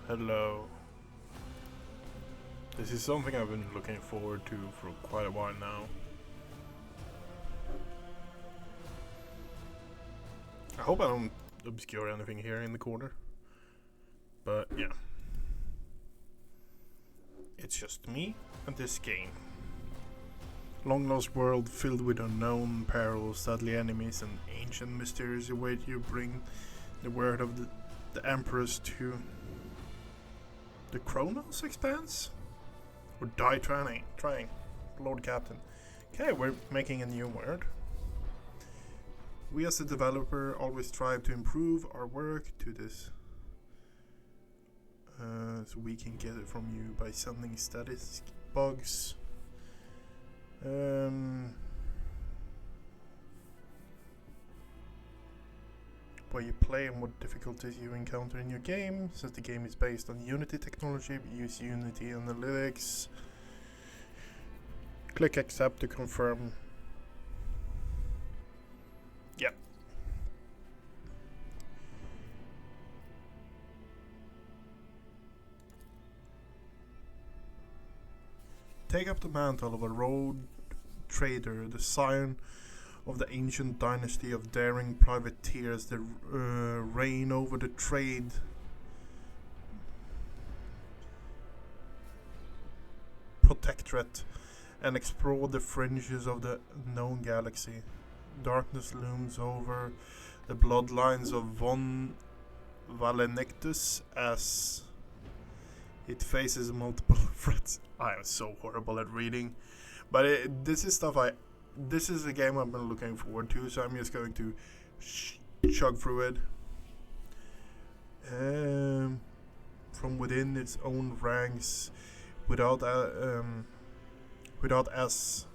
Hello. This is something I've been looking forward to for quite a while now. I hope I don't obscure anything here in the corner. But yeah. It's just me and this game. Long lost world filled with unknown perils, deadly enemies, and ancient mysteries await you. Bring the word of the Empress to the Chronos Expanse? Or die trying, Lord Captain. Okay, we're making a new word. We as a developer always strive to improve our work to this. So we can get it from you by sending status bugs. Where you play and what difficulties you encounter in your game. Since the game is based on Unity technology, we use Unity Analytics. Click accept to confirm. Yep. Take up the mantle of a road trader, the scion of the ancient dynasty of daring privateers that reign over the trade protectorate and explore the fringes of the known galaxy. Darkness looms over the bloodlines of von Valenectus as it faces multiple threats. I am so horrible at reading, but this is stuff this is a game I've been looking forward to, so I'm just going to chug through it. From within its own ranks, without us,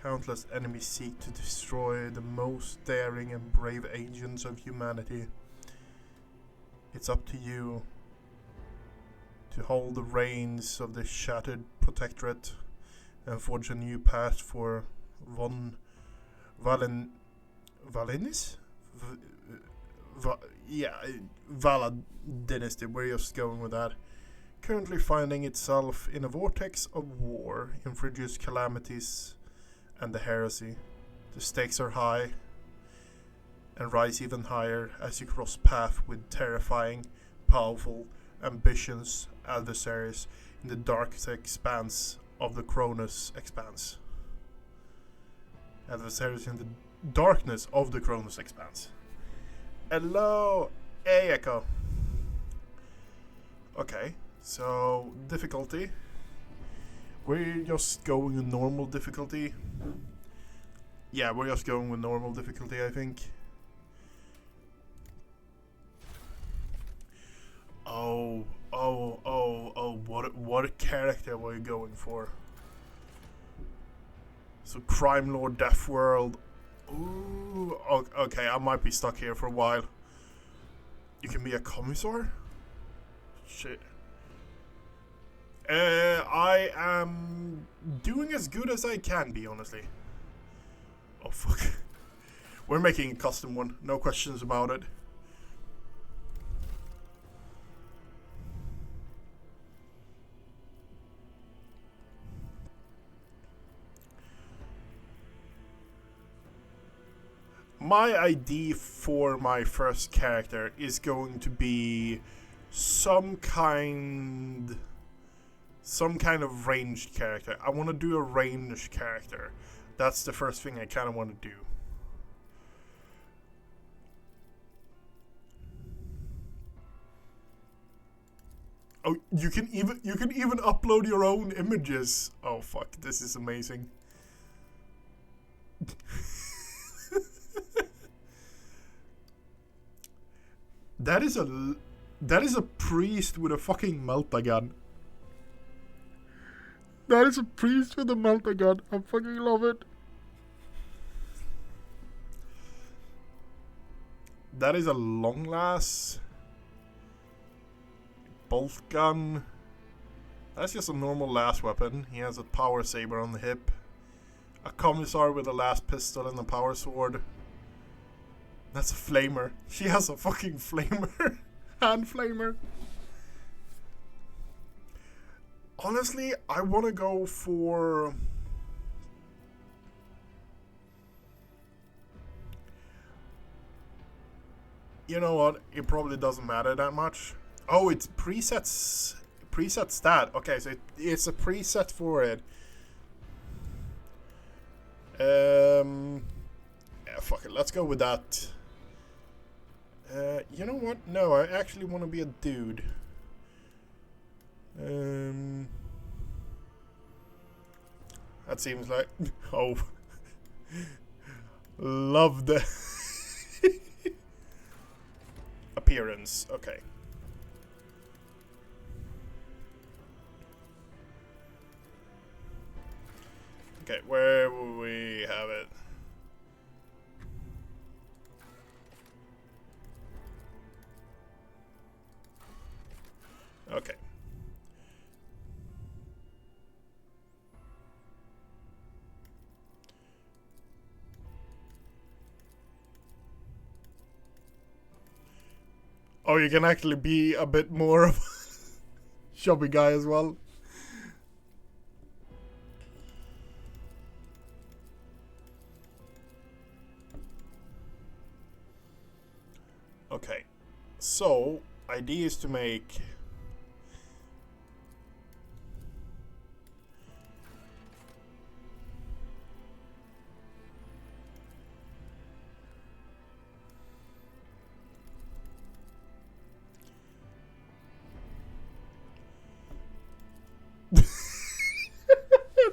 countless enemies seek to destroy the most daring and brave agents of humanity. It's up to you to hold the reins of the shattered protectorate and forge a new path for von Valenis? Vala dynasty. We're just going with that. Currently finding itself in a vortex of war, introduced calamities, and the heresy. The stakes are high and rise even higher as you cross paths with terrifying, powerful, ambitious adversaries in the dark expanse of the Chronos Expanse. Adversaries in the darkness of the Chronos Expanse. Hello, hey Echo. Okay, so difficulty. We're just going with normal difficulty. Yeah, we're just going with normal difficulty, I think. Oh, what a character were you going for? So Crime Lord Death World. Ooh, okay, I might be stuck here for a while. You can be a commissar? Shit. I am doing as good as I can be, honestly. Oh, fuck. We're making a custom one, no questions about it. My ID for my first character is going to be some kind of ranged character. I want to do a ranged character. That's the first thing I kind of want to do. Oh, you can even upload your own images. Oh fuck, this is amazing. That is a priest with a fucking melta gun. That is a priest with a melta gun. I fucking love it. That is a long lass. Bolt gun. That's just a normal lass weapon. He has a power saber on the hip. A commissar with a last pistol and a power sword. That's a flamer. She has a fucking flamer. Hand flamer. Honestly, I want to go for... You know what? It probably doesn't matter that much. Oh, it's presets. Preset stat. Okay, so it's a preset for it. Yeah, fuck it. Let's go with that. You know what? No, I actually want to be a dude. That seems like... Oh. Love the... appearance. Okay. Okay, where will we have it? Okay. Oh, you can actually be a bit more of a chubby guy as well. Okay. So, idea is to make...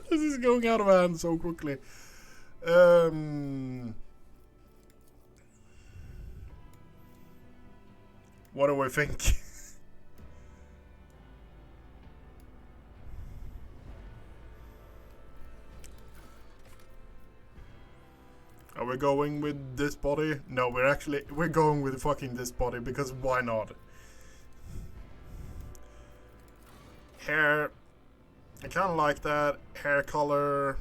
This is going out of hand so quickly. What do I think? Are we going with this body? No, we're going with fucking this body because why not? Hair, I kind of like that. Hair color.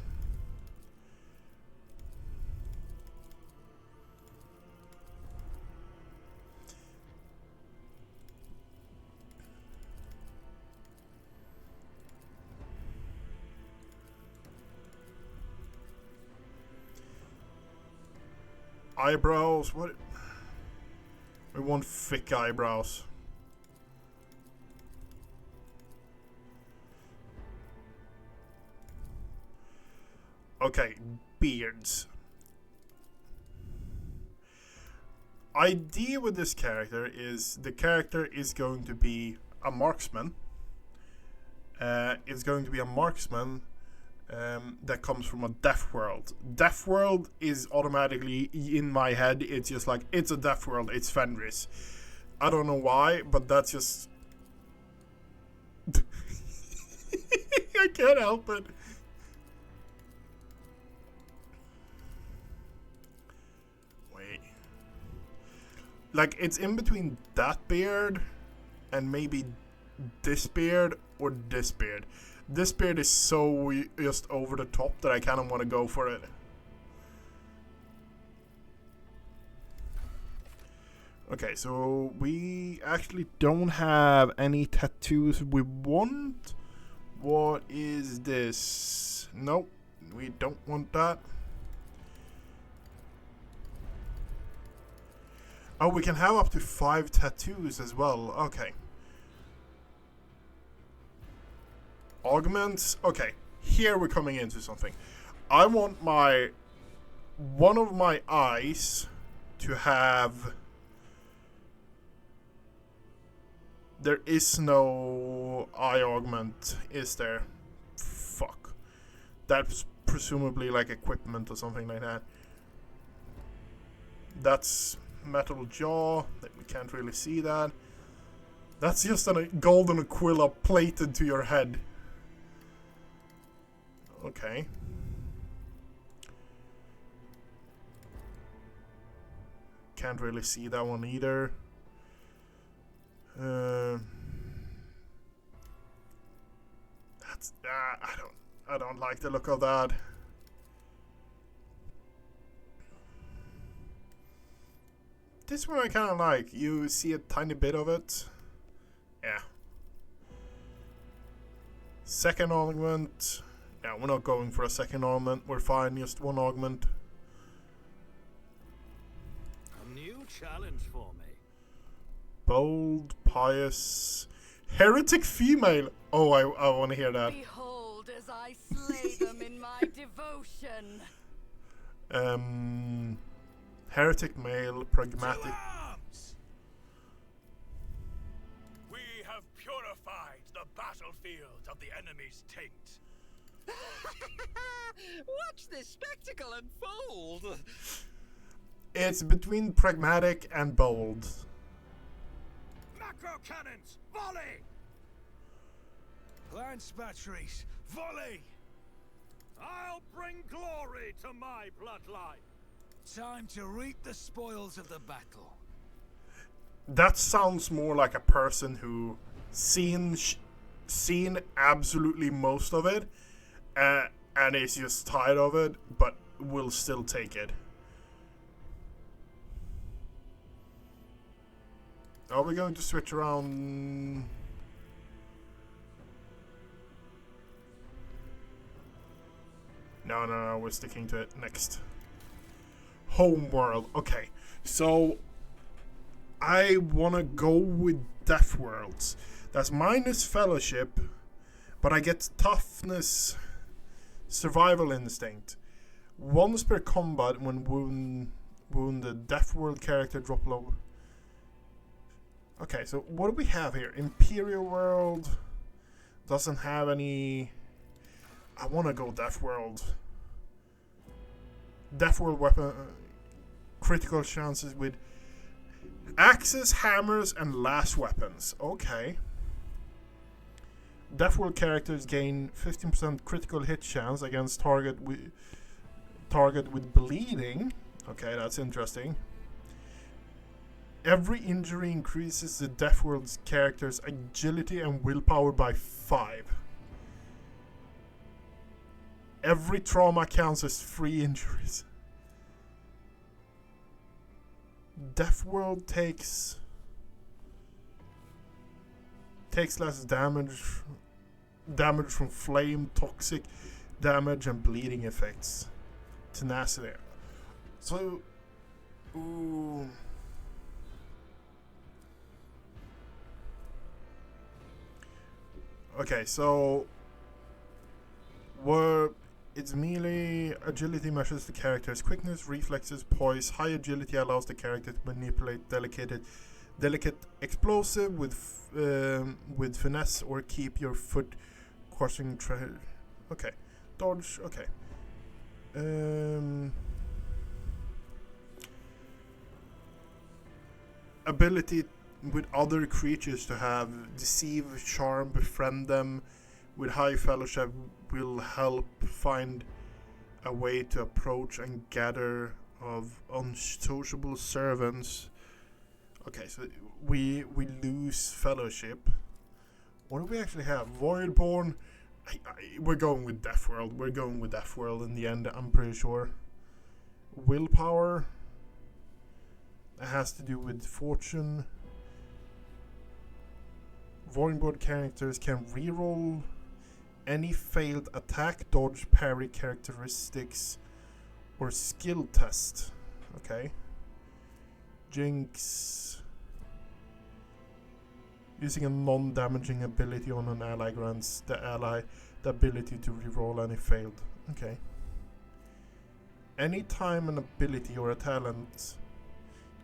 Eyebrows, what? We want thick eyebrows. Okay, beards. Idea with this character is the character is going to be a marksman. It's going to be a marksman that comes from a deaf world. Deaf world is automatically in my head. It's just like, it's a deaf world. It's Fenris. I don't know why, but that's just... I can't help it. Wait. Like, it's in between that beard and maybe this beard or this beard. This beard is so just over the top that I kind of want to go for it. Okay, so we actually don't have any tattoos we want. What is this? Nope, we don't want that. Oh, we can have up to 5 tattoos as well. Okay. Augments. Okay, here we're coming into something. I want one of my eyes to have... There is no eye augment, is there? Fuck. That's presumably like equipment or something like that. That's metal jaw. We can't really see that. That's just a golden aquila plated to your head. Okay. Can't really see that one either. That's I don't like the look of that. This one I kind of like. You see a tiny bit of it. Yeah. Second augment. Yeah, we're not going for a second augment. We're fine, just one augment. A new challenge for me. Bold, pious, heretic female. Oh, I want to hear that. Behold as I slay them in my devotion. Heretic male, pragmatic. To arms! We have purified the battlefield of the enemy's taint. Watch this spectacle unfold. It's between pragmatic and bold. Macro cannons, volley! Lance batteries, volley! I'll bring glory to my bloodline. Time to reap the spoils of the battle. That sounds more like a person who seen absolutely most of it, and is just tired of it, but will still take it. Are we going to switch around? No, we're sticking to it. Next. Homeworld. Okay, so I want to go with Death Worlds. That's minus Fellowship, but I get Toughness, Survival Instinct. Once per combat when wounded, Death World character drop low. Okay, so what do we have here? Imperial World doesn't have any. I want to go Death World. Death World weapon critical chances with axes, hammers, and lash weapons. Okay. Death World characters gain 15% critical hit chance against target with bleeding. Okay, that's interesting. Every injury increases the Death World's character's agility and willpower by 5. Every trauma counts as 3 injuries. Death World takes less damage from flame, toxic damage, and bleeding effects. Tenacity. So, ooh. Okay, so its melee agility measures the character's quickness, reflexes, poise. High agility allows the character to manipulate delicate explosive with finesse, or keep your foot crushing. Okay, dodge. Okay. Ability with other creatures to have deceive, charm, befriend them. With high fellowship will help find a way to approach and gather of unsociable servants. Okay, so we lose fellowship. What do we actually have? Voidborn. We're going with Death World. We're going with Death World in the end, I'm pretty sure. Willpower. It has to do with fortune. Voidborn characters can reroll any failed attack, dodge, parry characteristics, or skill test. Okay. Jinx. Using a non-damaging ability on an ally grants the ally the ability to reroll any failed. Okay. Anytime an ability or a talent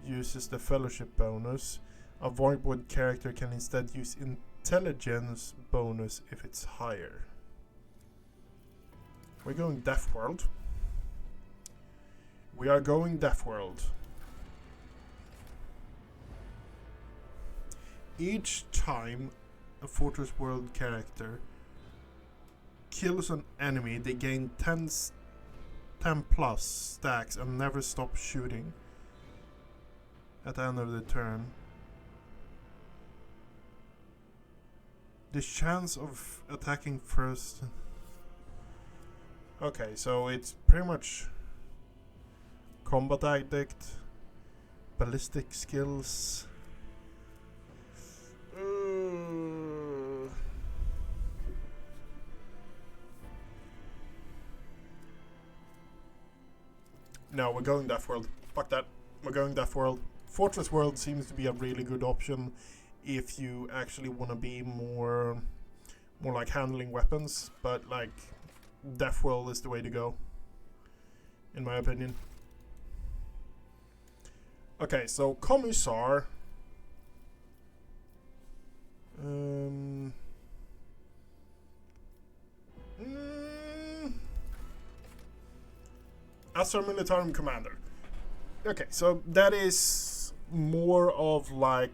uses the fellowship bonus, a Voidborn character can instead use intelligence bonus if it's higher. We're going Death World. We are going Death World. Each time a Fortress World character kills an enemy, they gain 10 plus stacks and never stop shooting at the end of the turn. The chance of attacking first. Okay, so it's pretty much combat addict, ballistic skills. No, we're going Death World. Fuck that. We're going Death World. Fortress World seems to be a really good option if you actually want to be more like handling weapons, but like Death World is the way to go, in my opinion. Okay, so Commissar. Astra Militarum Commander. Okay, so that is more of like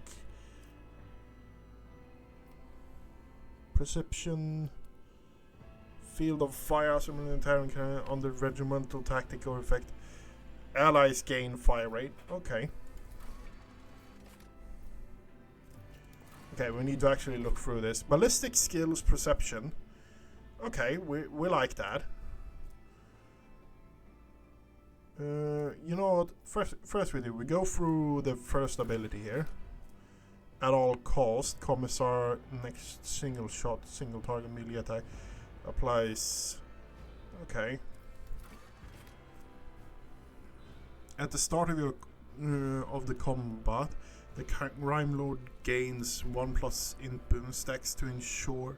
perception, field of fire, Astra Militarum Commander on the regimental tactical effect. Allies gain fire rate. Okay. Okay, we need to actually look through this. Ballistic skills, perception. Okay, we like that. You know what? First we go through the first ability here. At all cost, Commissar next single shot, single target melee attack applies. Okay. At the start of your of the combat, the Crime Lord gains 1+ input stacks to ensure.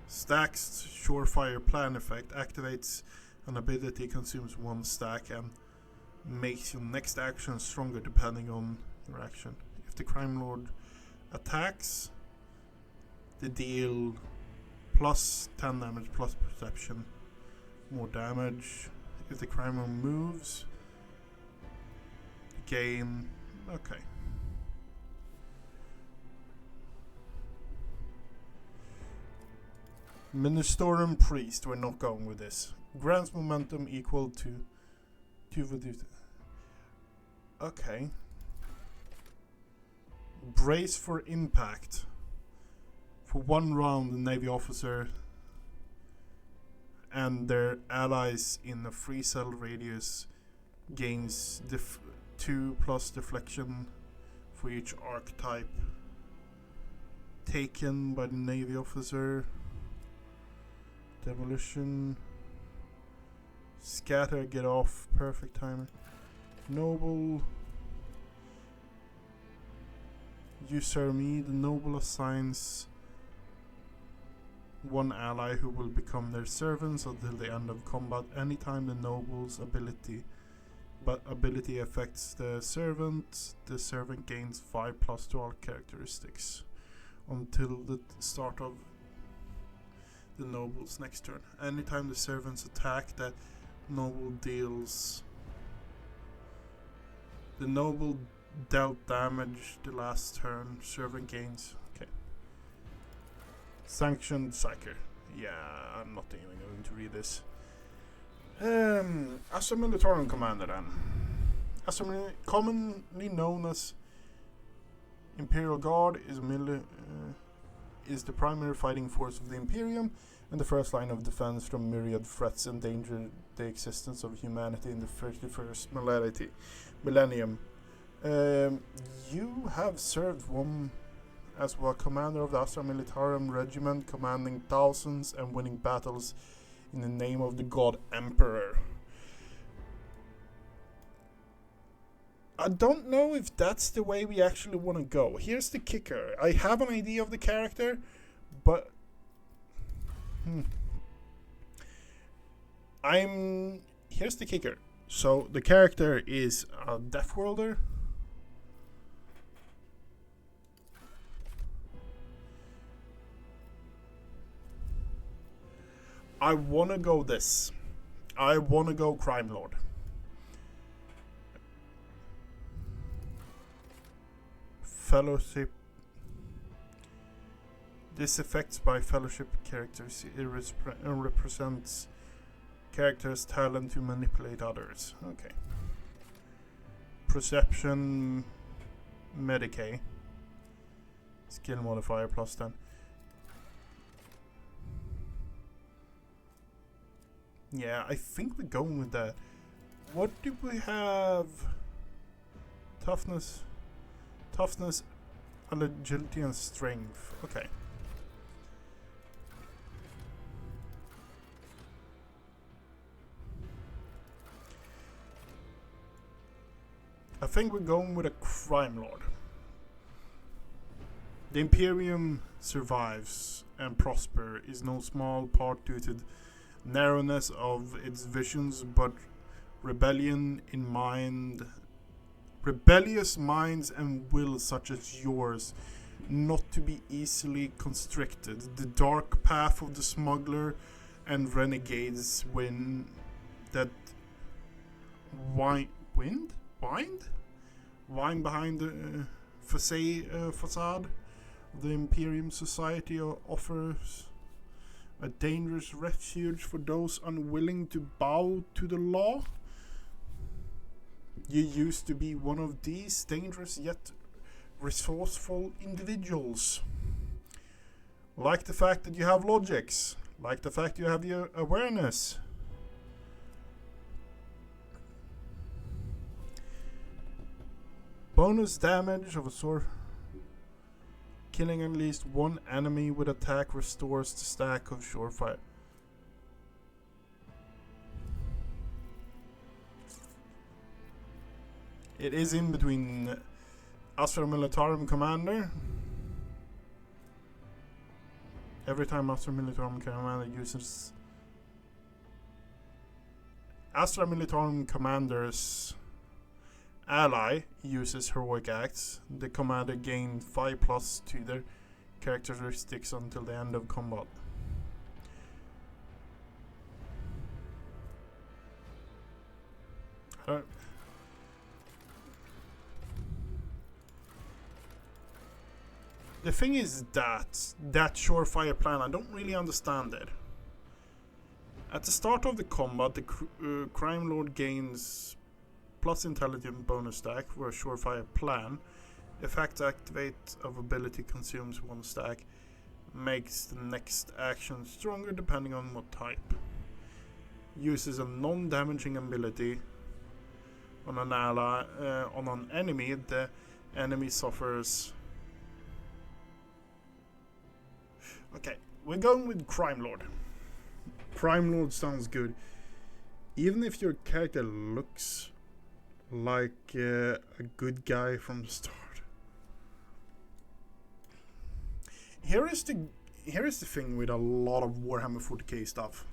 Stacks Surefire Plan effect activates an ability, consumes 1 stack and makes your next action stronger depending on your action. If the Crime Lord attacks, they deal +10 damage plus perception, more damage. If the Crime Lord moves, gain. Okay. Ministorum Priest, we're not going with this. Grants momentum equal to 2. Okay. Brace for impact. For 1 round, the Navy officer and their allies in a free cell radius gains 2+ deflection for each archetype taken by the Navy officer. Demolition. Scatter, get off, perfect timer. Noble. Usurp me, the noble assigns 1 ally who will become their servants until the end of combat. Anytime the noble's ability affects the servant gains 5+ to all characteristics until the start of the noble's next turn. Anytime the servants attack, that noble deals. The noble dealt damage the last turn, servant gains. Okay. Sanctioned Psyker. Yeah, I'm not even going to read this. Astra Militarum Commander then. Astra commonly known as Imperial Guard is the primary fighting force of the Imperium and the first line of defense from myriad threats endangering the existence of humanity in the 31st millennium. You have served as commander of the Astra Militarum Regiment, commanding thousands and winning battles in the name of the God Emperor. I don't know if that's the way we actually want to go. Here's the kicker. I have an idea of the character, but here's the kicker. So the character is a Death Worlder. I want to go this. I want to go Crime Lord. Fellowship. This affects by fellowship characters. It represents characters' talent to manipulate others. Okay. Perception. Medicae. Skill modifier +10. Yeah, I think we're going with that. What do we have? Toughness, agility, and strength. Okay. I think we're going with a crime lord. The Imperium survives and prosper is no small part due to the narrowness of its visions, but rebellious minds and will such as yours, not to be easily constricted. The dark path of the smuggler and renegades wind behind the facade of the Imperium Society offers a dangerous refuge for those unwilling to bow to the law. You used to be one of these dangerous yet resourceful individuals. Like the fact that you have logics. Like the fact you have your awareness. Bonus damage of a sword. Killing at least one enemy with attack restores the stack of surefire. It is in between Astra Militarum Commander. Every time Astra Militarum Commander uses Astra Militarum Commander's ally uses heroic acts, the commander gained 5+ to their characteristics until the end of combat. The thing is that surefire plan, I don't really understand it. At the start of the combat, the crime lord gains plus intelligence bonus stack for a surefire plan. Effect activate of ability consumes 1 stack. Makes the next action stronger depending on what type. Uses a non-damaging ability on an ally, on an enemy. The enemy suffers. Okay, we're going with Crime Lord. Crime Lord sounds good. Even if your character looks like a good guy from the start. Here is the thing with a lot of Warhammer 40k stuff.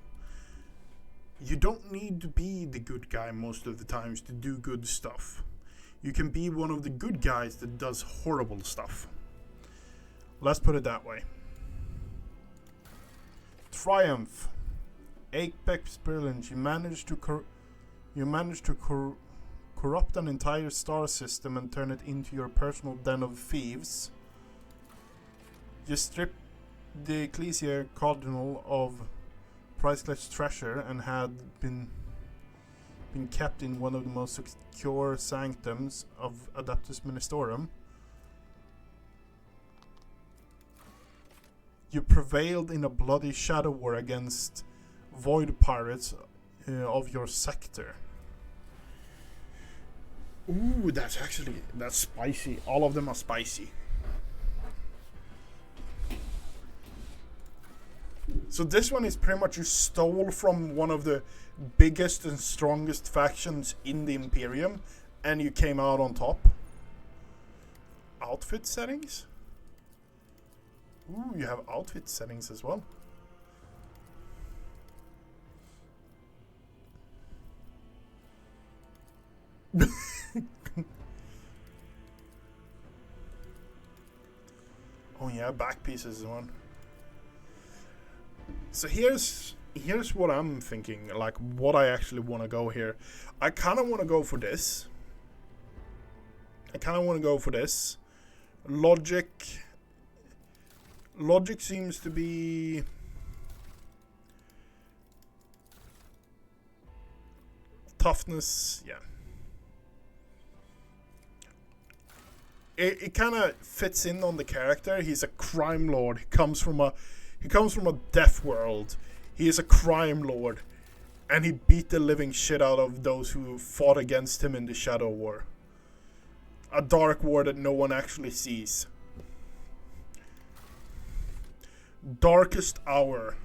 You don't need to be the good guy most of the times to do good stuff. You can be one of the good guys that does horrible stuff. Let's put it that way. Triumph. Apex brilliance. You managed to corrupt an entire star system and turn it into your personal den of thieves. You stripped the Ecclesia Cardinal of priceless treasure and had been kept in one of the most secure sanctums of Adeptus Ministorum. You prevailed in a bloody shadow war against void pirates of your sector. Ooh, that's spicy. All of them are spicy. So this one is pretty much you stole from one of the biggest and strongest factions in the Imperium and you came out on top. Outfit settings? Ooh, you have outfit settings as well. Oh yeah, back pieces is one. So here's what I'm thinking, like what I actually want to go here. I kind of want to go for this. Logic seems to be toughness, yeah. It kind of fits in on the character. He's a crime lord. He comes from a death world. He is a crime lord, and he beat the living shit out of those who fought against him in the Shadow War. A dark war that no one actually sees. Darkest hour.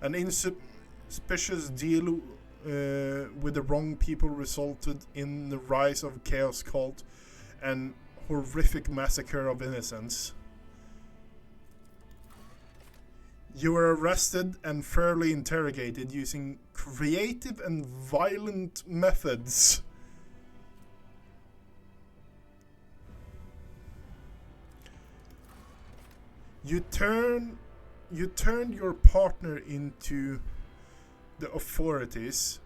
An insuspicious with the wrong people resulted in the rise of chaos cult and horrific massacre of innocents. You were arrested and fairly interrogated using creative and violent methods. You turned your partner into the authorities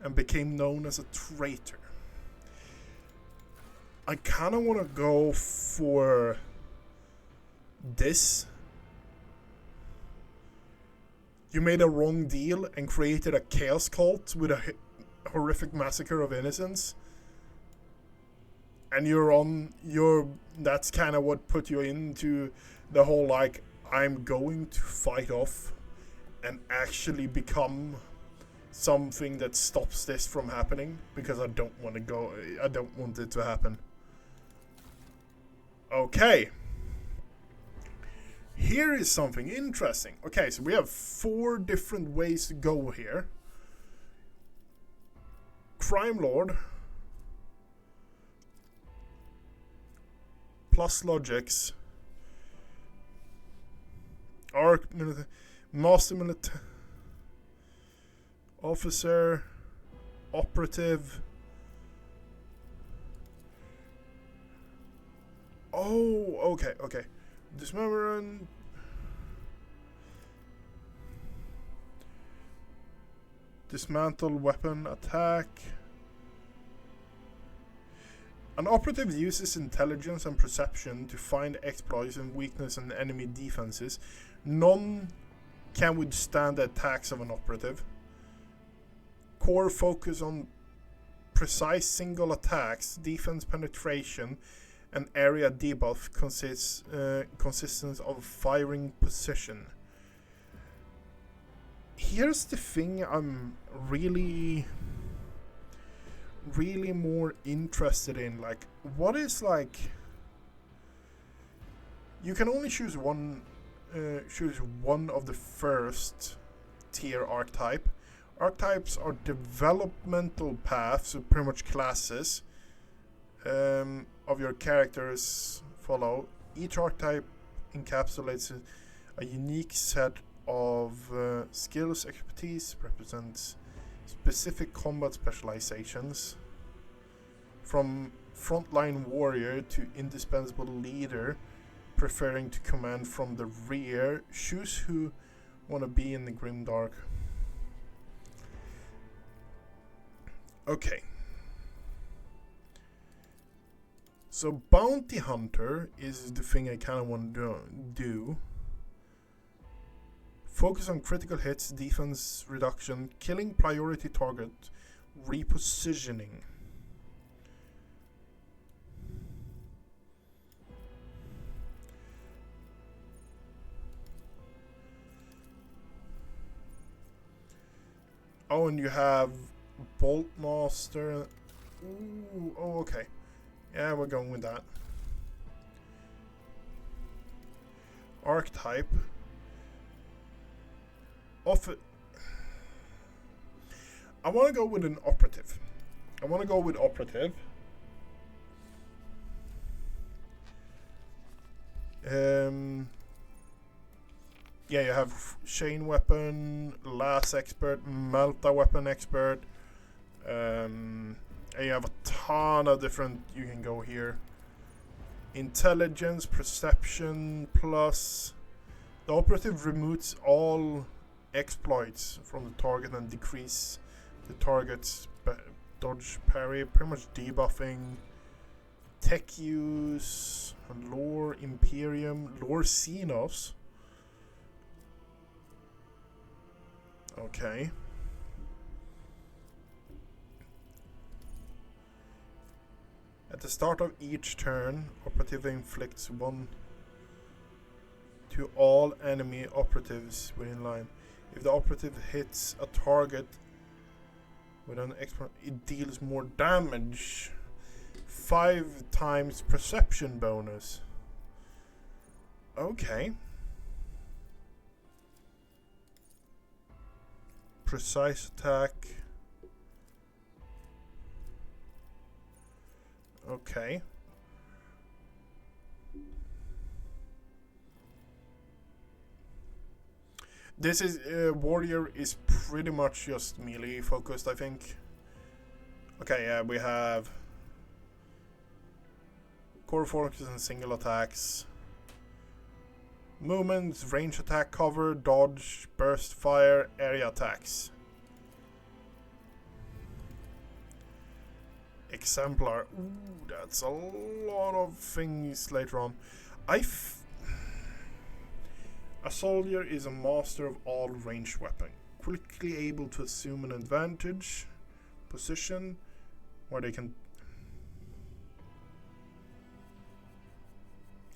and became known as a traitor. I kind of want to go for this. You made a wrong deal and created a chaos cult with a horrific massacre of innocents. And that's kind of what put you into the whole, like, I'm going to fight off and actually become something that stops this from happening, because I don't want it to happen. Okay. Here is something interesting. Okay, so we have 4 different ways to go here. Crime Lord. Plus logics. Master military. Officer. Operative. Oh, okay. Dismemberment. Dismantle weapon attack. An operative uses intelligence and perception to find exploits and weakness in enemy defenses. None can withstand the attacks of an operative. Core focus on precise single attacks, defense penetration, and area debuff consists of firing position. Here's the thing I'm really more interested in. Like, what is, like, you can only choose one of the first tier archetype. Archetypes are developmental paths, so pretty much classes of your characters follow. Each archetype encapsulates a unique set of skills, expertise, represents specific combat specializations. From frontline warrior to indispensable leader, preferring to command from the rear. Choose who want to be in the grimdark. Okay. So bounty hunter is the thing I kind of want to do. Focus on critical hits, defense reduction, killing priority target, repositioning. Oh, and you have Bolt Master. Ooh, oh, okay. Yeah, we're going with that. Archetype. I want to go with an operative. Yeah, you have chain weapon, lass expert, melta weapon expert. And you have a ton of different. You can go here. Intelligence, perception, plus. The operative removes all exploits from the target and decrease the target's dodge parry, pretty much debuffing. Tech use, lore Imperium, lore Xenos. Okay. At the start of each turn, operative inflicts 1 to all enemy operatives within line. If the operative hits a target with an expert, it deals more damage. 5 times perception bonus. Okay. Precise attack. Okay. This is warrior is pretty much just melee focused, I think. Okay, yeah, we have core focus and single attacks, movements, range attack, cover, dodge, burst fire, area attacks. Exemplar. Ooh, that's a lot of things later on. A soldier is a master of all ranged weapons, quickly able to assume an advantage position where they can.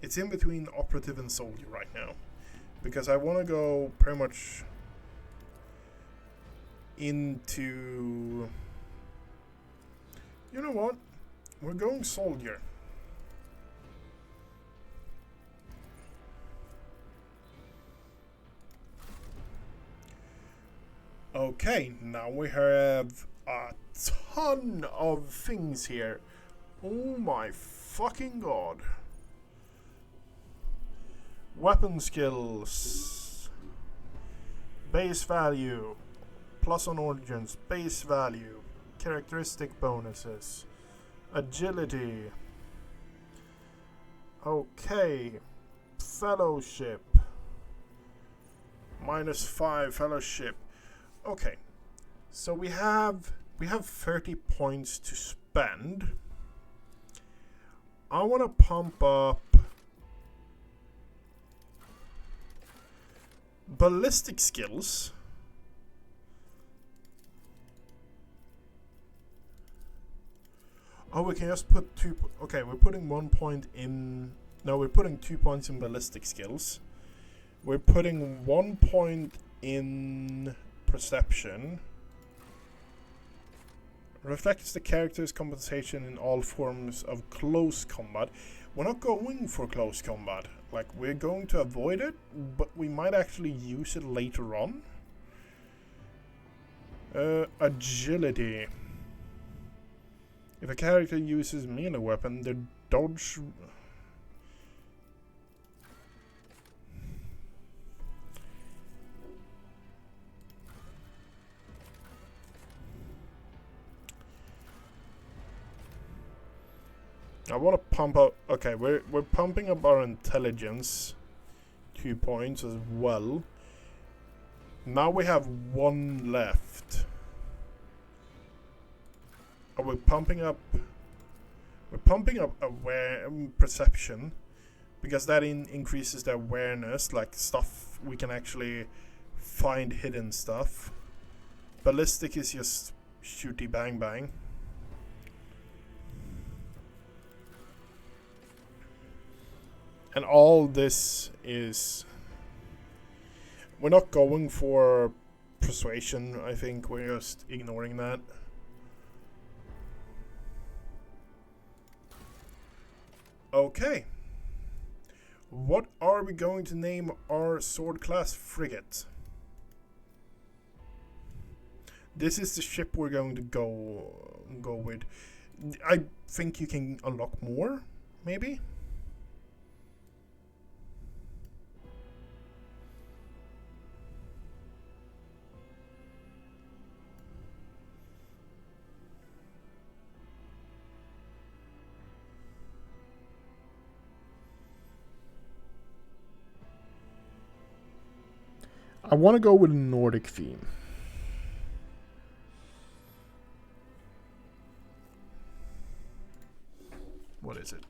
It's in between operative and soldier right now, because I want to go pretty much into. You know what? We're going soldier. Okay, now we have a ton of things here. Oh my fucking god. Weapon skills. Base value. Plus on origins. Base value. Characteristic bonuses. Agility. Okay. Fellowship. -5 fellowship. Okay, so we have 30 points to spend. I want to pump up ballistic skills. Oh, we can just put 2. Okay, we're putting 1 point in. No, we're putting 2 points in ballistic skills. We're putting 1 point in perception. Reflects the character's compensation in all forms of close combat. We're not going for close combat. Like, we're going to avoid it, but we might actually use it later on. Agility. If a character uses melee weapon, their dodge. I want to pump up. Okay, we're pumping up our intelligence 2 points as well. Now we have 1 left. Are we pumping up? We're pumping up perception, because that increases the awareness, like stuff we can actually find hidden stuff. Ballistic is just shooty bang bang. And all this is. We're not going for persuasion, I think. We're just ignoring that. Okay. What are we going to name our sword class frigate? This is the ship we're going to go with. I think you can unlock more, maybe? I want to go with a Nordic theme. What is it?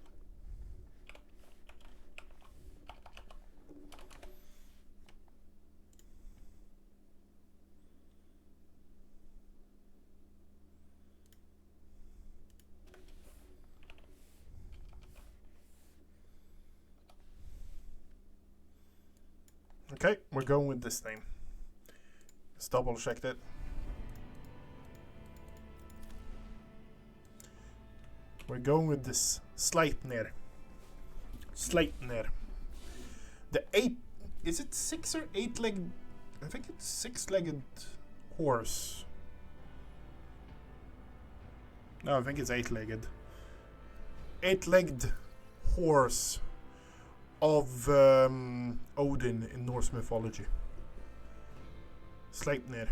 Okay, we're going with this name. Let's double check it. We're going with this Sleipnir. Sleipnir. The 8. Is it 6 or 8 legged? I think it's 6-legged horse. No, I think it's 8-legged. eight-legged horse of Odin in Norse mythology. Sleipnir.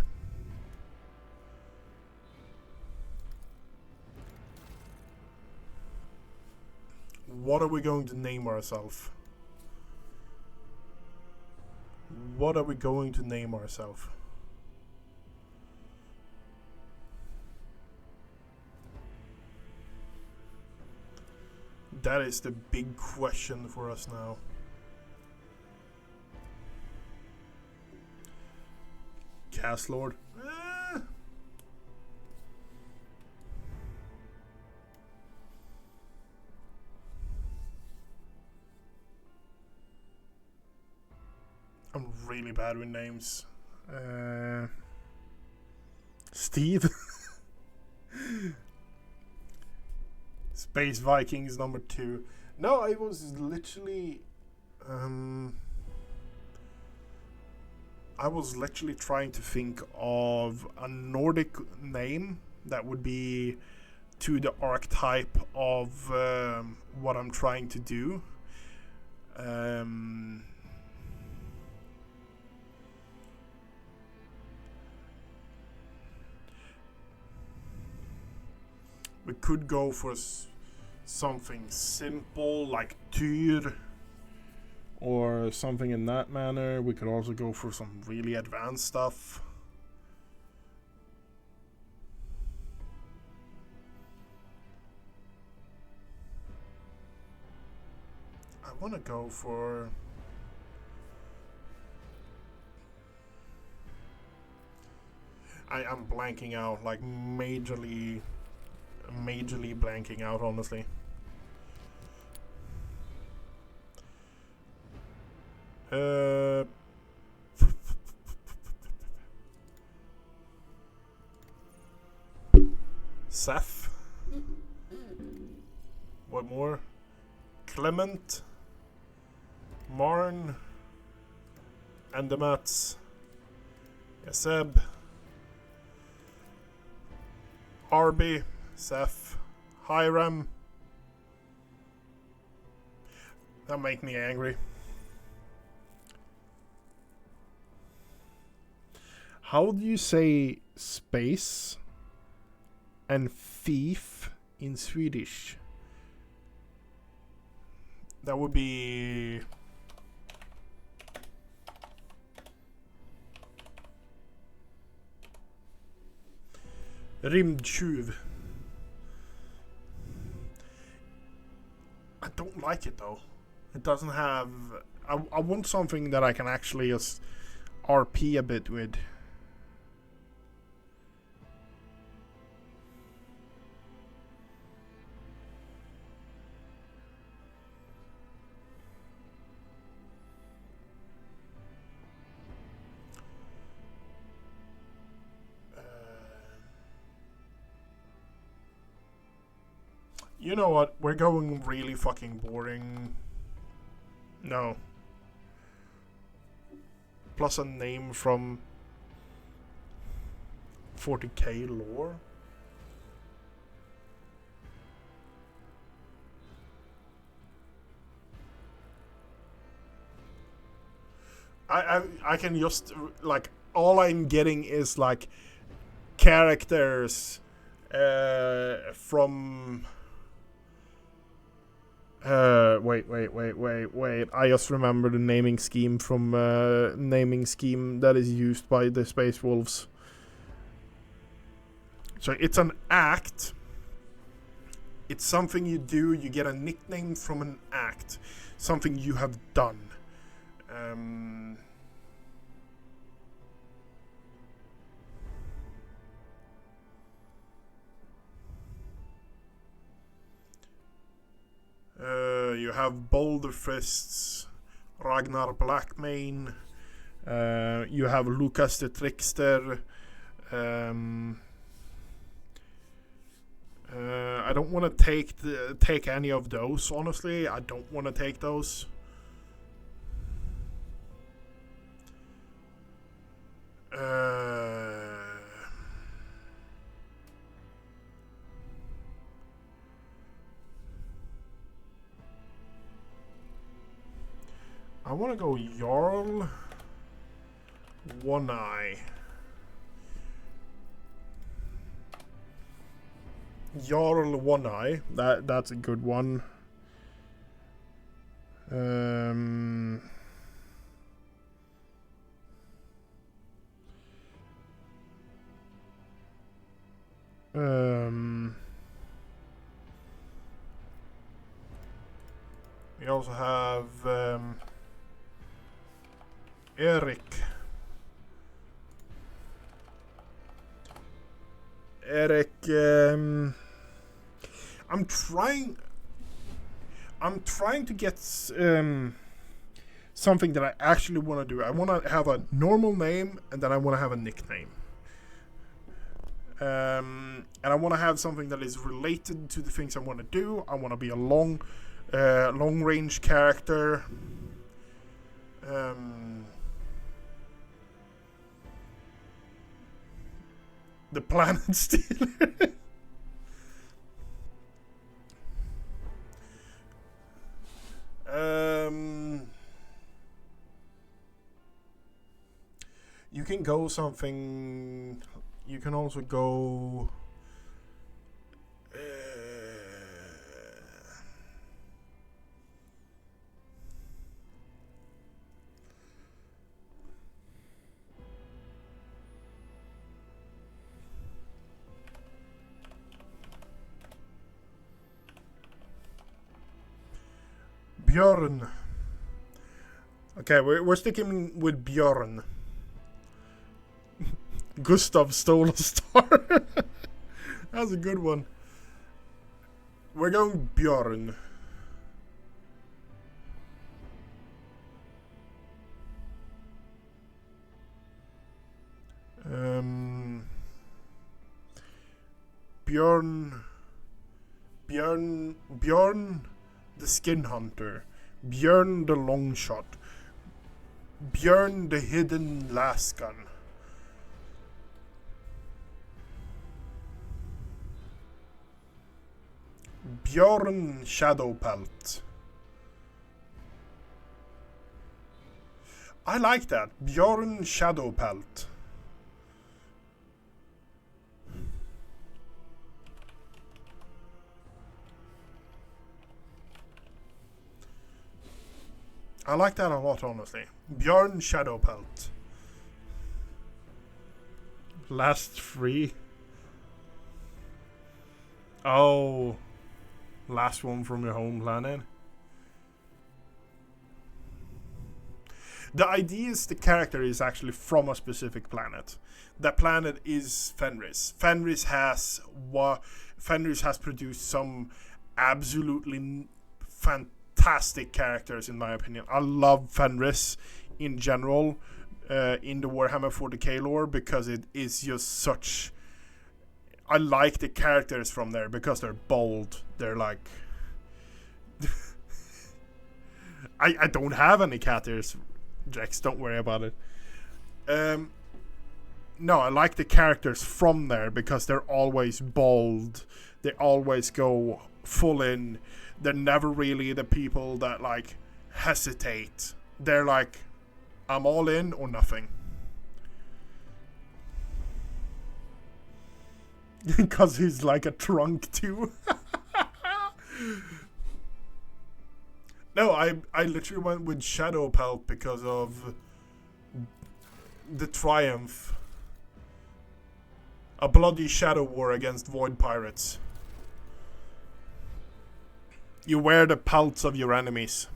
What are we going to name ourselves? What are we going to name ourselves? That is the big question for us now. Cast Lord. I'm really bad with names. Steve. Space Vikings number 2. No, I was literally trying to think of a Nordic name that would be to the archetype of what I'm trying to do. We could go for something simple like Tyr or something in that manner. We could also go for some really advanced stuff. I want to go for... I am blanking out, like majorly blanking out, honestly. Seth. What more? Clement. Marn. Andemats. Yaseb. Arby. Seth. Hiram. That make me angry. How do you say space and thief in Swedish? That would be... Rymdtjuv. I don't like it though. It doesn't have... I want something that I can actually just RP a bit with. You know what? We're going really fucking boring. No. Plus a name from 40k lore. I can just, like, all I'm getting is like characters from wait. I just remember the naming scheme from naming scheme that is used by the Space Wolves. So it's an act. It's something you do. You get a nickname from an act. Something you have done. You have Boulder Fists, Ragnar Blackmane. You have Lucas the Trickster. I don't want to take any of those, honestly. I don't want to take those. I want to go Jarl One Eye. Jarl One Eye. That's a good one. We also have Eric. I'm trying to get something that I actually want to do. I want to have a normal name, and then I want to have a nickname. And I want to have something that is related to the things I want to do. I want to be a long range character. The Planet Stealer. You can go something. You can also go. Bjorn. Okay, we're sticking with Bjorn. Gustav stole a star. That's a good one. We're going Bjorn. Bjorn the Skin Hunter. Bjorn the Long Shot. Bjorn the Hidden Lasgun. Bjorn Shadowpelt. I like that. Bjorn Shadowpelt. I like that a lot, honestly. Bjorn Shadowpelt. Last three. Oh. Last one from your home planet. The idea is the character is actually from a specific planet. That planet is Fenris. Fenris has produced some absolutely fantastic characters, in my opinion. I love Fenris in general in the Warhammer 40k lore because it is just such. I like the characters from there because they're bold. They're like. I don't have any characters, Jax. Don't worry about it. No, I like the characters from there because they're always bold. They always go full in. They're never really the people that like hesitate. They're like, I'm all in or nothing. Because he's like a trunk too. No, I literally went with Shadowpelt because of the triumph. A bloody shadow war against void pirates. You wear the pelts of your enemies.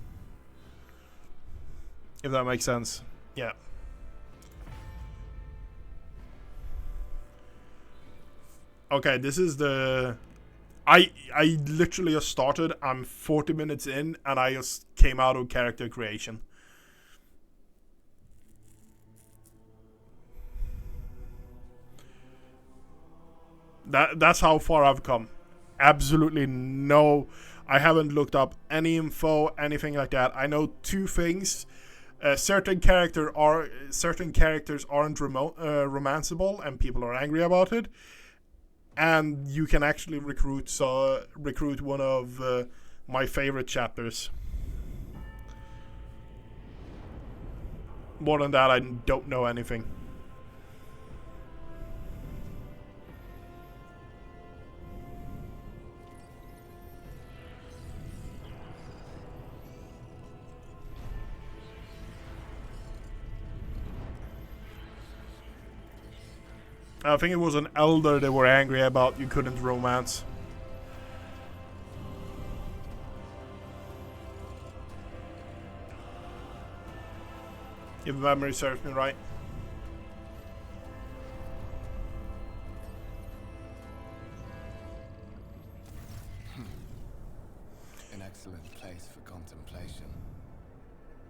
If that makes sense. Yeah. Okay, this is the... I literally just started. I'm 40 minutes in, and I just came out of character creation. That's how far I've come. Absolutely no... I haven't looked up any info, anything like that. I know two things. Certain characters aren't romanceable, and people are angry about it. And you can actually recruit one of my favorite chapters. More than that, I don't know anything. I think it was an elder they were angry about you couldn't romance. If memory serves me right. An excellent place for contemplation.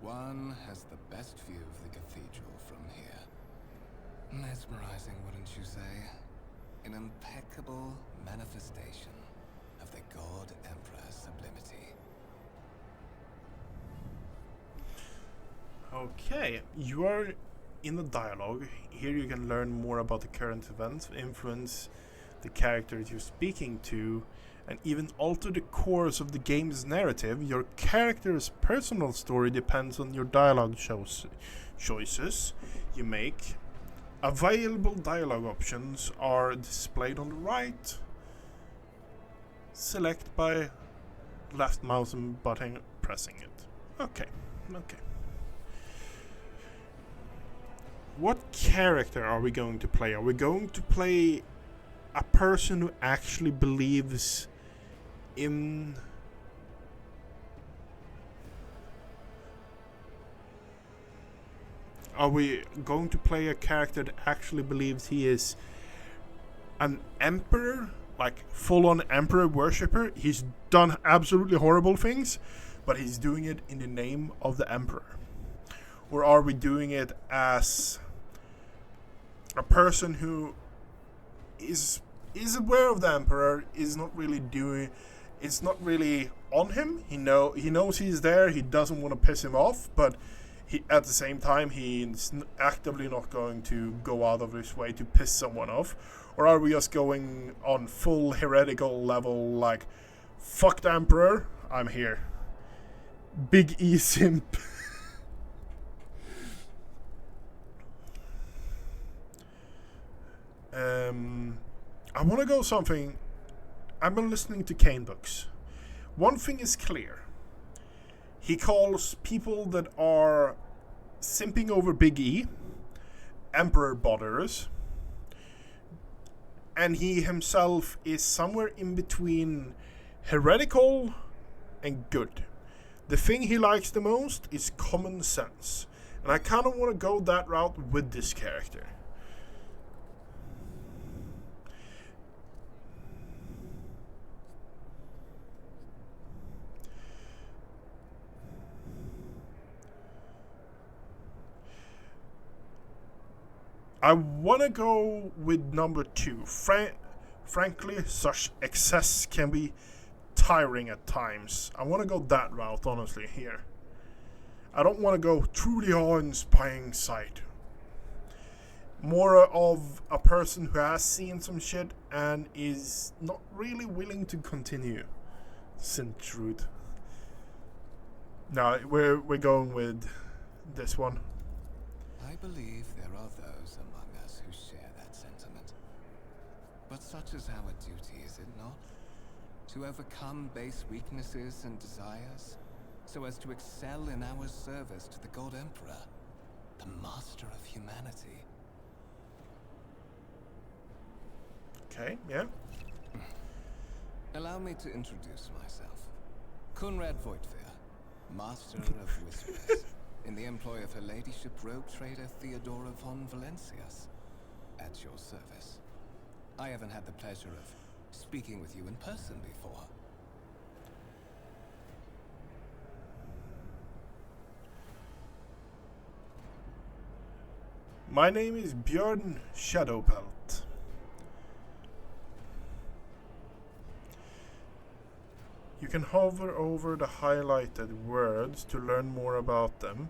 One has the best view of the cathedral from here. Mesmerizing, wouldn't you say? An impeccable manifestation of the God Emperor's sublimity. Okay, you are in the dialogue. Here you can learn more about the current events, influence the characters you're speaking to, and even alter the course of the game's narrative. Your character's personal story depends on your dialogue choices you make. Available dialogue options are displayed on the right. Select by left mouse and button pressing it. Okay. What character are we going to play? Are we going to play a person who actually believes in... Are we going to play a character that actually believes he is an emperor? Like, full-on emperor worshipper? He's done absolutely horrible things, but he's doing it in the name of the emperor. Or are we doing it as a person who is aware of the emperor, is not really doing... It's not really on him. He knows he's there. He doesn't want to piss him off, but at the same time, he's actively not going to go out of his way to piss someone off. Or are we just going on full heretical level, like, fuck the emperor, I'm here. Big E simp. I want to go something... I've been listening to Kane books. One thing is clear. He calls people that are simping over Big E emperor botherers. And he himself is somewhere in between heretical and good. The thing he likes the most is common sense. And I kind of want to go that route with this character. I want to go with number 2. Frankly, such excess can be tiring at times. I want to go that route, honestly, here. I don't want to go truly awe-inspiring sight. More of a person who has seen some shit and is not really willing to continue. Sin truth. No, we're going with this one. I believe there are those among us who share that sentiment. But such is our duty, is it not? To overcome base weaknesses and desires, so as to excel in our service to the God Emperor, the master of humanity. Okay, yeah. Allow me to introduce myself. Conrad Voigtveer, Master of Whispers, in the employ of Her Ladyship Rogue Trader Theodora von Valencius, at your service. I haven't had the pleasure of speaking with you in person before. My name is Björn Shadowpelt. You can hover over the highlighted words to learn more about them.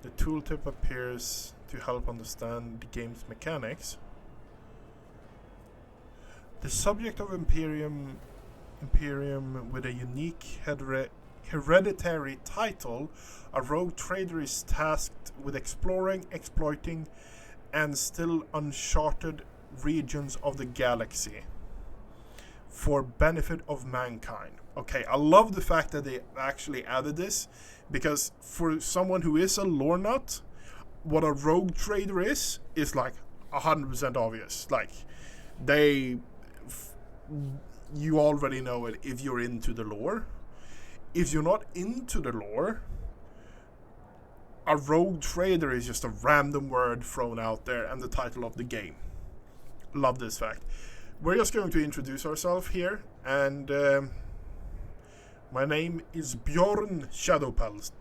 The tooltip appears to help understand the game's mechanics. The subject of Imperium with a unique hereditary title, a rogue trader is tasked with exploring, exploiting, and still uncharted regions of the galaxy for benefit of mankind. Okay, I love the fact that they actually added this, because for someone who is a lore nut, what a rogue trader is like 100% obvious. Like, you already know it if you're into the lore. If you're not into the lore, a rogue trader is just a random word thrown out there and the title of the game. Love this fact. We're just going to introduce ourselves here, and my name is Bjorn Shadowpelst.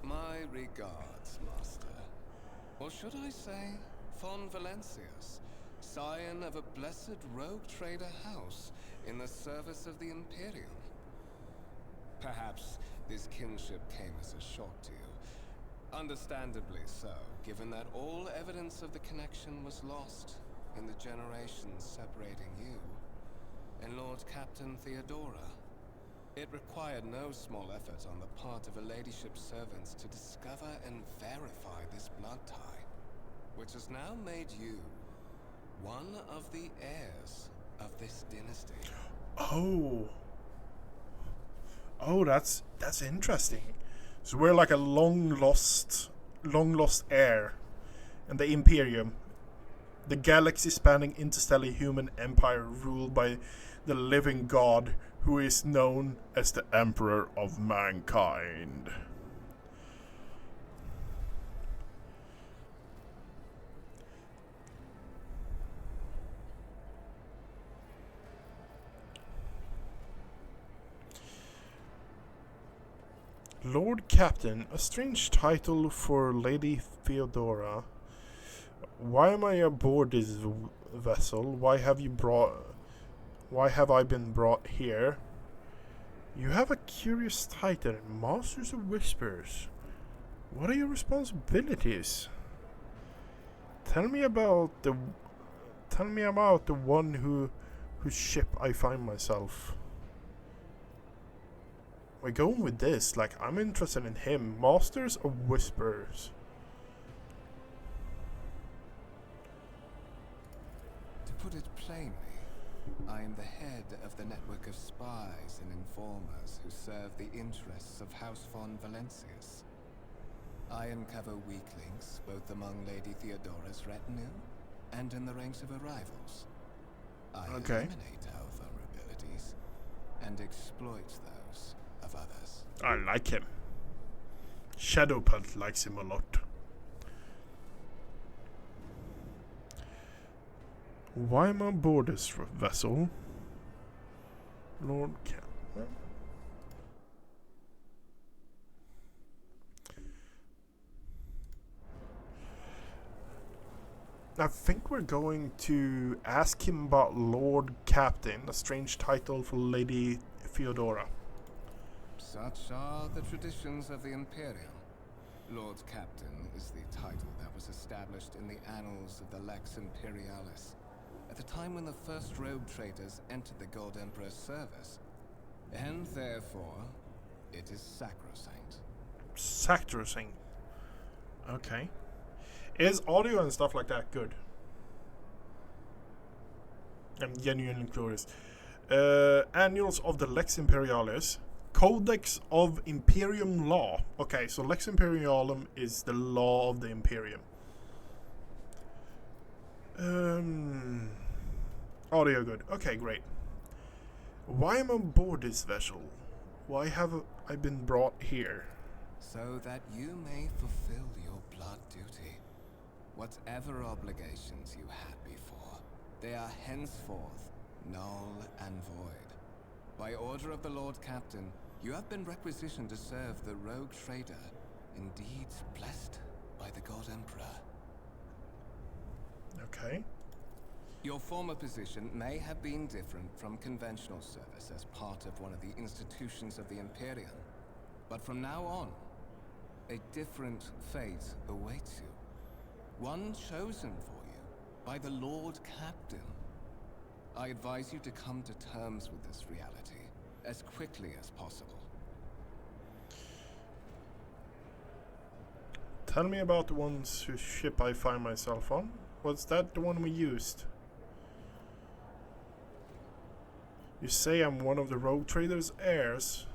My regards, Master. Or should I say, Von Valencius, scion of a blessed rogue trader house in the service of the Imperium. Perhaps this kinship came as a shock to you. Understandably so, given that all evidence of the connection was lost in the generations separating you and Lord Captain Theodora. It required no small effort on the part of her ladyship's servants to discover and verify this blood tie, which has now made you one of the heirs of this dynasty. Oh, that's interesting. So we're like a long lost heir, and the Imperium, the galaxy-spanning interstellar human empire ruled by the living god who is known as the Emperor of Mankind. Lord Captain, a strange title for Lady Theodora. Why am I aboard this vessel? Why have I been brought here? You have a curious title, Masters of Whispers. What are your responsibilities? Tell me about the one whose ship I find myself. We're going with this. Like, I'm interested in him. Masters of Whispers. To put it plainly, I am the head of the network of spies and informers who serve the interests of House von Valencius. I uncover weak links both among Lady Theodora's retinue and in the ranks of her rivals. I eliminate our vulnerabilities and exploit those of others. I like him. Shadowpelt likes him a lot. Why am I on board this vessel? Lord Captain. I think we're going to ask him about Lord Captain, a strange title for Lady Theodora. Such are the traditions of the Imperium. Lord Captain is the title that was established in the annals of the Lex Imperialis at the time when the first rogue traders entered the Gold Emperor's service, and therefore, it is sacrosanct. Sacrosanct. Okay. Is audio and stuff like that good? I'm genuinely curious. Annuals of the Lex Imperialis. Codex of Imperium Law. Okay, so Lex Imperialum is the law of the Imperium. Audio good. Okay, great. Why am I on board this vessel? Why have I been brought here? So that you may fulfill your blood duty. Whatever obligations you had before, they are henceforth null and void. By order of the Lord Captain, you have been requisitioned to serve the rogue trader, indeed blessed by the God Emperor. Okay. Your former position may have been different from conventional service as part of one of the institutions of the Imperium. But from now on, a different fate awaits you. One chosen for you by the Lord Captain. I advise you to come to terms with this reality as quickly as possible. Tell me about the ones whose ship I find myself on. Was that the one we used? You say I'm one of the rogue trader's heirs?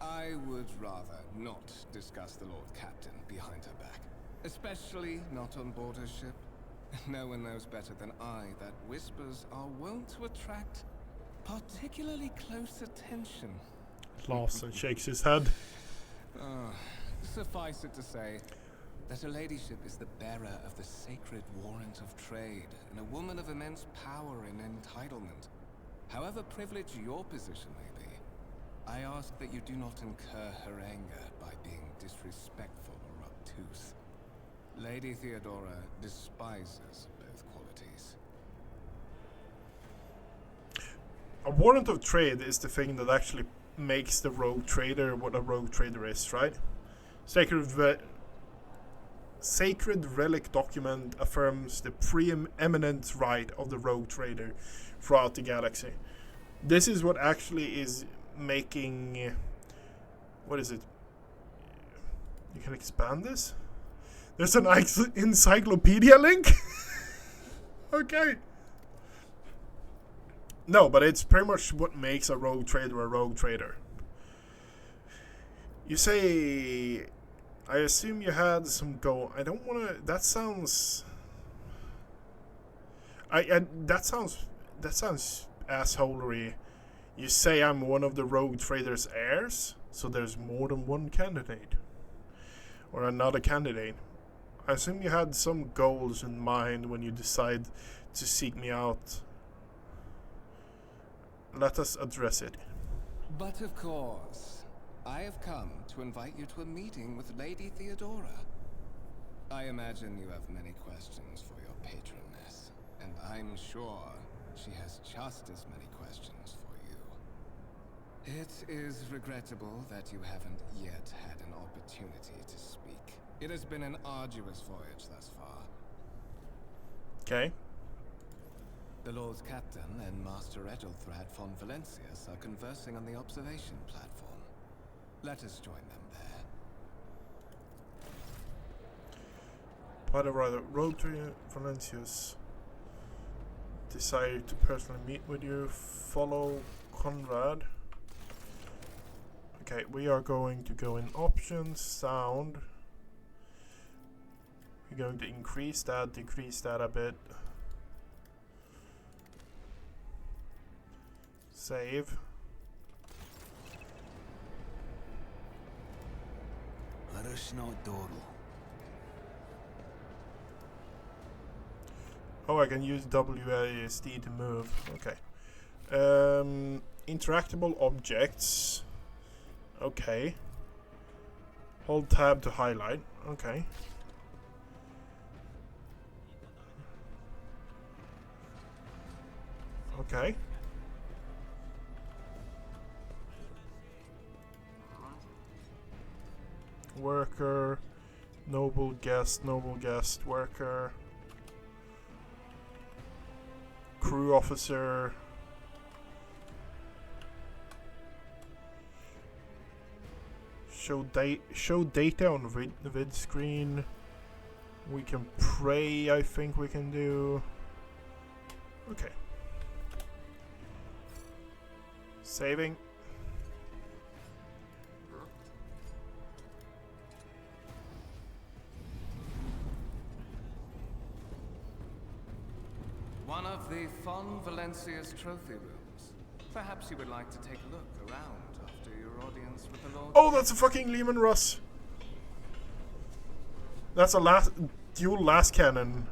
I would rather not discuss the Lord Captain behind her back. Especially not on board her ship. No one knows better than I that whispers are wont to attract particularly close attention. Lawson shakes his head. Suffice it to say that her ladyship is the bearer of the sacred warrant of trade and a woman of immense power and entitlement. However privileged your position may be, I ask that you do not incur her anger by being disrespectful or obtuse. Lady Theodora despises both qualities. A warrant of trade is the thing that actually makes the rogue trader what a rogue trader is, right? Sacred relic document affirms the preeminent right of the rogue trader throughout the galaxy. This is what actually is making... what is it? You can expand this? There's an encyclopedia link? Okay. No, but it's pretty much what makes a rogue trader. You say... I assume you had some gold. I don't want to... That sounds... That sounds assholery. You say I'm one of the rogue trader's heirs, so there's more than one candidate. Or another candidate. I assume you had some goals in mind when you decide to seek me out. Let us address it. But of course, I have come to invite you to a meeting with Lady Theodora. I imagine you have many questions for your patroness, and I'm sure she has just as many questions for you. It is regrettable that you haven't yet had an opportunity to speak. It has been an arduous voyage thus far. Okay. The Lord's Captain and Master Edelthrad von Valencius are conversing on the observation platform. Let us join them there. By the way, Rogue Trader Valencius decided to personally meet with you. Follow Conrad. Okay, we are going to go in options, sound. We're going to increase that, decrease that a bit. Save. Let us not dawdle. Oh, I can use WASD to move. Okay. Interactable objects. Okay. Hold tab to highlight. Okay. Okay. Worker, noble guest, worker, crew officer, show data on vid screen. We can pray, I think we can do. Okay. Saving. One of the von Valencius trophy rooms. Perhaps you would like to take a look around after your audience with the Lord. Oh, that's a fucking Lehman Russ. That's a dual last cannon.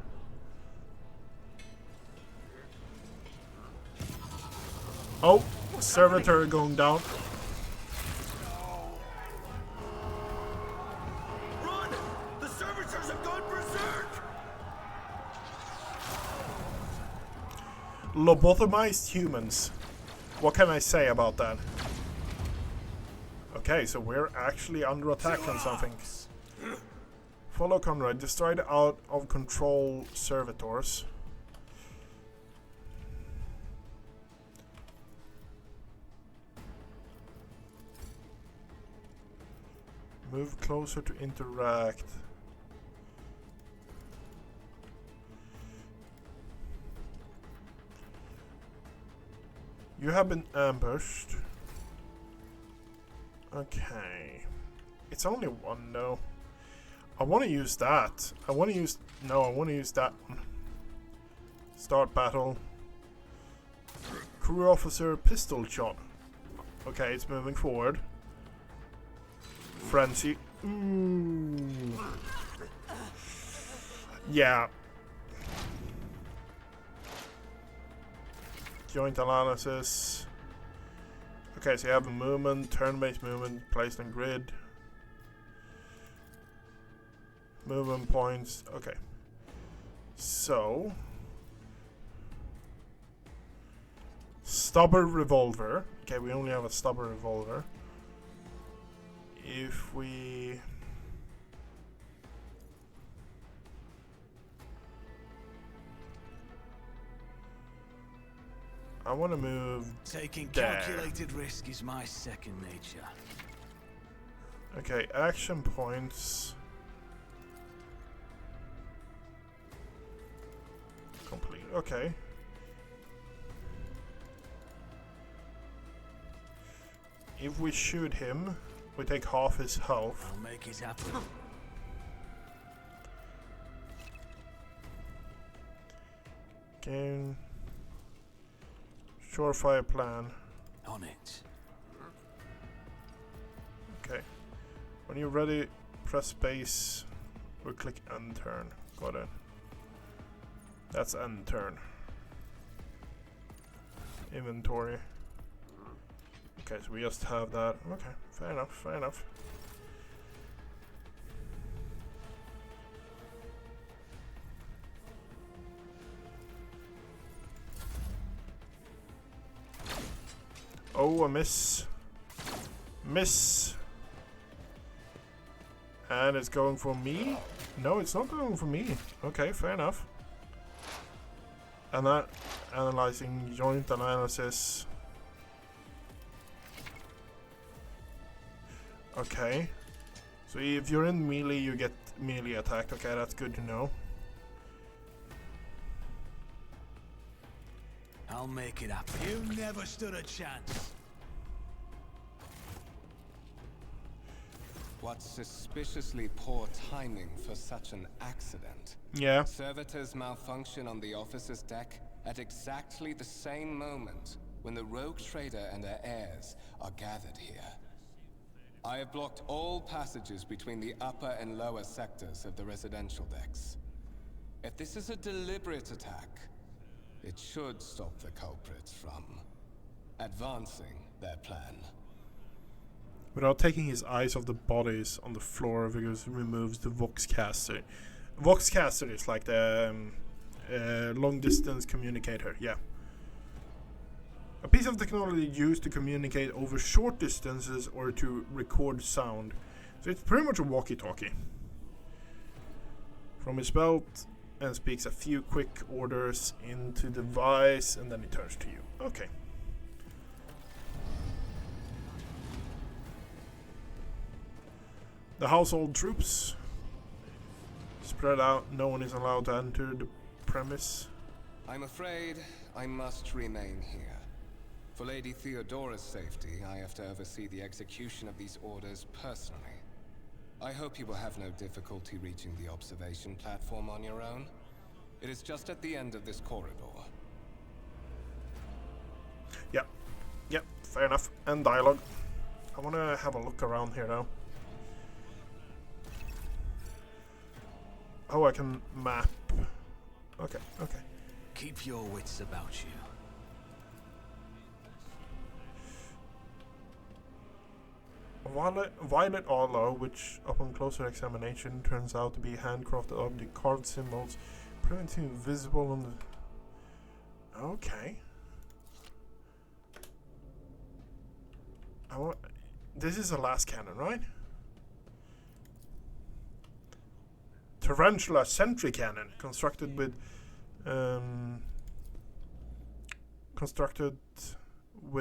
Oh, servitor going down. Run! The servitors have gone berserk! Lobotomized humans. What can I say about that? Okay, so we're actually under attack on something. Follow Conrad. Destroy the out of control servitors. Move closer to interact. You have been ambushed. Okay. It's only one though. I want to use that. I want to use that one. Start battle. Crew officer pistol shot. Okay, it's moving forward. Frenzy. Ooh. Yeah. Joint analysis. Okay, so you have a movement, turn-based movement placed on grid. Movement points. Okay. So. Stubber revolver. Okay, we only have a stubber revolver. If we... I want to move Taking there. calculated risk is my second nature. Okay, action points. Complete. Okay. If we shoot him, we take half his health. I'll make it happen. Game. Surefire plan. On it. Okay. When you're ready, press space or click end turn. Got it. That's end turn. Inventory. Okay, so we just have that. Okay, fair enough, fair enough. Oh, a miss. Miss. And it's going for me? No, it's not going for me. Okay, fair enough. And that analyzing joint analysis. Okay. So if you're in melee, you get melee attacked. Okay, that's good to know. I'll make it happen. You never stood a chance. What suspiciously poor timing for such an accident. Yeah. Servitors malfunction on the officer's deck at exactly the same moment when the rogue trader and her heirs are gathered here. I have blocked all passages between the upper and lower sectors of the residential decks. If this is a deliberate attack, it should stop the culprits from advancing their plan. Without taking his eyes off the bodies on the floor, Vigors removes the Voxcaster. Voxcaster is like the long-distance communicator, yeah. A piece of technology used to communicate over short distances or to record sound. So it's pretty much a walkie-talkie. From his belt, and speaks a few quick orders into the device, and then he turns to you. Okay. The household troops spread out. No one is allowed to enter the premise. I'm afraid I must remain here. For Lady Theodora's safety, I have to oversee the execution of these orders personally. I hope you will have no difficulty reaching the observation platform on your own. It is just at the end of this corridor. Yep, fair enough. And dialogue. I want to have a look around here now. Oh, I can map. Okay. Keep your wits about you. Violet Arlo, which upon closer examination turns out to be handcrafted object, carved symbols, primitive visible on the... Okay. This is the last cannon, right? Tarantula sentry cannon, constructed with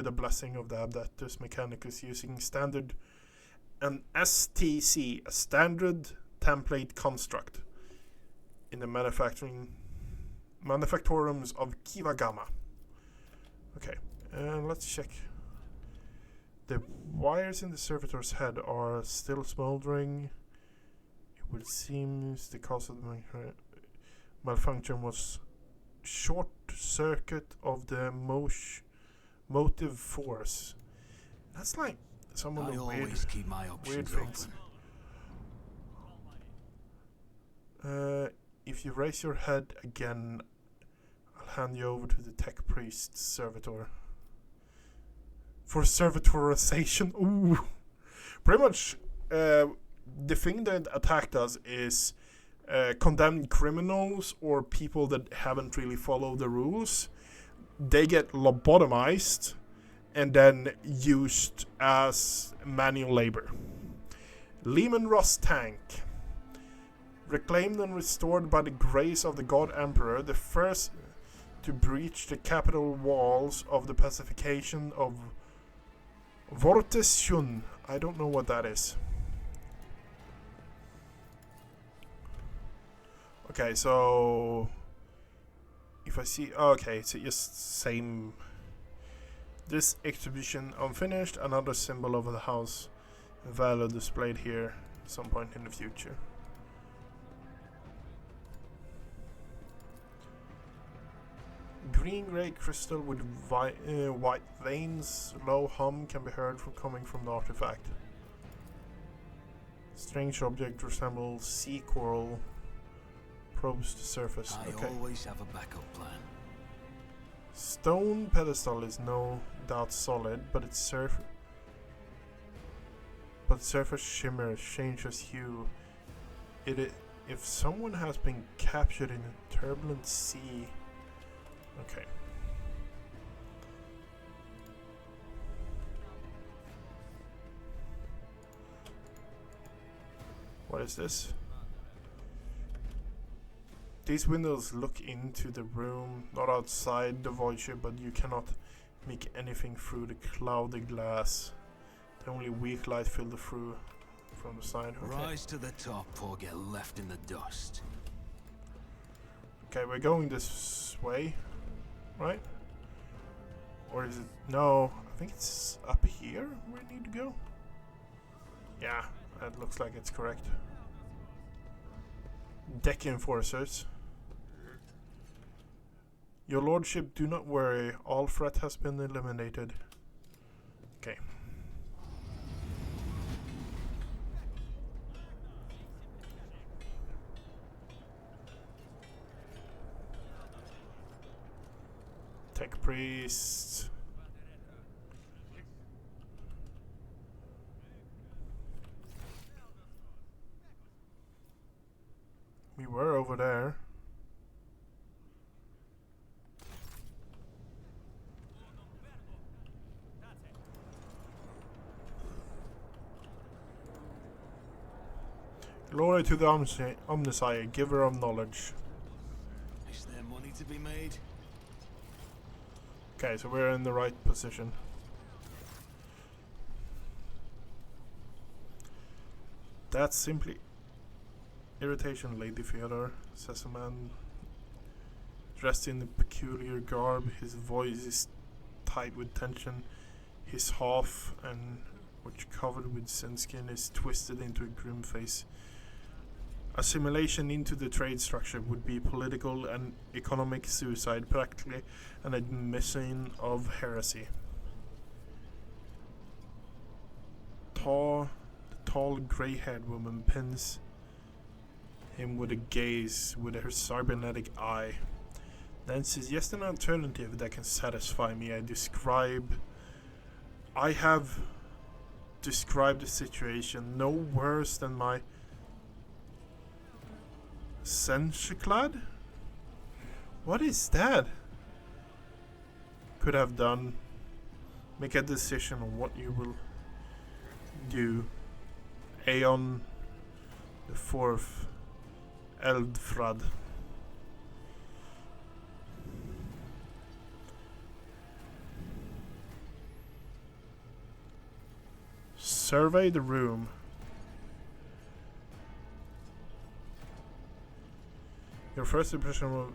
a blessing of the Adeptus Mechanicus, using standard an STC, a standard template construct, in the manufactorums of Kiwagama. Okay, let's check. The wires in the servitor's head are still smoldering. It would seem the cause of the malfunction was short circuit of the motive force. That's like some of I the always keep my weird options things. open. If you raise your head again, I'll hand you over to the tech priest servitor. For servitorization. Ooh. Pretty much, the thing that attacked us is condemned criminals or people that haven't really followed the rules. They get lobotomized and then used as manual labor. Lehman Ross tank. Reclaimed and restored by the grace of the God Emperor, the first to breach the capital walls of the pacification of Vorteshun. I don't know what that is. Okay, so if I see, okay, it's just same. This exhibition unfinished, another symbol of the house, value displayed here at some point in the future. Green-gray crystal with white veins, low hum can be heard from coming from the artifact. Strange object resembles sea coral. Probes the surface. I always have a backup plan. Stone pedestal is no doubt solid, but its surface shimmers, changes hue. If someone has been captured in a turbulent sea. Okay. What is this? These windows look into the room, not outside the void ship, but you cannot make anything through the cloudy glass. The only weak light filtered through from the side. Okay. Rise to the top or get left in the dust. Okay, we're going this way, right? Or is it? No, I think it's up here where we need to go. Yeah, that looks like it's correct. Deck enforcers. Your lordship, do not worry. All threat has been eliminated. Okay. Tech priest. We were over there. Glory to the Omniscient, giver of knowledge. Is there money to be made? Okay, so we're in the right position. That's simply irritation, Lady Theodore, says a man dressed in a peculiar garb. His voice is tight with tension. His half, and which covered with sin skin, is twisted into a grim face. Assimilation into the trade structure would be political and economic suicide, practically an admission of heresy. The tall grey-haired woman pins him with a gaze with her cybernetic eye. Then suggests an alternative that can satisfy me. I have described the situation no worse than my Senchiclad? What is that? Could have done. Make a decision on what you will do. Aeon the Fourth, Eldfrad. Survey the room. Your first impression of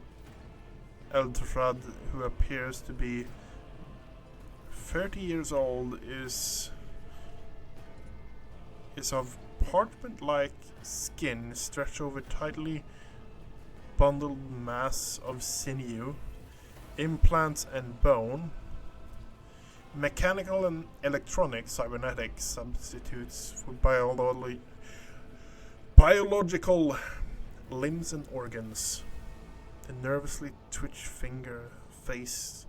Eldrad, who appears to be 30 years old, is of parchment-like skin stretched over tightly bundled mass of sinew, implants and bone, mechanical and electronic cybernetic substitutes for biological limbs and organs. The nervously twitching fingers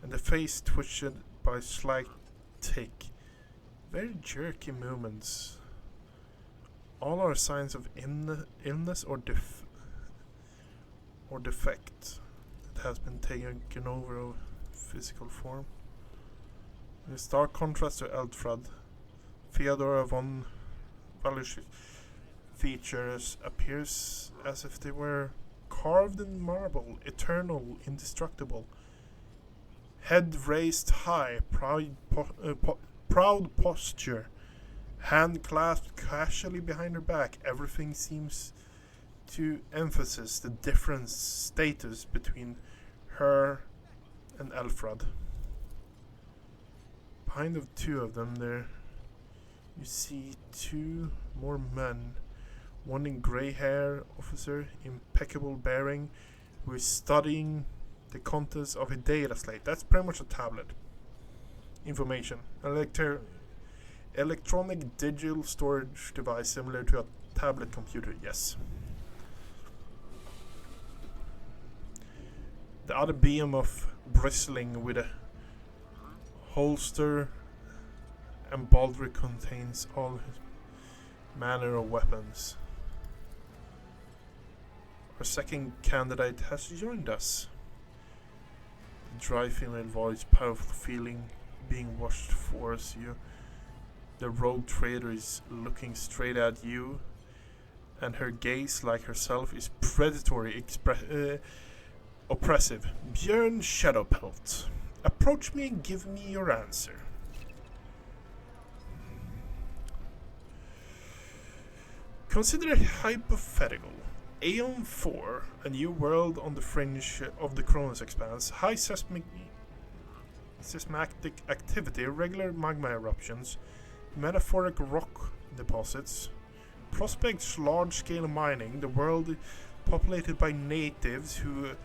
and the face twitched by slight tick. Very jerky movements. All are signs of illness or defect that has been taken over of physical form. In stark contrast to Eldrad, Theodora von Valush's features appears as if they were carved in marble, eternal, indestructible. Head raised high, proud posture, hand clasped casually behind her back. Everything seems to emphasize the different status between her and Elfrad. Behind the two of them there you see two more men. One in grey hair officer, impeccable bearing, who is studying the contents of a data slate. That's pretty much a tablet. Information. Electronic digital storage device similar to a tablet computer, yes. The other behemoth bristling with a holster and baldric contains all his manner of weapons. Our second candidate has joined us. The dry female voice, powerful feeling, being watched towards you. The rogue trader is looking straight at you, and her gaze, like herself, is predatory, oppressive. Björn Shadowpelt, approach me and give me your answer. Consider a hypothetical. Aeon 4, a new world on the fringe of the Cronus Expanse, high seismic activity, regular magma eruptions, metaphoric rock deposits, prospects large-scale mining, the world populated by natives who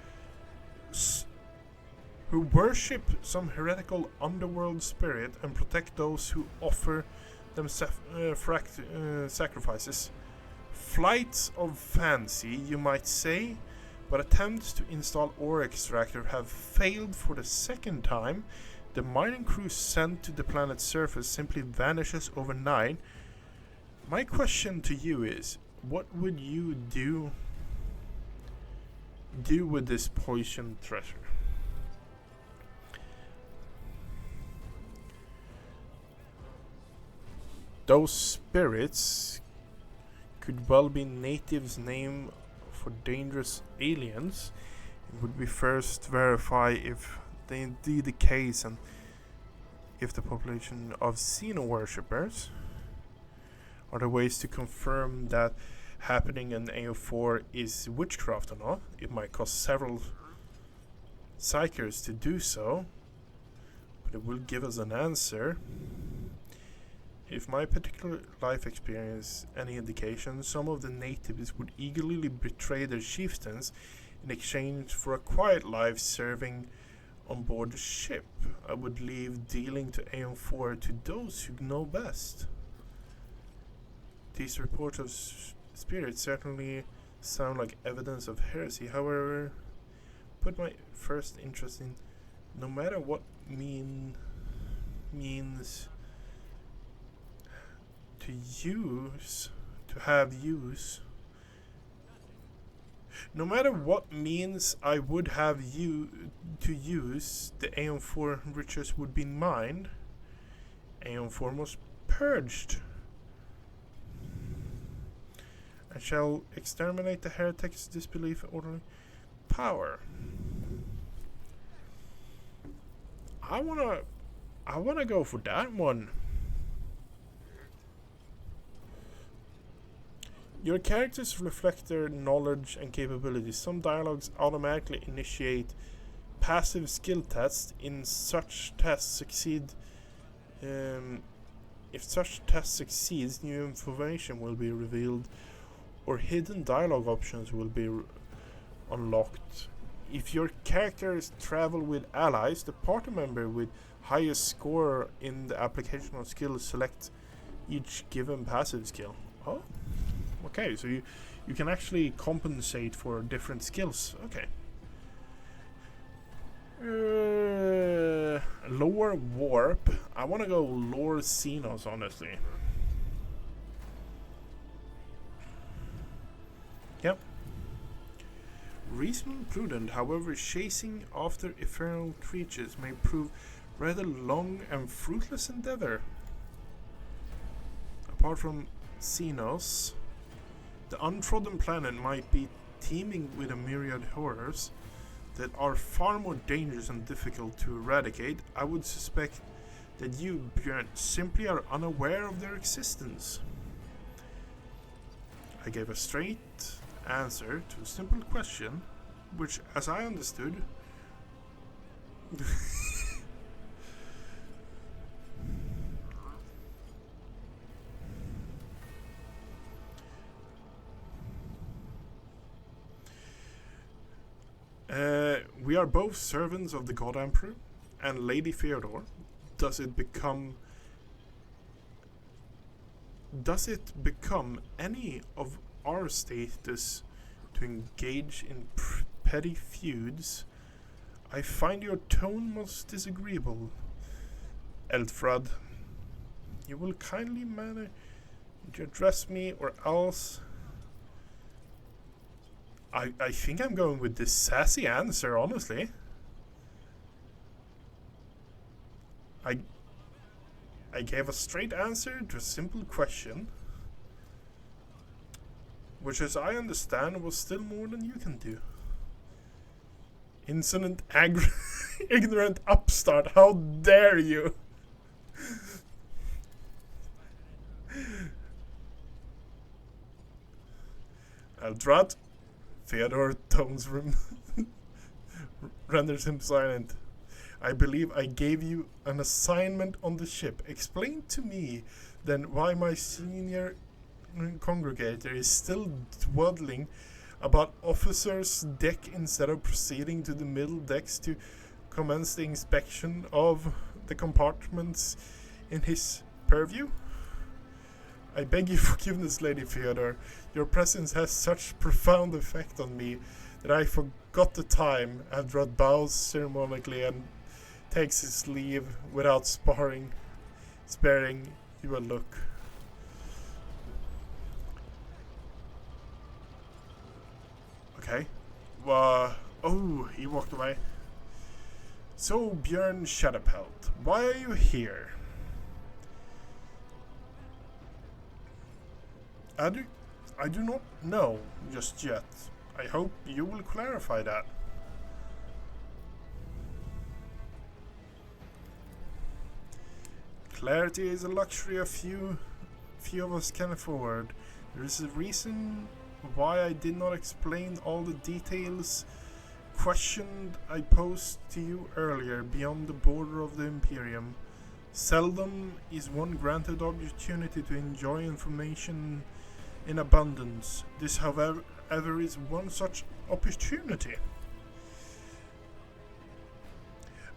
worship some heretical underworld spirit and protect those who offer them sacrifices. Flights of fancy, you might say, but attempts to install ore extractor have failed for the second time. The mining crew sent to the planet's surface simply vanishes overnight. My question to you is, what would you do with this poisoned treasure? Those spirits could well be natives' name for dangerous aliens. It would be first verify if they indeed the case and if the population of Xeno worshippers are the ways to confirm that happening in AO4 is witchcraft or not. It might cost several psychers to do so, but it will give us an answer. If my particular life experience any indication, some of the natives would eagerly betray their chieftains in exchange for a quiet life serving on board the ship. I would leave dealing to Aeon 4 to those who know best. These reports of spirits certainly sound like evidence of heresy. However, put my first interest in no matter what means to have use. No matter what means I would have to use, the Aeon 4 riches would be mine. Aeon 4 was purged. I shall exterminate the heretics' disbelief in orderly power. I wanna go for that one. Your characters reflect their knowledge and capabilities. Some dialogues automatically initiate passive skill tests. In such tests succeed, if such test succeeds, new information will be revealed, or hidden dialogue options will be unlocked. If your characters travel with allies, the party member with highest score in the application of skill selects each given passive skill. Oh, okay, so you can actually compensate for different skills. Okay. Lore warp. I want to go lore Xenos, honestly. Yep. Reasonable and prudent, however, chasing after ephemeral creatures may prove rather long and fruitless endeavor. Apart from Xenos, the untrodden planet might be teeming with a myriad horrors that are far more dangerous and difficult to eradicate. I would suspect that you, Björn, simply are unaware of their existence. I gave a straight answer to a simple question, which, as I understood, we are both servants of the God Emperor and Lady Theodore. Does it become any of our status to engage in petty feuds? I find your tone most disagreeable, Elfrad. You will kindly manage to address me, or else... I think I'm going with this sassy answer, honestly. I gave a straight answer to a simple question, which, as I understand, was still more than you can do. Insolent, ignorant upstart, how dare you! Eldrad. Theodore tones renders him silent. I believe I gave you an assignment on the ship. Explain to me, then, why my senior congregator is still dawdling about officers' deck instead of proceeding to the middle decks to commence the inspection of the compartments in his purview. I beg your forgiveness, Lady Theodore. Your presence has such profound effect on me that I forgot the time. Eldrad bows ceremoniously and takes his leave without sparing you a look. Okay. Oh, he walked away. So, Björn Shadowpelt, why are you here? I do not know just yet. I hope you will clarify that. Clarity is a luxury a few of us can afford. There is a reason why I did not explain all the details questioned I posed to you earlier beyond the border of the Imperium. Seldom is one granted opportunity to enjoy information in abundance. This, however, is one such opportunity.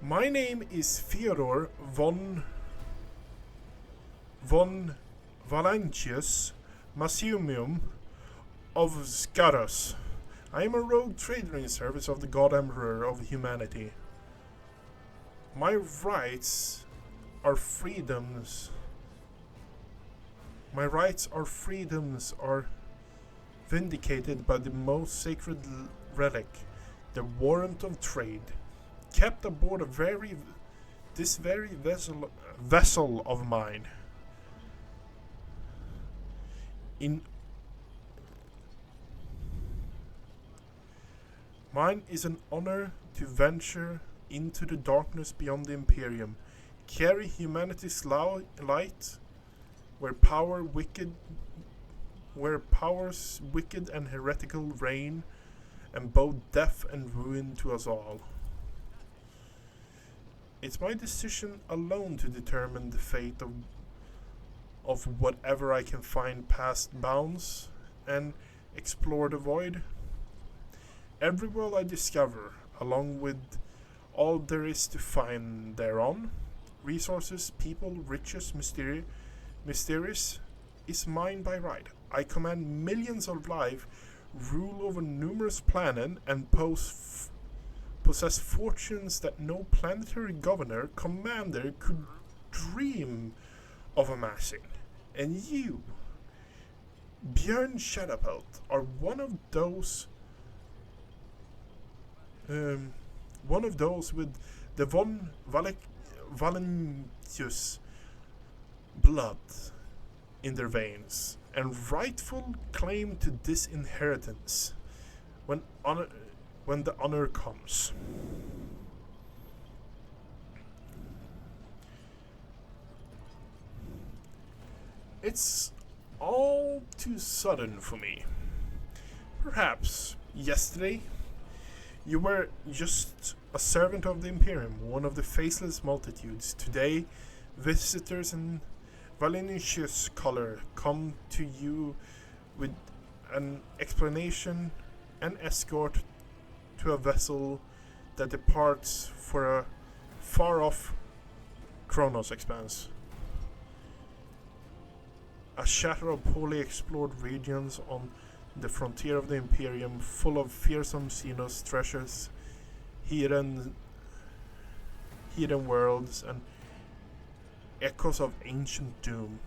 My name is Theodore von Valancius Masiumium of Scaros. I am a rogue trader in service of the God Emperor of humanity. My rights are freedoms are vindicated by the most sacred relic, the warrant of trade, kept aboard this very vessel of mine. Mine is an honor to venture into the darkness beyond the Imperium, carry humanity's light where power wicked where powers wicked and heretical reign, and both death and ruin to us all. It's my decision alone to determine the fate of whatever I can find past bounds and explore the void. Every world I discover, along with all there is to find thereon, resources, people, riches, mysterious, is mine by right. I command millions of life, rule over numerous planets, and possess fortunes that no planetary governor, commander could dream of amassing. And you, Björn Shadowpelt, are one of those with the von Valentius blood in their veins, and rightful claim to this inheritance when the honor comes. It's all too sudden for me. Perhaps yesterday you were just a servant of the Imperium, one of the faceless multitudes. Today, visitors in Valentius color come to you with an explanation and escort to a vessel that departs for a far-off Kronos expanse. A shatter of poorly explored regions on the frontier of the Imperium, full of fearsome Xenos treasures, hidden worlds, and echoes of ancient doom.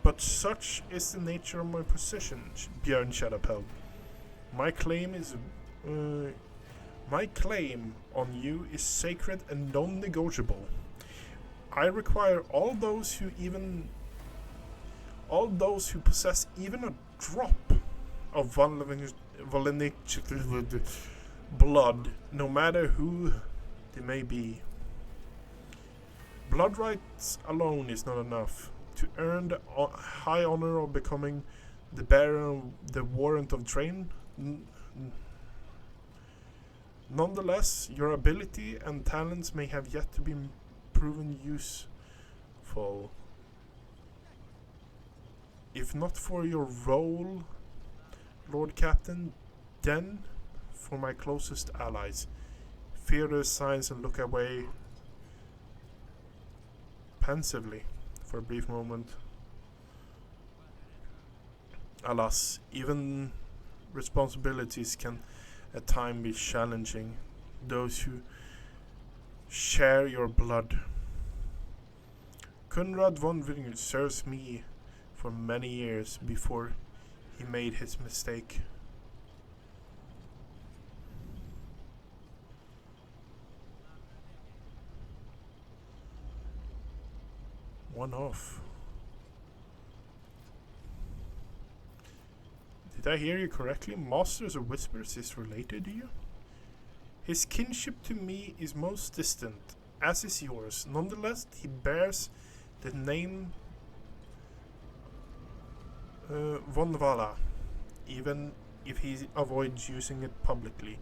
But such is the nature of my position, Björn Shadowpelt. My claim on you is sacred and non-negotiable. I require all those who possess even a drop of Valenic blood, no matter who they may be. Blood rights alone is not enough to earn the high honor of becoming the bearer of the warrant of train. Nonetheless, your ability and talents may have yet to be proven useful. If not for your role, Lord Captain, then for my closest allies. Fear their signs and look away pensively for a brief moment. Alas, even responsibilities can at times be challenging. Those who share your blood. Conrad von Wittgen serves me for many years before he made his mistake. One off. Did I hear you correctly? Masters of Whispers is related to you? His kinship to me is most distant, as is yours. Nonetheless, he bears the name Von Vala, even if he avoids using it publicly.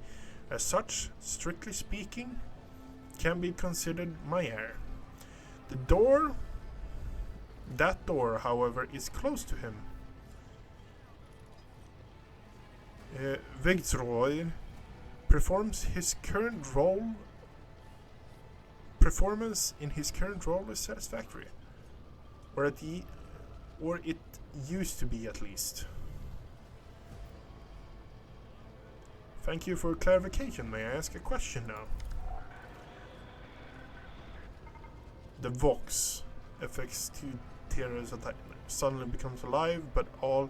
As such, strictly speaking, can be considered my heir. That door, however, is close to him. Vigdroy performance in his current role is satisfactory, or it used to be at least. Thank you for clarification. May I ask a question now? The Vox affects two terrors that suddenly becomes alive, but all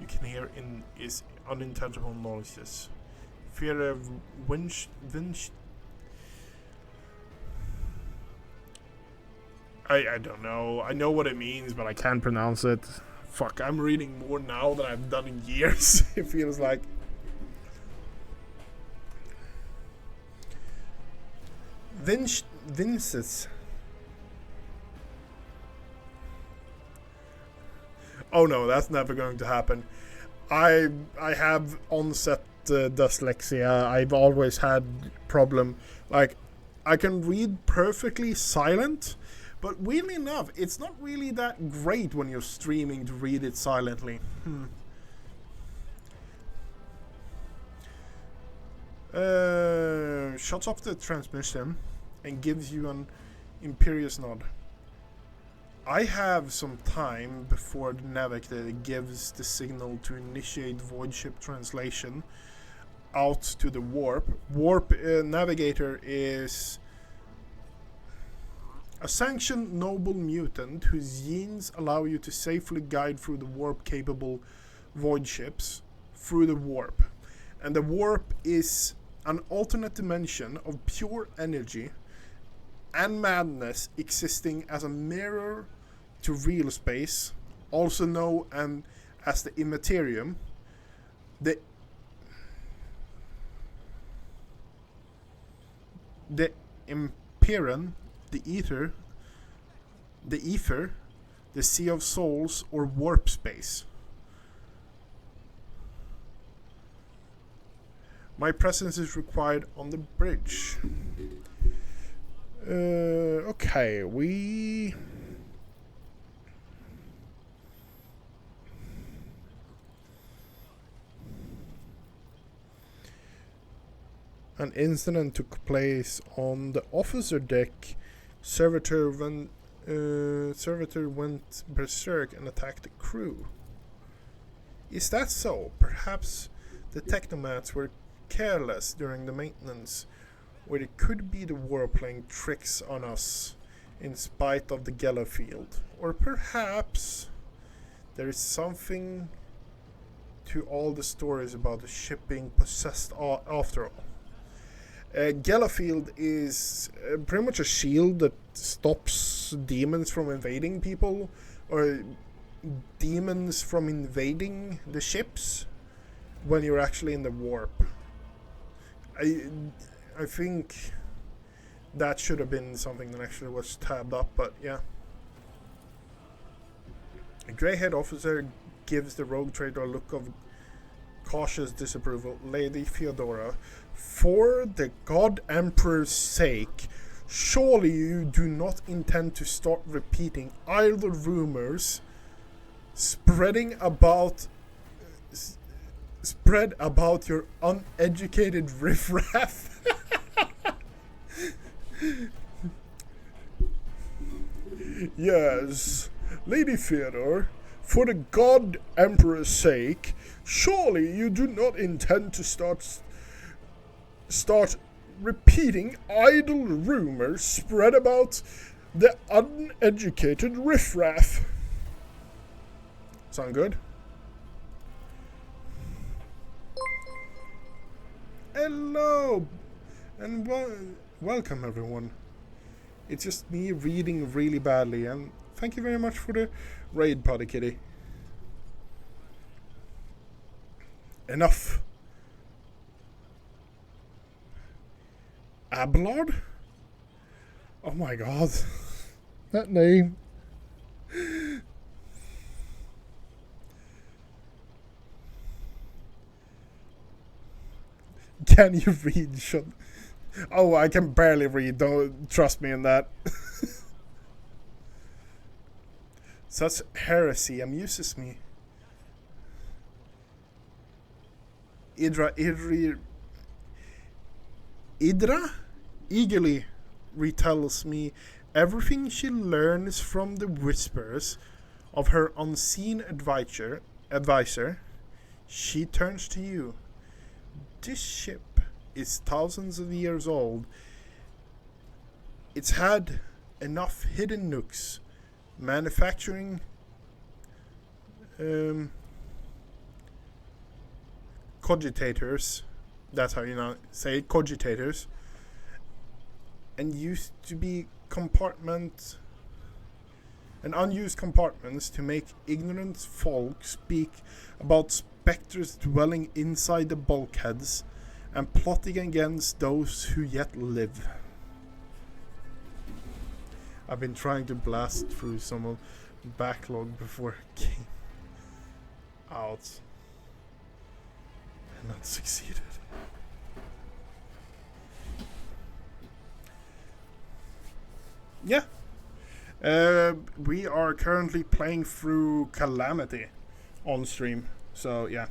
you can hear is unintelligible noises. Fear of I don't know. I know what it means, but I can't pronounce it. Fuck, I'm reading more now than I've done in years. It feels like. Vinces. Oh no, that's never going to happen. I have onset dyslexia. I've always had problem. Like, I can read perfectly silent, but weirdly enough, it's not really that great when you're streaming to read it silently. Shuts off the transmission and gives you an imperious nod. I have some time before the navigator gives the signal to initiate void ship translation out to the warp. Warp navigator is a sanctioned noble mutant whose genes allow you to safely guide through the warp capable void ships through the warp. And the warp is an alternate dimension of pure energy and madness existing as a mirror to real space, also known as the immaterium. The Empyrean, the ether, the sea of souls, or warp space. My presence is required on the bridge. Okay, we... An incident took place on the officer deck. Servitor went berserk and attacked the crew. Is that so? Perhaps the technomats were careless during the maintenance, or it could be the war playing tricks on us in spite of the Geller field. Or perhaps there is something to all the stories about the ship being possessed after all. Gellerfield is pretty much a shield that stops demons from invading people, or demons from invading the ships when you're actually in the warp. I think that should have been something that actually was tabbed up, but yeah. A grey-haired officer gives the rogue trader a look of cautious disapproval. Lady Theodora, for the God Emperor's sake, surely you do not intend to start repeating idle rumors spread about your uneducated riffraff. Yes, Lady Theodore, for the God Emperor's sake, surely you do not intend to start repeating idle rumors spread about the uneducated riffraff. Sound good? Hello, and welcome everyone. It's just me reading really badly, and thank you very much for the raid, Potty Kitty. Enough. Abelard? Oh my god. That name. Can you read? Oh, I can barely read. Don't trust me in that. Such heresy amuses me. Idra eagerly retells me everything she learns from the whispers of her unseen advisor. She turns to you. This ship is thousands of years old. It's had enough hidden nooks, manufacturing cogitators, that's how you say it, cogitators, and used to be unused compartments to make ignorant folk speak about specters dwelling inside the bulkheads and plotting against those who yet live. I've been trying to blast through some of the backlog before game. out and not succeeded. Yeah. We are currently playing through Calamity on stream. So, yeah.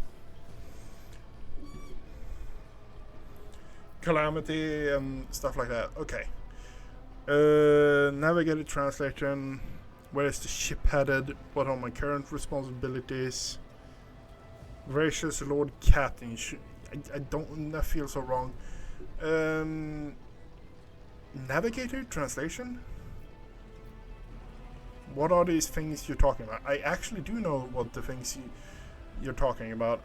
Calamity and stuff like that. Okay. Navigated translation. Where is the ship headed? What are my current responsibilities? Gracious Lord Captain. I don't. That feels so wrong. Navigator translation. What are these things you're talking about? I actually do know what the things you're talking about.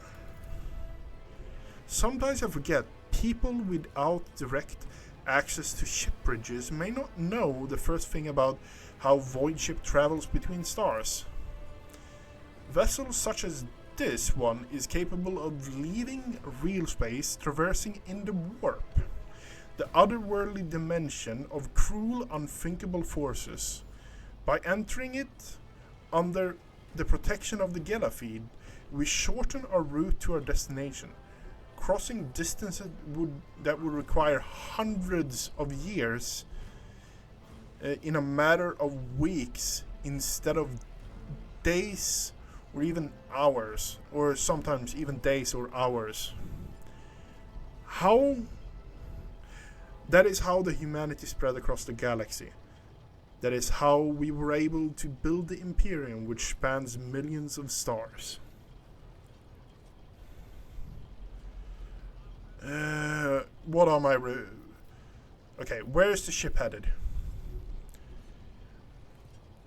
Sometimes I forget. People without direct access to ship bridges may not know the first thing about how void ship travels between stars. Vessels such as this one is capable of leaving real space, traversing in the warp, the otherworldly dimension of cruel, unthinkable forces. By entering it under the protection of the Gelafid, we shorten our route to our destination, crossing distances that would require hundreds of years in a matter of weeks instead of days or even hours, or sometimes even days or hours. That is how the humanity spread across the galaxy. That is how we were able to build the Imperium, which spans millions of stars. What are my... Okay, where is the ship headed?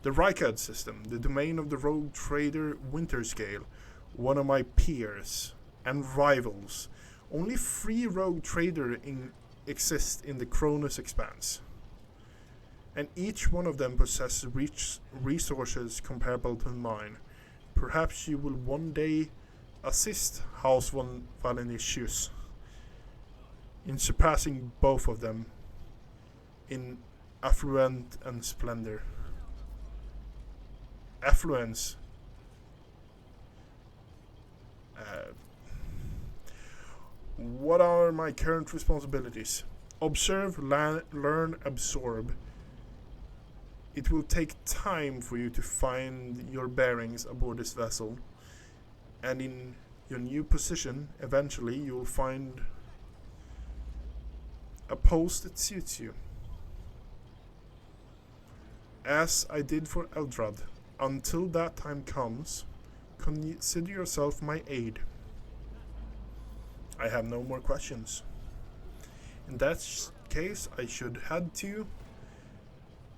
The Rykard system, the domain of the rogue trader Winterscale, one of my peers and rivals. Only 3 rogue traders exist in the Cronus Expanse, and each one of them possesses resources comparable to mine. Perhaps you will one day assist House von Valenicius in surpassing both of them in affluence and splendor. Affluence. What are my current responsibilities? Observe, learn, absorb. It will take time for you to find your bearings aboard this vessel, and in your new position, eventually you will find a post that suits you. As I did for Eldrad, until that time comes, consider yourself my aide. I have no more questions. In that case, I should head to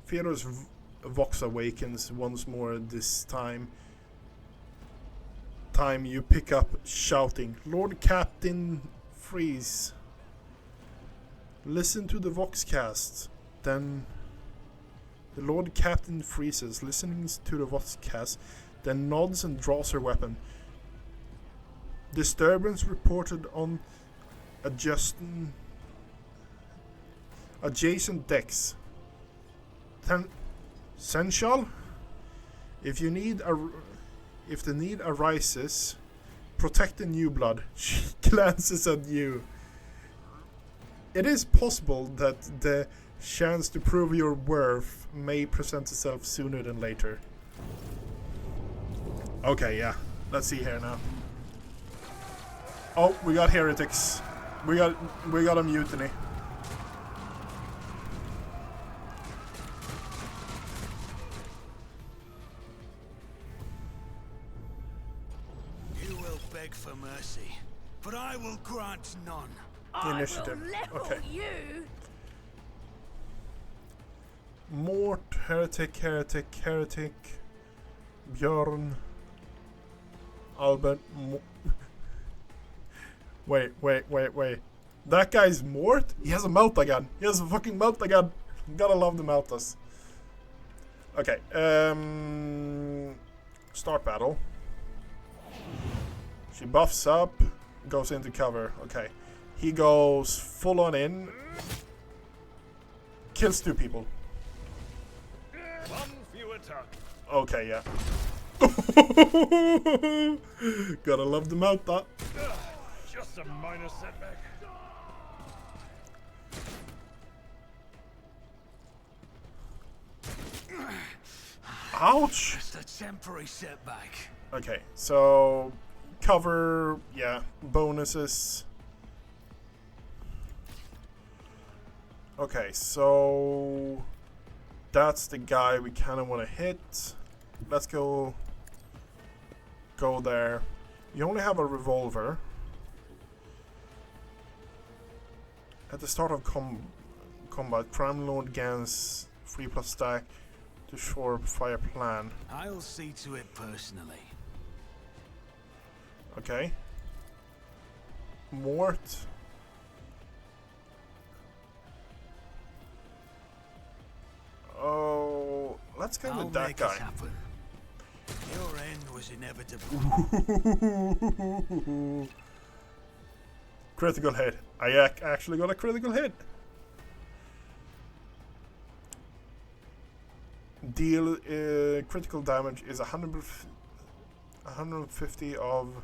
Theodore's Vox awakens once more. This time you pick up shouting, Lord Captain, freeze. Listen to the Voxcast. Then the Lord Captain freezes, listening to the Voxcast, then nods and draws her weapon. Disturbance reported on adjacent decks. Sensual? If the need arises, protect the new blood. She glances at you. It is possible that the chance to prove your worth may present itself sooner than later. Okay, yeah. Let's see here now. Oh, we got heretics. We got a mutiny. You will beg for mercy, but I will grant none. Initiative. I will level you. Mort, heretic, Björn, Albert. Wait. That guy's Mort? He has a meltagun. He has a fucking meltagun. Gotta love the meltas. Okay. Start battle. She buffs up, goes into cover. Okay. He goes full on in. Kills 2 people. One fewer target. Okay, yeah. Gotta love the mount that. Just a minor setback. Ouch! Just a temporary setback. Okay, so cover, yeah, bonuses. Okay, so that's the guy we kind of want to hit. Let's go there. You only have a revolver. At the start of combat, Crime Lord gains 3+ stack to shore fire plan. I'll see to it personally. Okay. Mort. Oh, let's go with that Make guy. it happen. Your end was inevitable. Critical hit. I actually got a critical hit. Deal critical damage is 150 of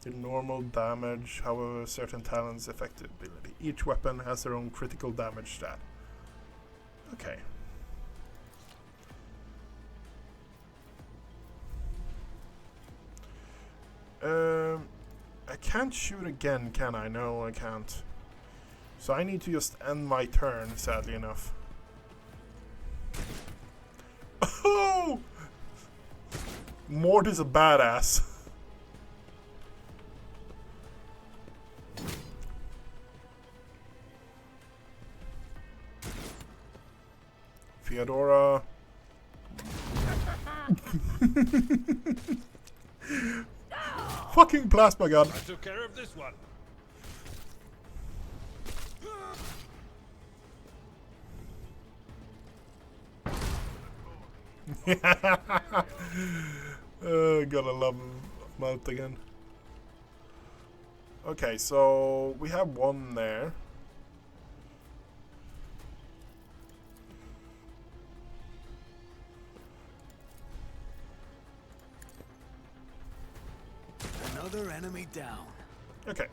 the normal damage, however certain talents affect ability. Each weapon has their own critical damage stat. Okay. I can't shoot again, can I? No, I can't. So I need to just end my turn, sadly enough. Oh! Mort is a badass. Theodora. Fucking plasma gun. I took care of this one. Gotta love mount again. Okay, so we have one there. Another enemy down. Okay.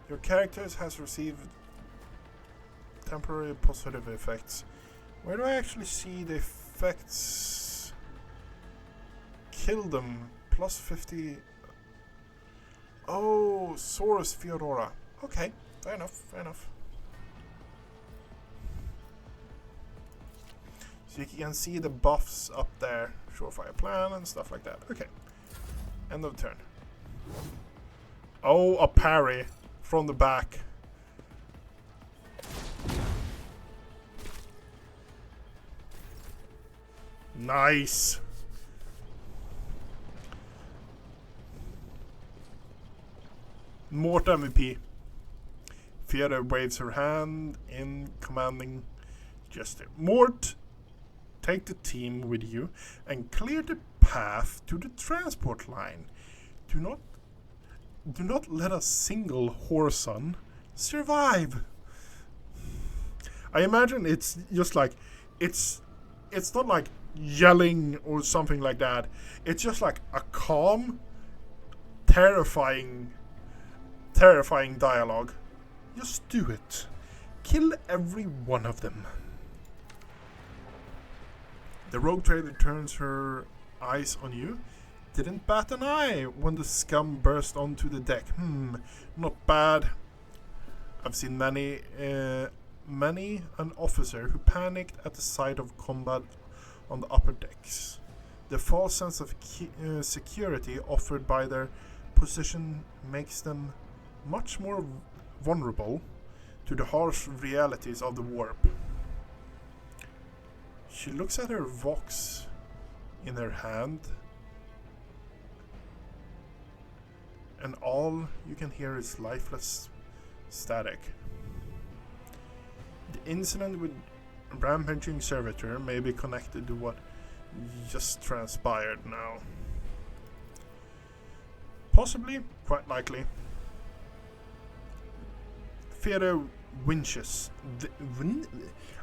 Your characters has received temporary positive effects. Where do I actually see the effects? Kill them. Plus 50. Oh, Saurus Theodora. Okay, fair enough, fair enough. So you can see the buffs up there. Surefire plan and stuff like that. Okay. End of turn. Oh, a parry from the back. Nice. Mort MVP. Fiora waves her hand in commanding gesture. Mort, take the team with you and clear the path to the transport line. Do not let a single Whoreson survive. I imagine it's just like it's not like yelling or something like that. It's just like a calm, terrifying dialogue. Just do it. Kill every one of them. The rogue trader turns her eyes on you. Didn't bat an eye when the scum burst onto the deck. Not bad. I've seen many an officer who panicked at the sight of combat on the upper decks. The false sense of security offered by their position makes them much more vulnerable to the harsh realities of the warp. She looks at her Vox in her hand, and all you can hear is lifeless static. The incident with rampaging servitor may be connected to what just transpired now. Possibly, quite likely. Theodore winches.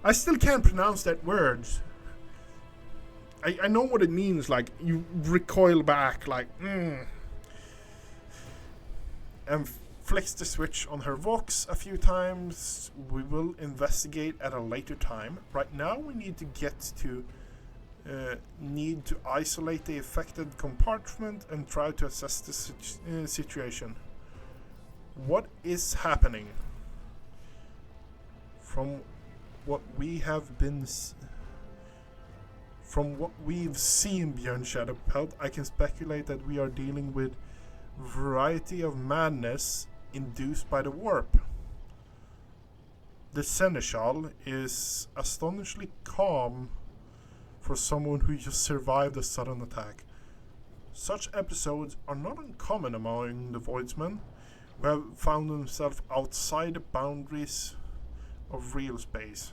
I still can't pronounce that word. I know what it means. Like, you recoil back, like, and flicks the switch on her Vox a few times. We will investigate at a later time. Right now, we need to get to need to isolate the affected compartment and try to assess the situation. What is happening? From what we have been, from what we've seen, Björn Shadowpelt, I can speculate that we are dealing with variety of madness induced by the warp. The Seneschal is astonishingly calm for someone who just survived a sudden attack. Such episodes are not uncommon among the Voidsmen, who have found themselves outside the boundaries of real space.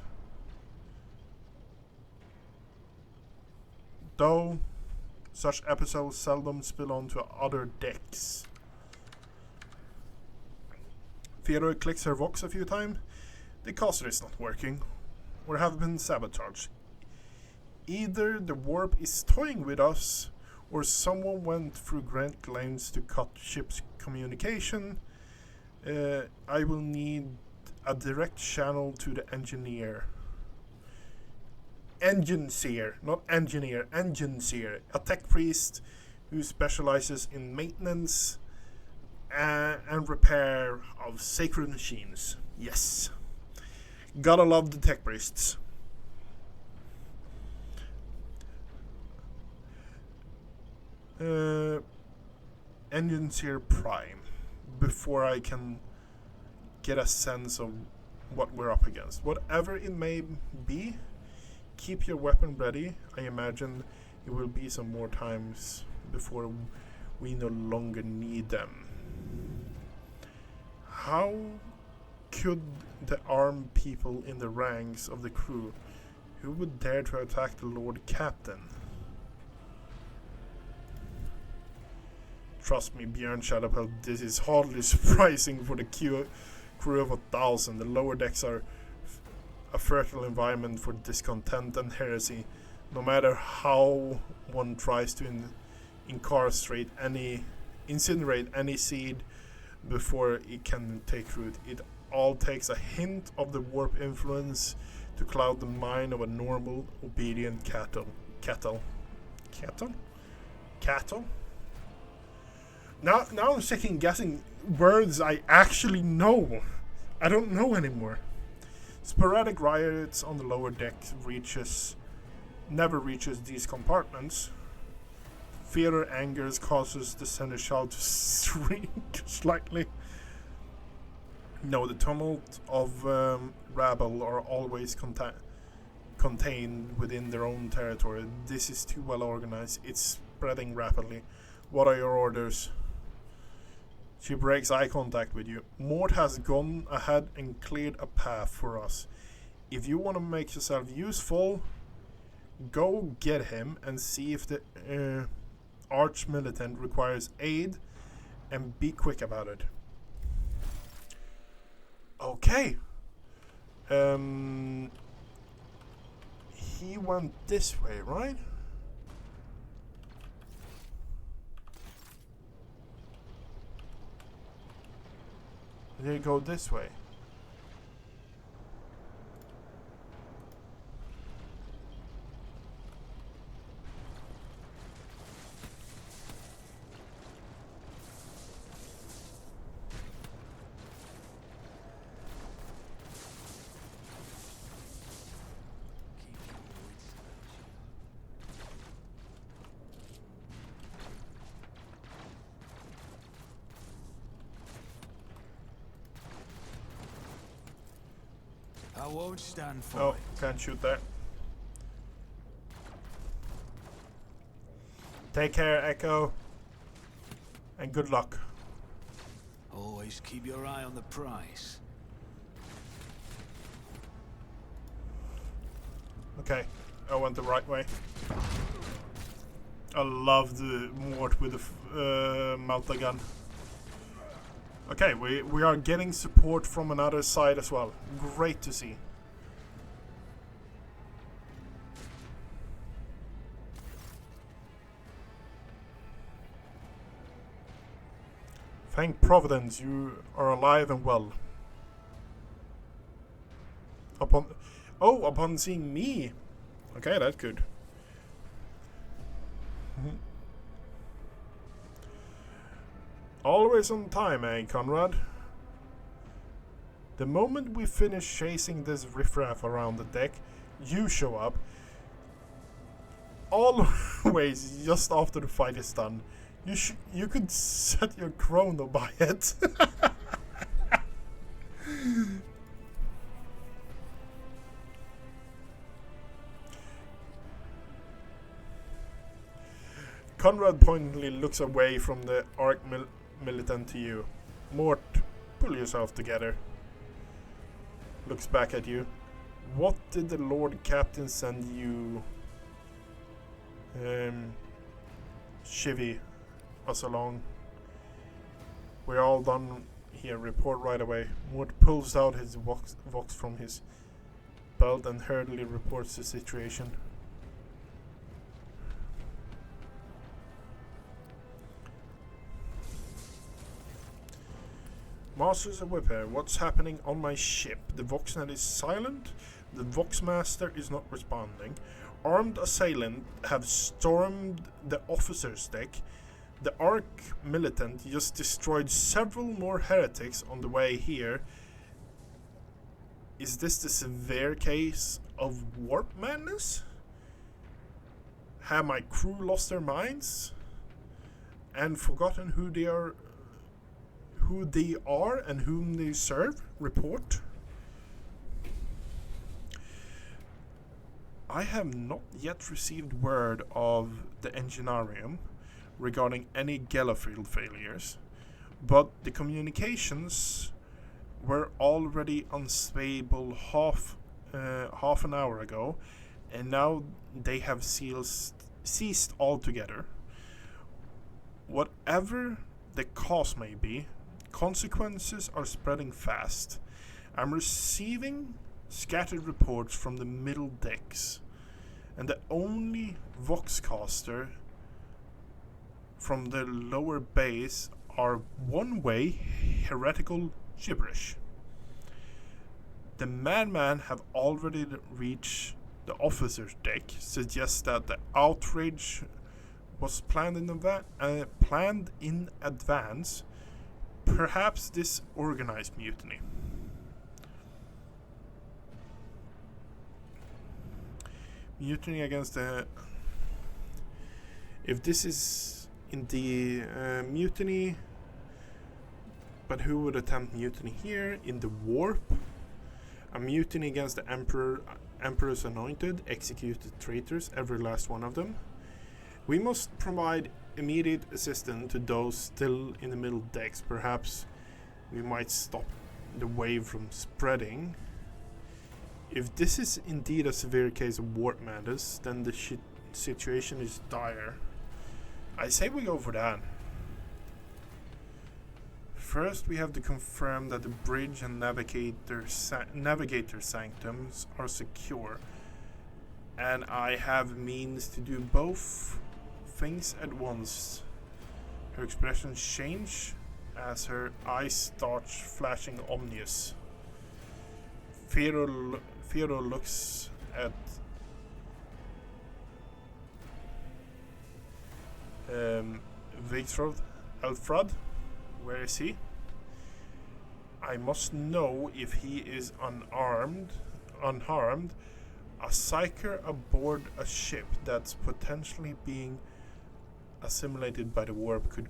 Though such episodes seldom spill onto other decks. Theodore clicks her Vox a few times. The caster is not working, or have been sabotaged. Either the warp is toying with us, or someone went through great lengths to cut ship's communication. I will need a direct channel to the engineer. Engineer, not engineer, engineer. A tech priest who specializes in maintenance and repair of sacred machines. Yes. Gotta love the tech priests. Engineer Prime, before I can get a sense of what we're up against. Whatever it may be, keep your weapon ready. I imagine it will be some more times before we no longer need them. How could the armed people in the ranks of the crew, who would dare to attack the Lord Captain? Trust me, Björn Shadowpelt, this is hardly surprising for the crew of 1,000. The lower decks are a fertile environment for discontent and heresy. No matter how one tries to incinerate any seed before it can take root, it all takes a hint of the warp influence to cloud the mind of a normal, obedient cattle. Now I'm second guessing words I actually know. I don't know anymore. Sporadic riots on the lower deck never reaches these compartments. Fear angers causes the seneschal to shrink slightly. No, the tumult of rabble are always contained within their own territory. This is too well organized. It's spreading rapidly. What are your orders? She breaks eye contact with you. Mort has gone ahead and cleared a path for us. If you want to make yourself useful, go get him and see if the arch-militant requires aid, and be quick about it. Okay. He went this way, right? Did he go this way? I won't stand for Oh, it. can't shoot there. Take care, Echo. And good luck. Always keep your eye on the prize. Okay, I went the right way. I love the Mort with the Malta gun. Okay, we are getting support from another side as well. Great to see. Thank Providence you are alive and well. Upon seeing me. Okay, that's good. Always on time, eh, Conrad? The moment we finish chasing this riffraff around the deck, you show up. Always just after the fight is done. You could set your chrono by it. Conrad pointedly looks away from the arc militant to you. Mort, pull yourself together. Looks back at you. What did the Lord Captain send you? Chivy us along. We're all done here. Report right away. Mort pulls out his vox from his belt and hurriedly reports the situation. Masters of Whipper, what's happening on my ship? The Voxnet is silent. The Voxmaster is not responding. Armed assailant have stormed the officer's deck. The Arc Militant just destroyed several more heretics on the way here. Is this the severe case of warp madness? Have my crew lost their minds and forgotten who they are and whom they serve? Report. I have not yet received word of the Engineerium regarding any Gellerfield failures, but the communications were already unstable half an hour ago, and now they have ceased altogether. Whatever the cause may be, consequences are spreading fast. I'm receiving scattered reports from the middle decks, and the only Voxcaster from the lower base are one-way heretical gibberish. The madman have already reached the officer's deck, suggests that the outrage was planned in advance, perhaps this organized mutiny. Mutiny against the... If this is indeed mutiny, but who would attempt mutiny here? In the warp? A mutiny against the Emperor's anointed, executed traitors, every last one of them. We must provide immediate assistance to those still in the middle decks. Perhaps we might stop the wave from spreading. If this is indeed a severe case of warp madness, then the situation is dire. I say we go for that. First, we have to confirm that the bridge and navigator sanctums are secure, and I have means to do both things at once. Her expression change as her eyes start flashing ominous. Theodore looks at Vigfrod. Elfrod, where is he? I must know if he is unharmed. A psyker aboard a ship that's potentially being assimilated by the warp could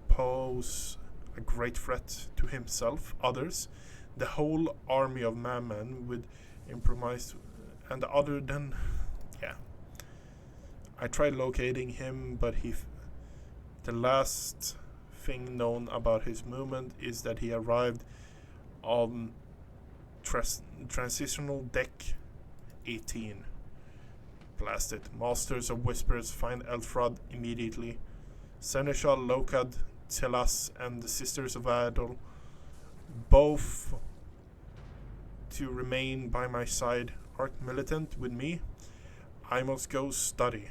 pose a great threat to himself, others, the whole army of madmen with improvised, and other than, yeah. I tried locating him, but the last thing known about his movement is that he arrived on transitional deck 18. Blasted. Masters of Whispers, find Elfrod immediately. Seneschal, Lokad, Telas, and the Sisters of Adol, both to remain by my side. Arc Militant with me. I must go study.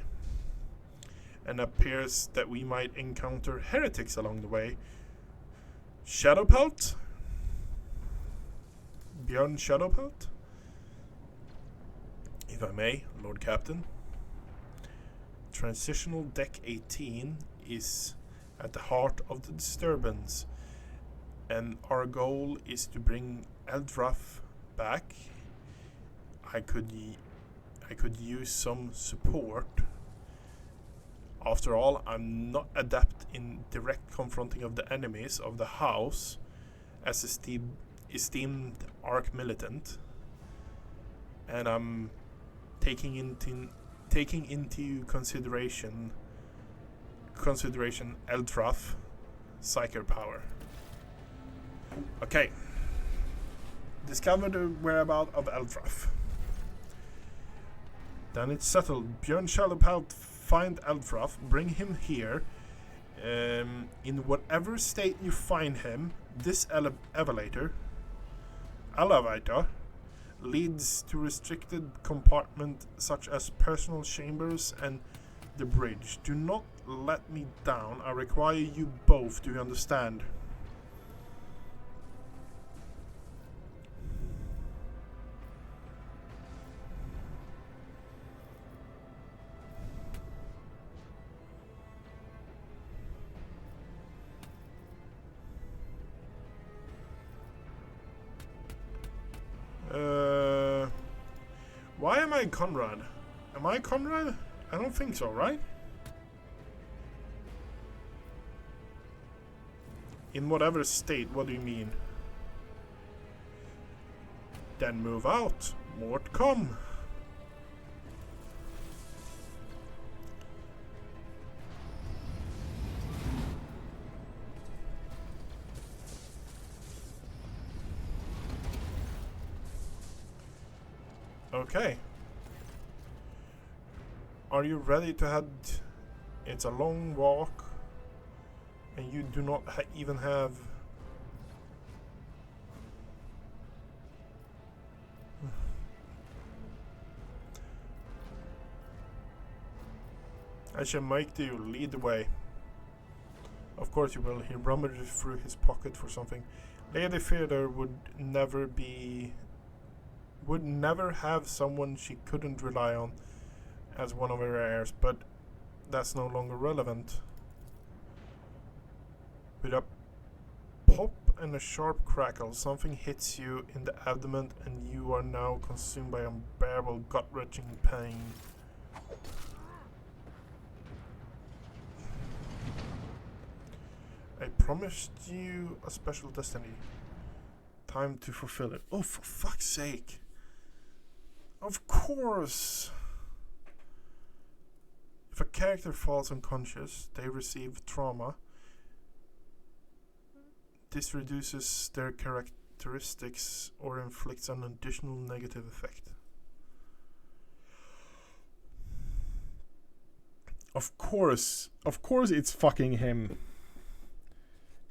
And appears that we might encounter heretics along the way. Shadowpelt? Björn Shadowpelt? If I may, Lord Captain. Transitional Deck 18 is at the heart of the disturbance, and our goal is to bring Eldrath back. I could use some support. After all, I'm not adept in direct confronting of the enemies of the house as esteemed Arch Militant, and I'm taking into consideration Eldrath Psyker power. Okay. Discover the whereabouts of Eldrath. Then it's settled. Björn Shadowpelt, find Eldrath, bring him here. In whatever state you find him, this elevator leads to restricted compartment such as personal chambers and the bridge. Do not let me down. I require you both to understand. Why am I Conrad? Am I Conrad? I don't think so, right? In whatever state, what do you mean? Then move out. More to come. Okay. Are you ready to head? It's a long walk, and you do not even have... I shall make you lead the way. Of course you will. He rummaged through his pocket for something. Lady Theodore would never have someone she couldn't rely on as one of her heirs, but that's no longer relevant. With a pop and a sharp crackle, something hits you in the abdomen and you are now consumed by unbearable gut-wrenching pain. I promised you a special destiny. Time to fulfill it. Oh, for fuck's sake. Of course. If a character falls unconscious, they receive trauma. This reduces their characteristics or inflicts an additional negative effect. Of course it's fucking him.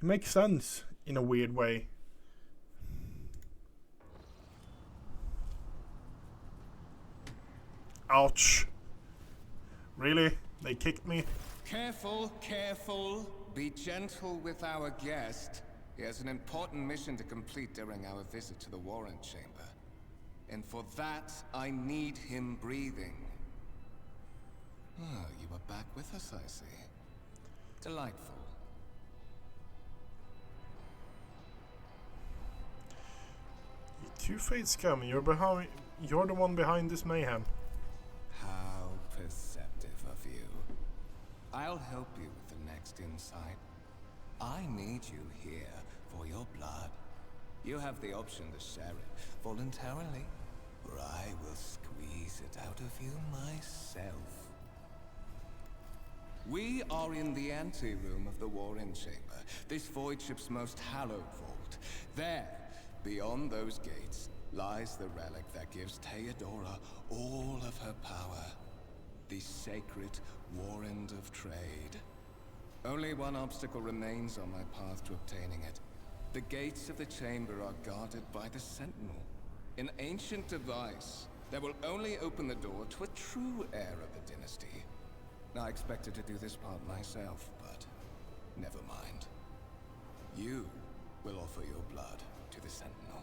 It makes sense in a weird way. Ouch. Really? They kicked me? Careful, careful. Be gentle with our guest. He has an important mission to complete during our visit to the Warrant Chamber. And for that, I need him breathing. Oh, you are back with us, I see. Delightful. You two-faced scum, you're the one behind this mayhem. How perceptive of you. I'll help you with the next insight. I need you here for your blood. You have the option to share it voluntarily, or I will squeeze it out of you myself. We are in the anteroom of the Warren Chamber, this void ship's most hallowed vault. There, beyond those gates, lies the relic that gives Theodora all of her power. The sacred Warrant of Trade. Only one obstacle remains on my path to obtaining it. The gates of the chamber are guarded by the Sentinel. An ancient device that will only open the door to a true heir of the dynasty. I expected to do this part myself, but never mind. You will offer your blood to the Sentinel.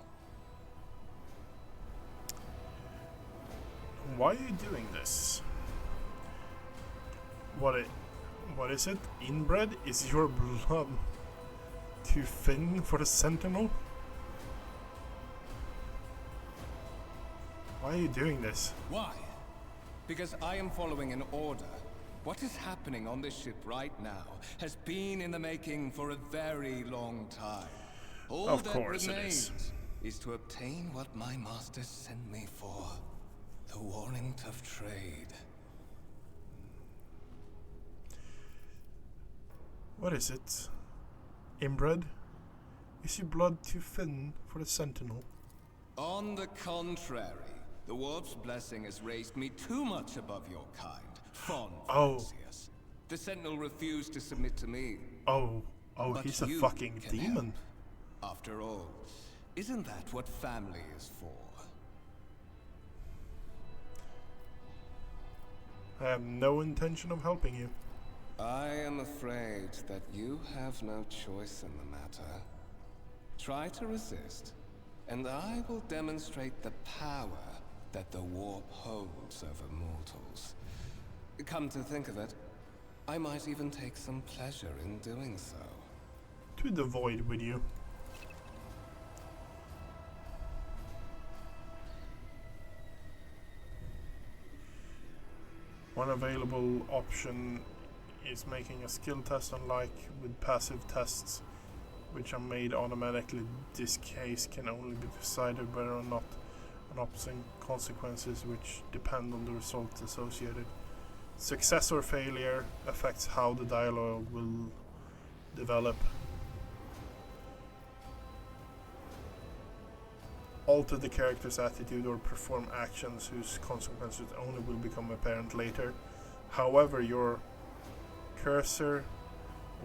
Why are you doing this? What is it? Inbred? Is your blood too thin for the Sentinel? Why are you doing this? Why? Because I am following an order. What is happening on this ship right now has been in the making for a very long time. All Of that course it remains is. to obtain what my masters sent me for. The warrant of trade. What is it? Inbred? Is your blood too thin for the Sentinel? On the contrary, the Warp's blessing has raised me too much above your kind. Fond Francis. The Sentinel refused to submit to me. Oh, But he's a you fucking can demon. help. After all, isn't that what family is for? I have no intention of helping you. I am afraid that you have no choice in the matter. Try to resist, and I will demonstrate the power that the Warp holds over mortals. Come to think of it, I might even take some pleasure in doing so. To the void with you. One available option is making a skill test, unlike with passive tests, which are made automatically. This case can only be decided whether or not an opposing consequences which depend on the results associated. Success or failure affects how the dialogue will develop. Alter the character's attitude or perform actions whose consequences only will become apparent later. However, your cursor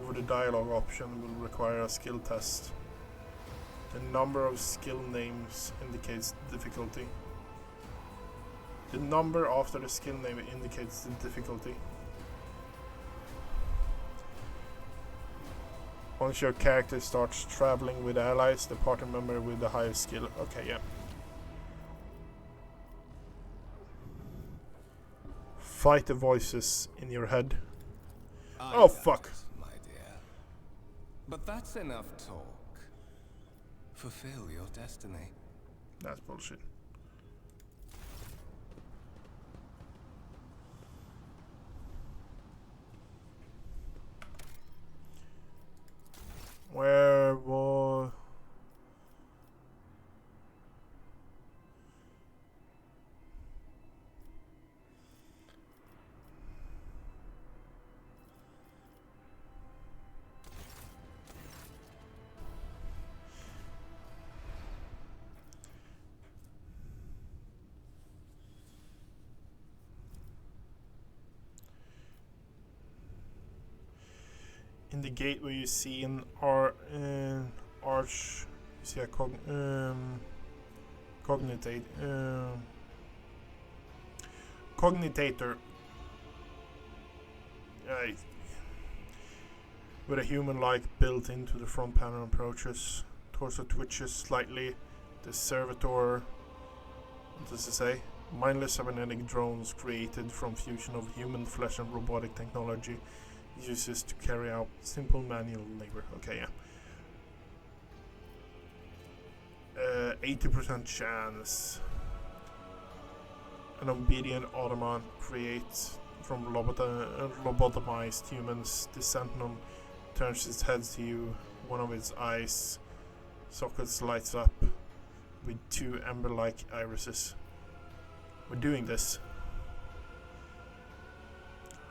over the dialogue option will require a skill test. The number of skill names indicates the difficulty. The number after the skill name indicates the difficulty. Once your character starts traveling with allies, the party member with the highest skill. Okay, yeah. Fight the voices in your head. Oh, fuck. My dear. But that's enough talk. Fulfill your destiny. That's bullshit. Where was... in the gateway you see an arch, you see a cognitator with a human-like built into the front panel approaches. Torso twitches slightly. The servitor, what does it say? Mindless cybernetic drones created from fusion of human flesh and robotic technology uses to carry out simple manual labor. Okay, yeah. 80% chance. An obedient automat creates from lobotomized humans. The Sentinel turns its head to you. One of its eyes sockets lights up with two ember-like irises. We're doing this.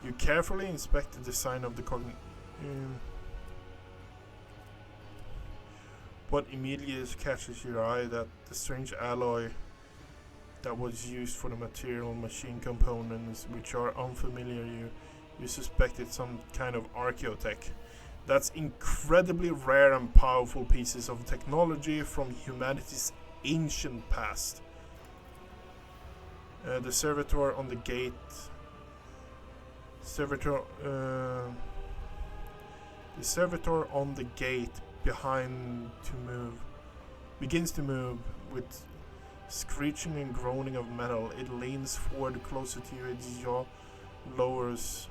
You carefully inspect the design of the what immediately catches your eye that the strange alloy that was used for the material machine components, which are unfamiliar. You suspect it's some kind of archaeotech. That's incredibly rare and powerful pieces of technology from humanity's ancient past. The servitor on the gate. The servitor on the gate begins to move with screeching and groaning of metal. It leans forward closer to you, its jaw lowers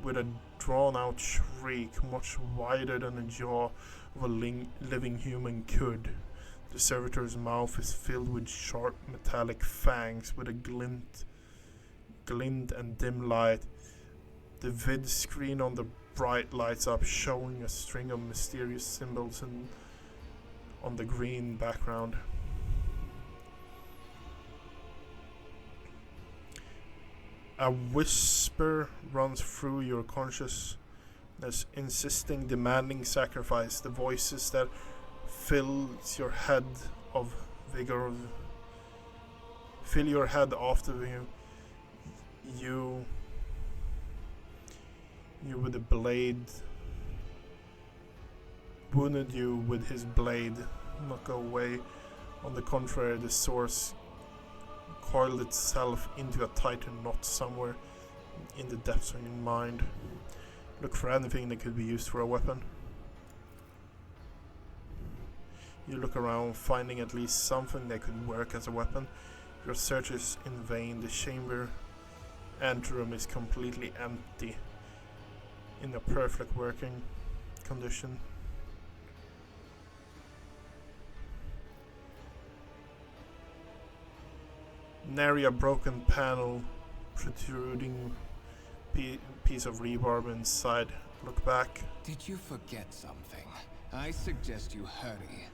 with a drawn-out shriek much wider than the jaw of a living human could. The servitor's mouth is filled with sharp metallic fangs with a glint and dim light. The vid screen on the bright lights up, showing a string of mysterious symbols on the green background. A whisper runs through your consciousness, insisting, demanding sacrifice. The voices that fills your head of vigor, fill your head after you with a blade, wounded you with his blade. Not go away. On the contrary, the source coiled itself into a tighter knot somewhere in the depths of your mind. Look for anything that could be used for a weapon. You look around, finding at least something that could work as a weapon. Your search is in vain. The chamber anteroom is completely empty, in a perfect working condition. Nary a broken panel, protruding piece of rebarb inside. Look back. Did you forget something? I suggest you hurry.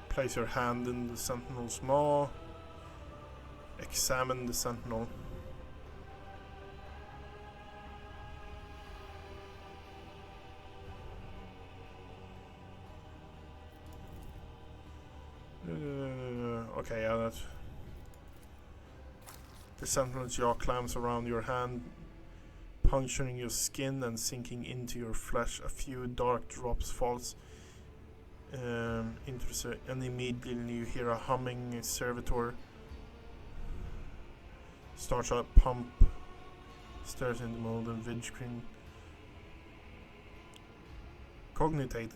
Place your hand in the sentinel's maw. Examine the sentinel. Okay, yeah, that's... The sentinel's jaw clamps around your hand, puncturing your skin and sinking into your flesh. A few dark drops falls into the and immediately you hear a humming servitor starts a pump, stirs in the mold and vid screen. Cogitate?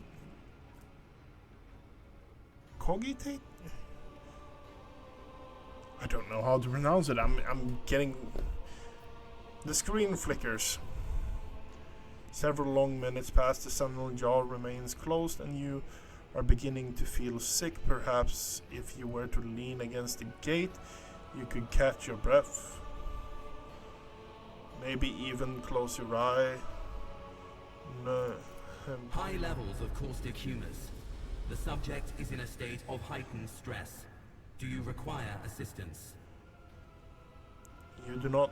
I don't know how to pronounce it. I'm getting... The screen flickers. Several long minutes pass, the sentinel jaw remains closed, and you are beginning to feel sick. Perhaps if you were to lean against the gate, you could catch your breath. Maybe even close your eye. No. High levels of caustic humors. The subject is in a state of heightened stress. Do you require assistance? You do not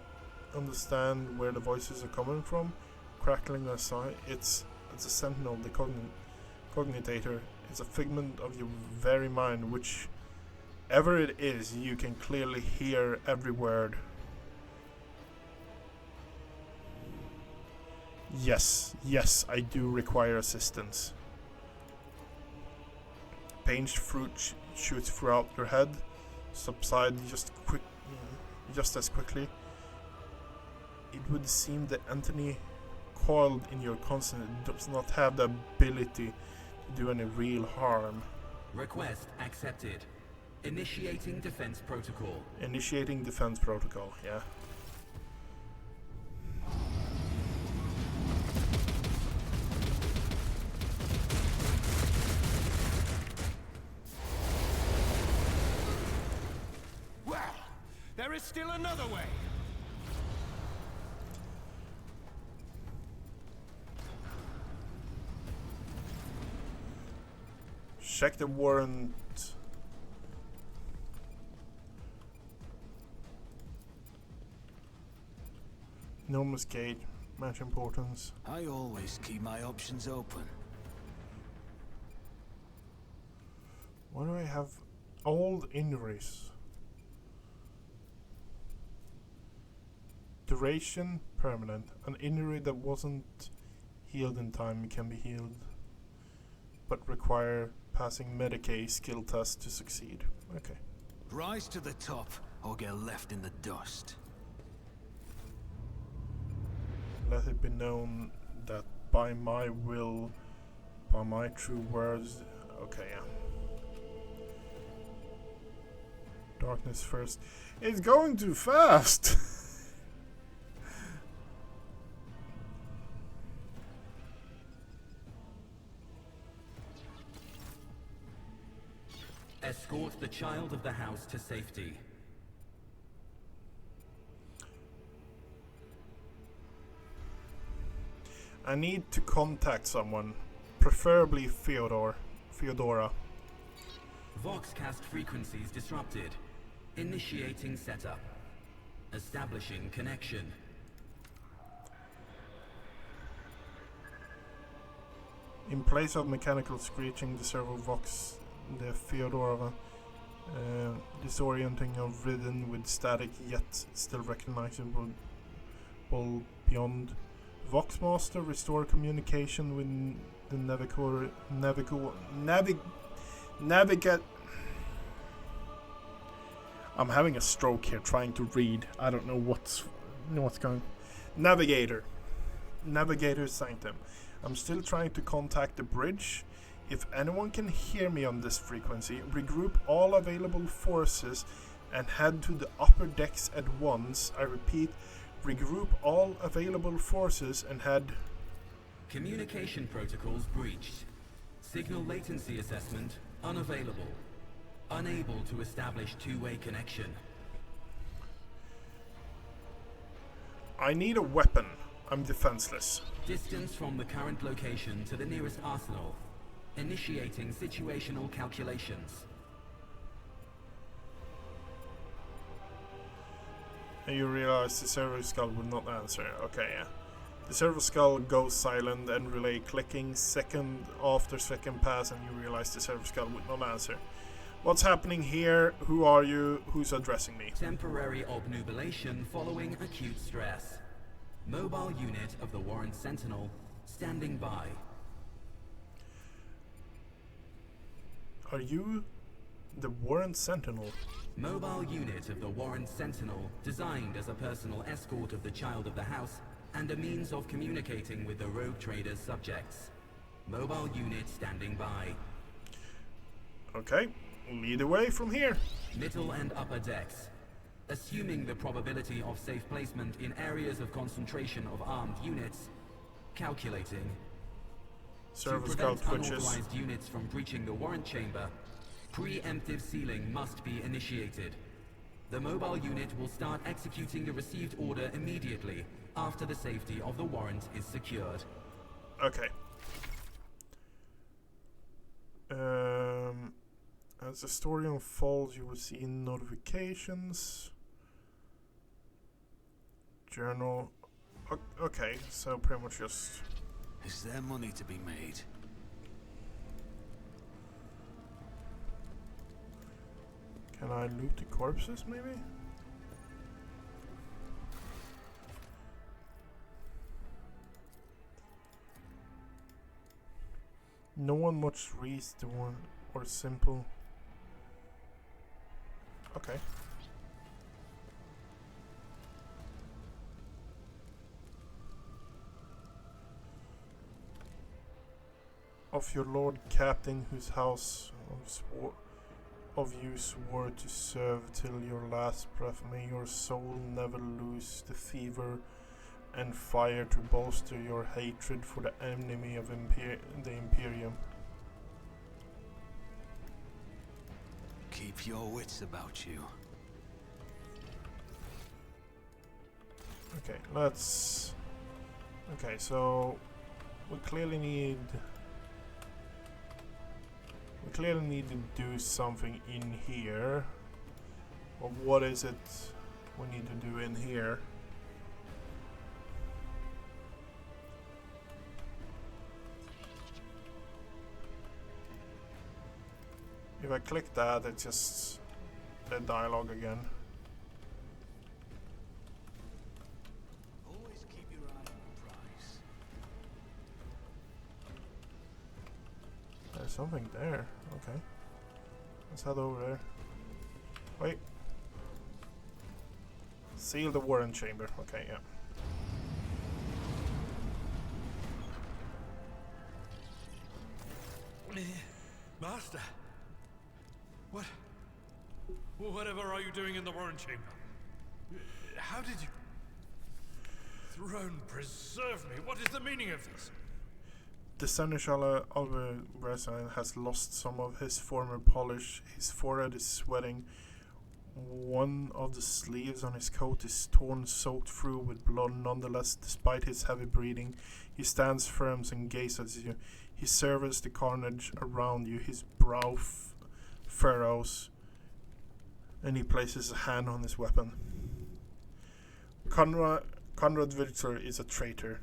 understand where the voices are coming from. Crackling aside, it's a sentinel, the cognitator. It's a figment of your very mind, whichever it is, you can clearly hear every word. Yes, I do require assistance. Painted fruit shoots throughout your head, subside just as quickly. It would seem that Anthony, coiled in your conscience, does not have the ability to do any real harm. Request accepted. Initiating defense protocol. Initiating defense protocol, yeah. Well, there is still another way. Check the warrant. Enormous gate, match importance. I always keep my options open. Why do I have old injuries? Duration, permanent. An injury that wasn't healed in time can be healed, but require passing Medicaid skill test to succeed. Okay. Rise to the top or get left in the dust. let it be known that by my will, by my true words. Okay, yeah. Darkness first. It's going too fast! Escort the child of the house to safety. I need to contact someone, preferably Theodora. Voxcast frequencies disrupted. Initiating setup. Establishing connection. In place of mechanical screeching, the servo Vox, the Theodora, disorienting or ridden with static yet still recognizable beyond. Voxmaster restore communication with the navigate. I'm having a stroke here trying to read. I don't know what's going. Navigator Sanctum. I'm still trying to contact the bridge. If anyone can hear me on this frequency, regroup all available forces and head to the upper decks at once. I repeat, regroup all available forces and head... Communication protocols breached. Signal latency assessment unavailable. Unable to establish two-way connection. I need a weapon. I'm defenseless. Distance from the current location to the nearest arsenal. Initiating situational calculations. And you realize the servo skull will not answer. Okay, yeah. The servo skull goes silent and relay clicking second after second pass, and you realize the servo skull would not answer. What's happening here? Who are you? Who's addressing me? Temporary obnubilation following acute stress. Mobile unit of the Warrant Sentinel standing by. Are you the Warrant Sentinel? Mobile unit of the Warrant Sentinel designed as a personal escort of the child of the house and a means of communicating with the rogue trader's subjects. Mobile unit standing by. Okay, lead the way from here. Middle and upper decks. Assuming the probability of safe placement in areas of concentration of armed units. Calculating. Servo To skull prevent twitches. unauthorized units from breaching the warrant chamber, preemptive sealing must be initiated. The mobile unit will start executing the received order immediately after the safety of the warrant is secured. Okay. As the story unfolds, you will see notifications. Journal. Okay, so pretty much just... Is there money to be made? Can I loot the corpses, maybe? No one much reads the one or simple. Okay. Of your lord captain, whose house of you swore to serve till your last breath, may your soul never lose the fever and fire to bolster your hatred for the enemy of the Imperium. Keep your wits about you. Okay, let's... Okay, so... We clearly need to do something in here. But what is it we need to do in here? If I click that, it's just the dialogue again. Always keep your eye on the prize. There's something there. Okay. Let's head over there. Wait. Seal the warrant chamber. Okay, yeah. Master. What? Whatever are you doing in the Warren Chamber? How did you... Throne preserve me. What is the meaning of this? The Seneschal Alvarezan has lost some of his former polish. His forehead is sweating. One of the sleeves on his coat is torn, soaked through with blood. Nonetheless, despite his heavy breathing, he stands firm and gazes at you. He surveys the carnage around you, his brow furrows, and he places a hand on his weapon. Conrad Victor is a traitor.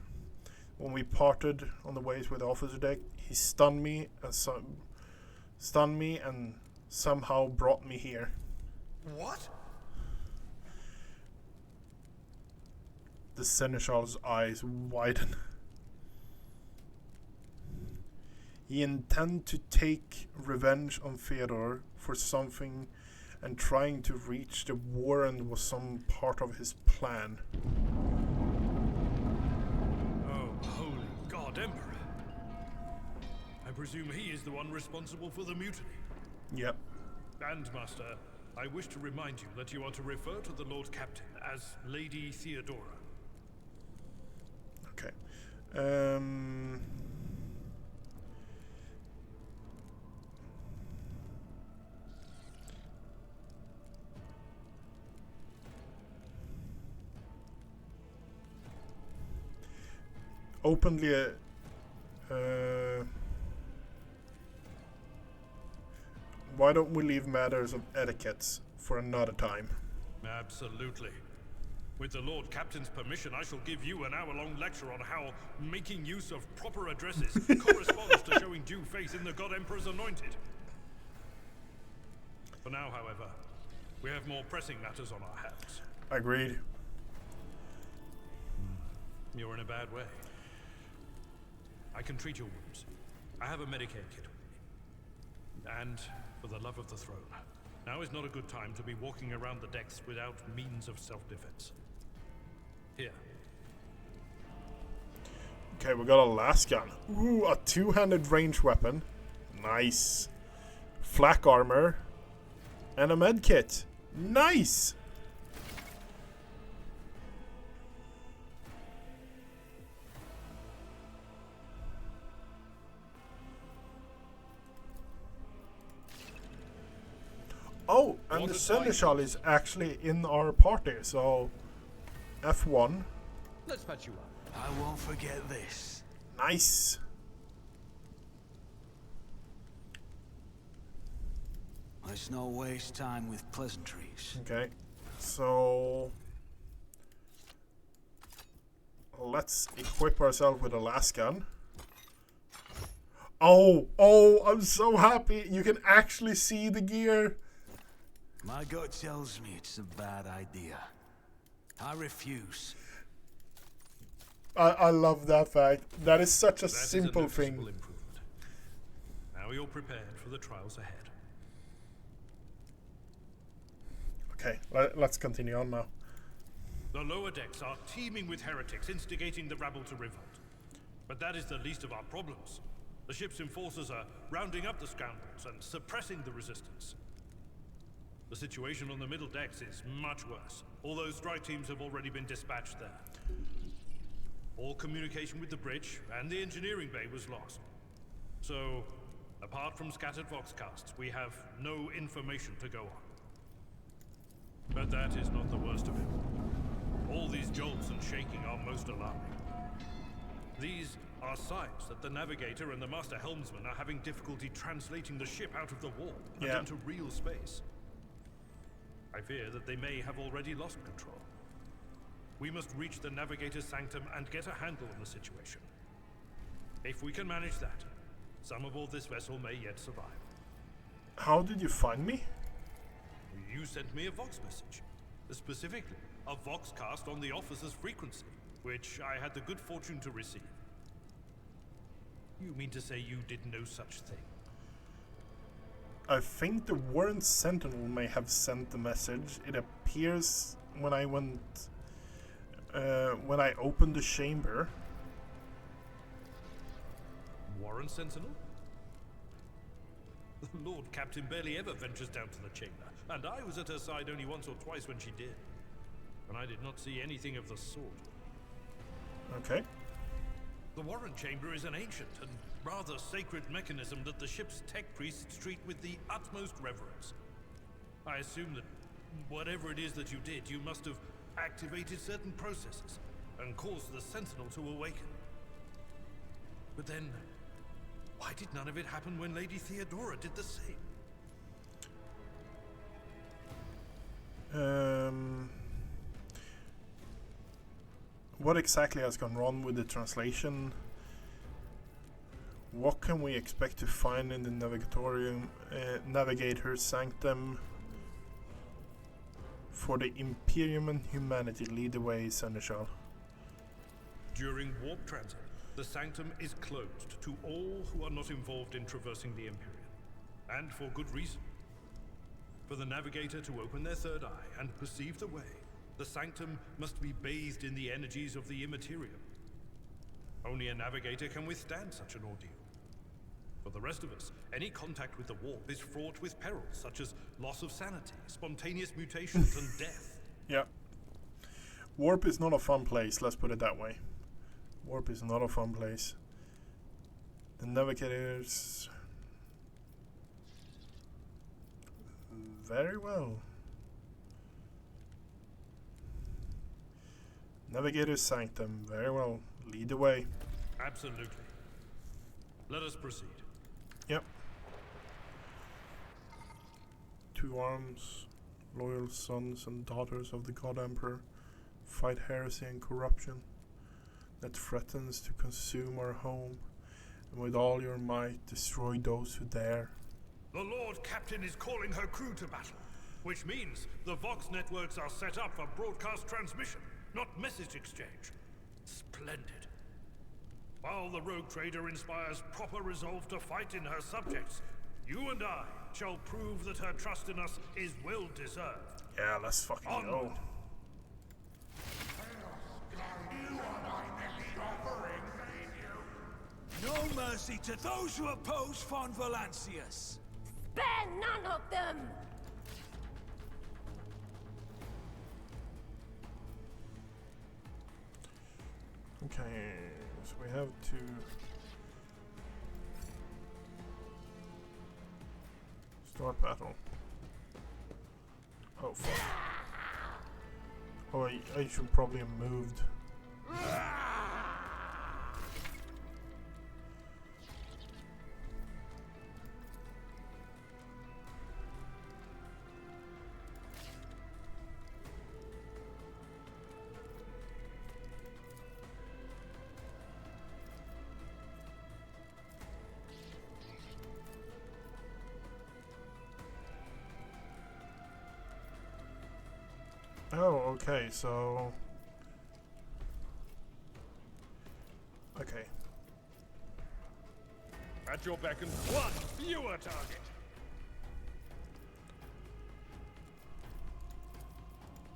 When we parted on the ways with the officer deck, he stunned me and somehow brought me here. What? The Seneschal's eyes widen. He intends to take revenge on Theodore for something, and trying to reach the warrant was some part of his plan. Oh, holy God, Emperor. I presume he is the one responsible for the mutiny. Yep. And, Master, I wish to remind you that you are to refer to the Lord Captain as Lady Theodora. Okay. Openly why don't we leave matters of etiquette for another time? Absolutely. With the Lord Captain's permission, I shall give you an hour-long lecture on how making use of proper addresses corresponds to showing due faith in the God Emperor's anointed. For now, however, we have more pressing matters on our hands. Agreed. You're in a bad way. I can treat your wounds. I have a Medicare kit with me. And, for the love of the throne, now is not a good time to be walking around the decks without means of self-defense. Here. Okay, we got a last gun. Ooh, a two-handed range weapon. Nice. Flak armor. And a med kit. Nice! Oh, and the Seneschal is actually in our party, so F1. Let's patch you up. I won't forget this. Nice. Let's not waste time with pleasantries. Okay, so let's equip ourselves with a last gun. Oh, I'm so happy. You can actually see the gear. My gut tells me it's a bad idea. I refuse. I love that fact. That is such a That simple is a thing. noticeable improvement. Now you're prepared for the trials ahead. Okay, let's continue on now. The lower decks are teeming with heretics instigating the rabble to revolt. But that is the least of our problems. The ship's enforcers are rounding up the scoundrels and suppressing the resistance. The situation on the middle decks is much worse. All those strike teams have already been dispatched there. All communication with the bridge and the engineering bay was lost. So, apart from scattered voxcasts, we have no information to go on. But that is not the worst of it. All these jolts and shaking are most alarming. These are signs that the navigator and the master helmsman are having difficulty translating the ship out of the warp and into real space. I fear that they may have already lost control. We must reach the navigator's sanctum and get a handle on the situation. If we can manage that, some aboard this vessel may yet survive. How did you find me? You sent me a Vox message. Specifically, a Voxcast on the officer's frequency, which I had the good fortune to receive. You mean to say you did no such thing? I think the Warren Sentinel may have sent the message. It appears when I opened the chamber. Warren Sentinel? Lord Captain barely ever ventures down to the chamber, and I was at her side only once or twice when she did. And I did not see anything of the sort. Okay. The Warren Chamber is an ancient and rather sacred mechanism that the ship's tech priests treat with the utmost reverence. I assume that whatever it is that you did, you must have activated certain processes and caused the Sentinel to awaken. But then, why did none of it happen when Lady Theodora did the same? What exactly has gone wrong with the translation? What can we expect to find in the Navigator's Sanctum? For the Imperium and humanity, lead the way, Seneschal. During warp transit, the Sanctum is closed to all who are not involved in traversing the Imperium. And for good reason. For the Navigator to open their third eye and perceive the way, the Sanctum must be bathed in the energies of the Immaterium. Only a Navigator can withstand such an ordeal. For the rest of us, any contact with the warp is fraught with perils such as loss of sanity, spontaneous mutations, and death. Yeah. Warp is not a fun place, let's put it that way. Warp is not a fun place. The Navigators... Very well. Navigator's Sanctum, very well. Lead the way. Absolutely. Let us proceed. Yep. Two arms, loyal sons and daughters of the God Emperor, fight heresy and corruption that threatens to consume our home, and with all your might destroy those who dare. The Lord Captain is calling her crew to battle, which means the Vox networks are set up for broadcast transmission, not message exchange. Splendid. While the rogue trader inspires proper resolve to fight in her subjects, you and I shall prove that her trust in us is well deserved. Yeah, let's fucking go. No mercy to those who oppose Von Valancius. Spare none of them! Okay, so we have to... Start battle. Oh fuck. Oh, I should probably have moved. Oh, okay, so... Okay. At your beck and one fewer target.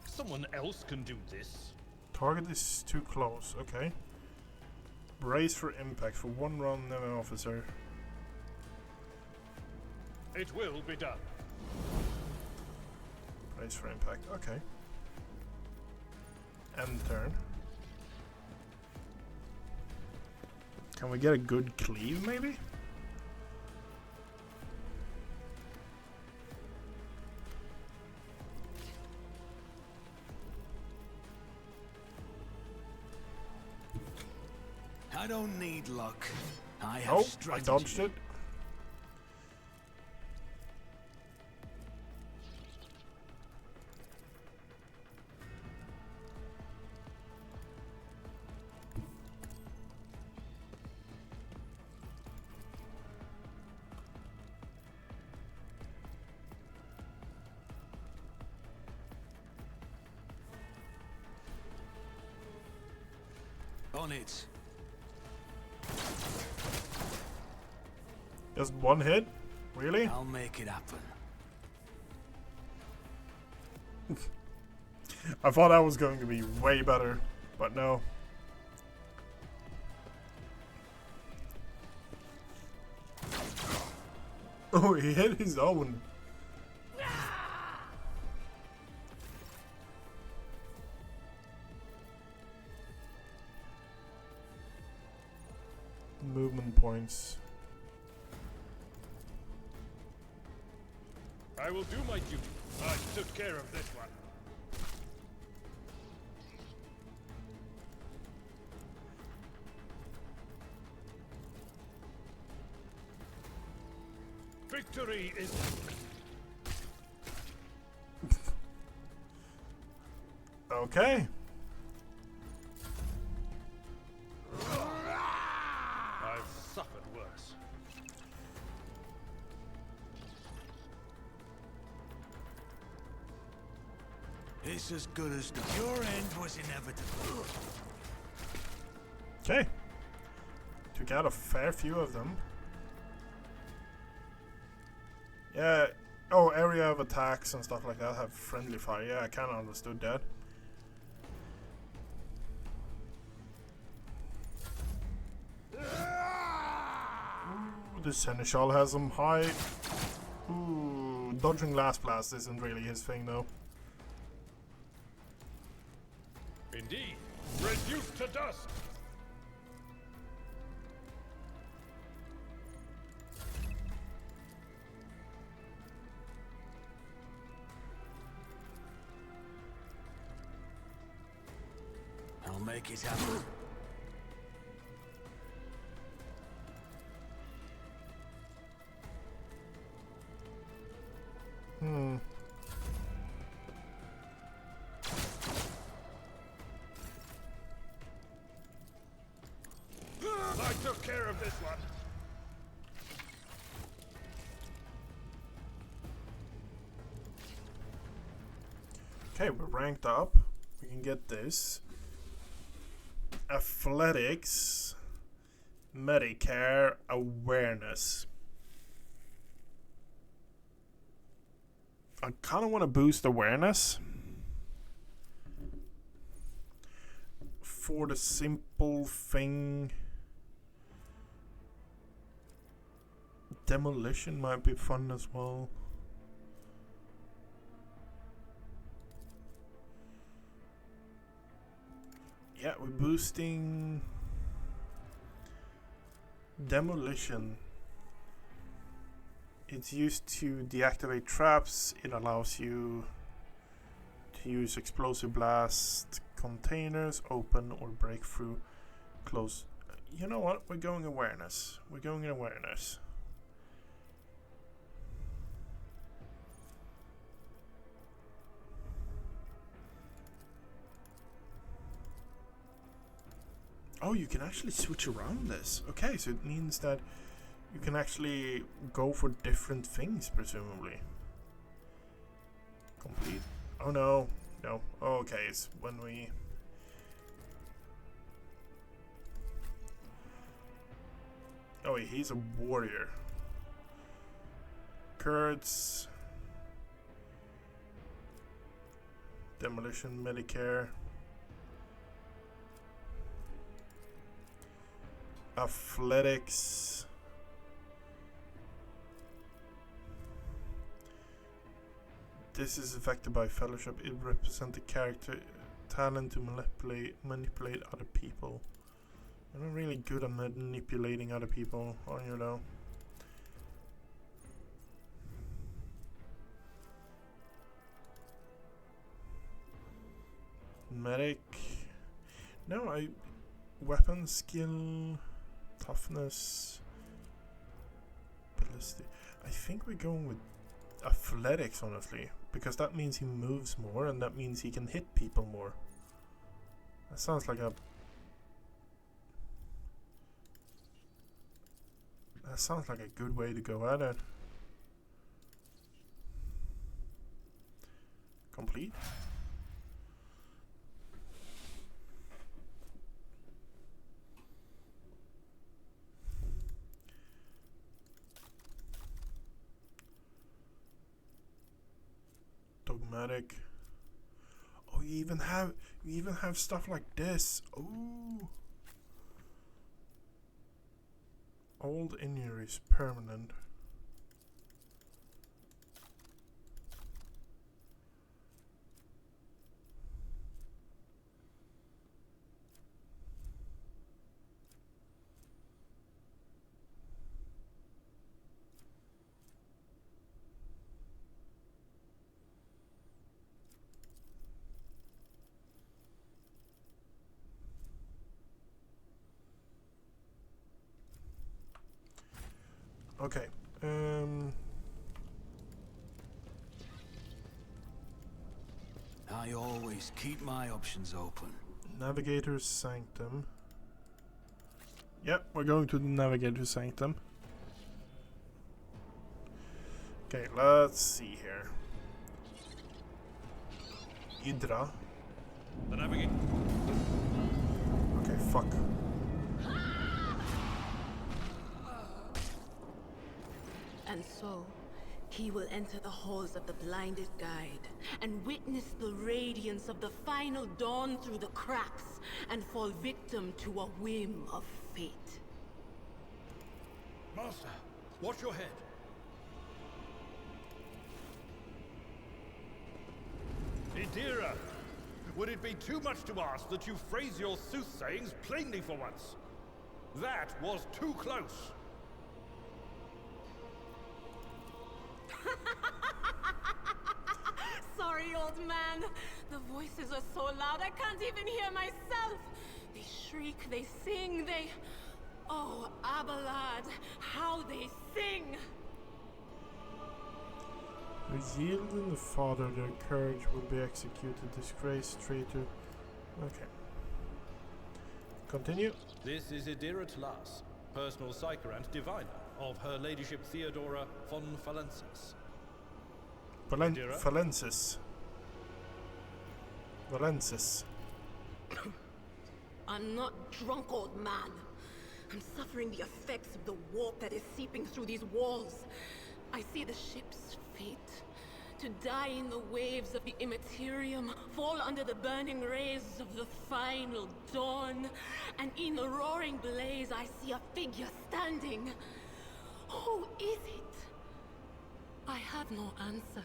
Someone else can do this. Target is too close, okay. Brace for impact for one round, Navy officer. It will be done. Brace for impact, okay. End turn. Can we get a good cleave, maybe? I don't need luck. I have Oh, I strategy. dodged it. On it. Just one hit? Really? I'll make it happen. I thought that was going to be way better, but no. Oh, he hit his own. Movement points. I will do my duty. I took care of this one. Victory is... Okay. I've suffered worse. It's as good as done. Your end was inevitable. Okay. Took out a fair few of them. Yeah. Oh, area of attacks and stuff like that have friendly fire. Yeah, I kind of understood that. Ooh, the Seneschal has some high... Ooh, dodging last blast isn't really his thing though. Indeed. Reduced to dust. I'll make it happen. I took care of this one. Okay, we're ranked up. We can get this. Athletics. Medicare. Awareness. I kind of want to boost awareness. For the simple thing. Demolition might be fun as well. Yeah, we're boosting demolition. It's used to deactivate traps. It allows you to use explosive blast containers, open or break through close. You know what? We're going awareness. We're going in awareness. Oh, you can actually switch around this. Okay, so it means that you can actually go for different things, presumably. Complete. Oh no. No. Oh, okay, it's when we... Oh, he's a warrior. Kurds. Demolition, Medicare. Athletics. This is affected by fellowship. It represents the character talent to manipulate other people. You're not really good at manipulating other people, are you though? Medic. No, weapon skill, toughness, ballistic. I think we're going with athletics, honestly, because that means he moves more, and that means he can hit people more. That sounds like a... That sounds like a good way to go at it. Complete. Dogmatic. Oh, you even have stuff like this. Oh. Old injuries permanent. Okay. I always keep my options open. Navigator's Sanctum. Yep, we're going to the Navigator's Sanctum. Okay, let's see here. Hydra. The navigator. Okay, fuck. And so, he will enter the halls of the blinded guide and witness the radiance of the final dawn through the cracks and fall victim to a whim of fate. Master, watch your head. Idira, would it be too much to ask that you phrase your soothsayings plainly for once? That was too close. Sorry, old man. The voices are so loud I can't even hear myself. They shriek, they sing, they... Oh, Abelard, how they sing! Who yield in the father their courage will be executed, disgraced traitor. Okay. Continue. This is Idira Tlas, personal psyker and diviner of Her Ladyship Theodora von Valensis. Idira? Valensis. I'm not drunk, old man. I'm suffering the effects of the warp that is seeping through these walls. I see the ship's fate. To die in the waves of the immaterium, fall under the burning rays of the final dawn. And in the roaring blaze, I see a figure standing. Who is it? I have no answer.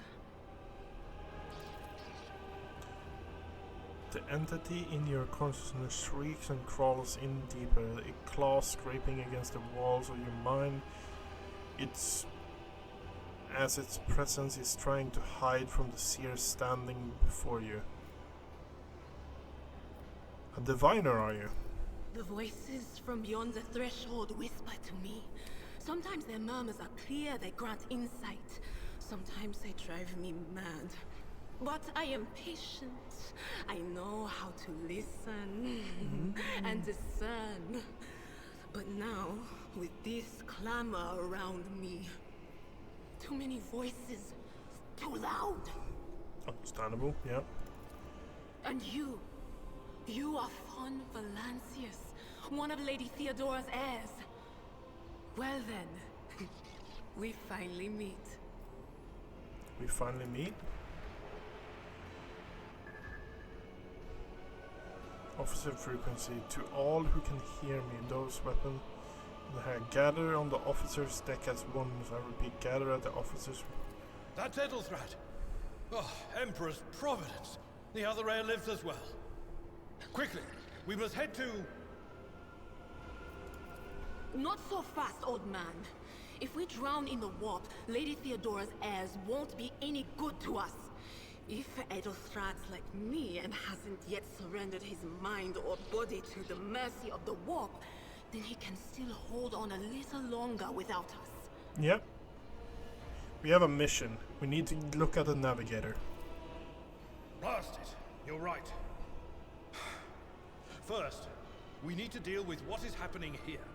The entity in your consciousness shrieks and crawls in deeper, a claw scraping against the walls of your mind. It's as its presence is trying to hide from the seer standing before you. A diviner, are you? The voices from beyond the threshold whisper to me. Sometimes their murmurs are clear, they grant insight. Sometimes they drive me mad. But I am patient. I know how to listen and discern. But now, with this clamor around me, too many voices, too loud. Understandable, yeah. And you are Von Valancius, one of Lady Theodora's heirs. Well then, we finally meet. We finally meet. Officer frequency. To all who can hear me, those weapons in the hair. Gather on the officer's deck as one. I repeat, gather at the officer's... That's Edelthrat. Oh, Emperor's Providence. The other heir lives as well. Quickly, we must head to... Not so fast, old man. If we drown in the warp, Lady Theodora's heirs won't be any good to us. If Edelthrat's like me and hasn't yet surrendered his mind or body to the mercy of the warp, then he can still hold on a little longer without us. Yep. We have a mission. We need to look at the navigator. Blast it. You're right. First, we need to deal with what is happening here.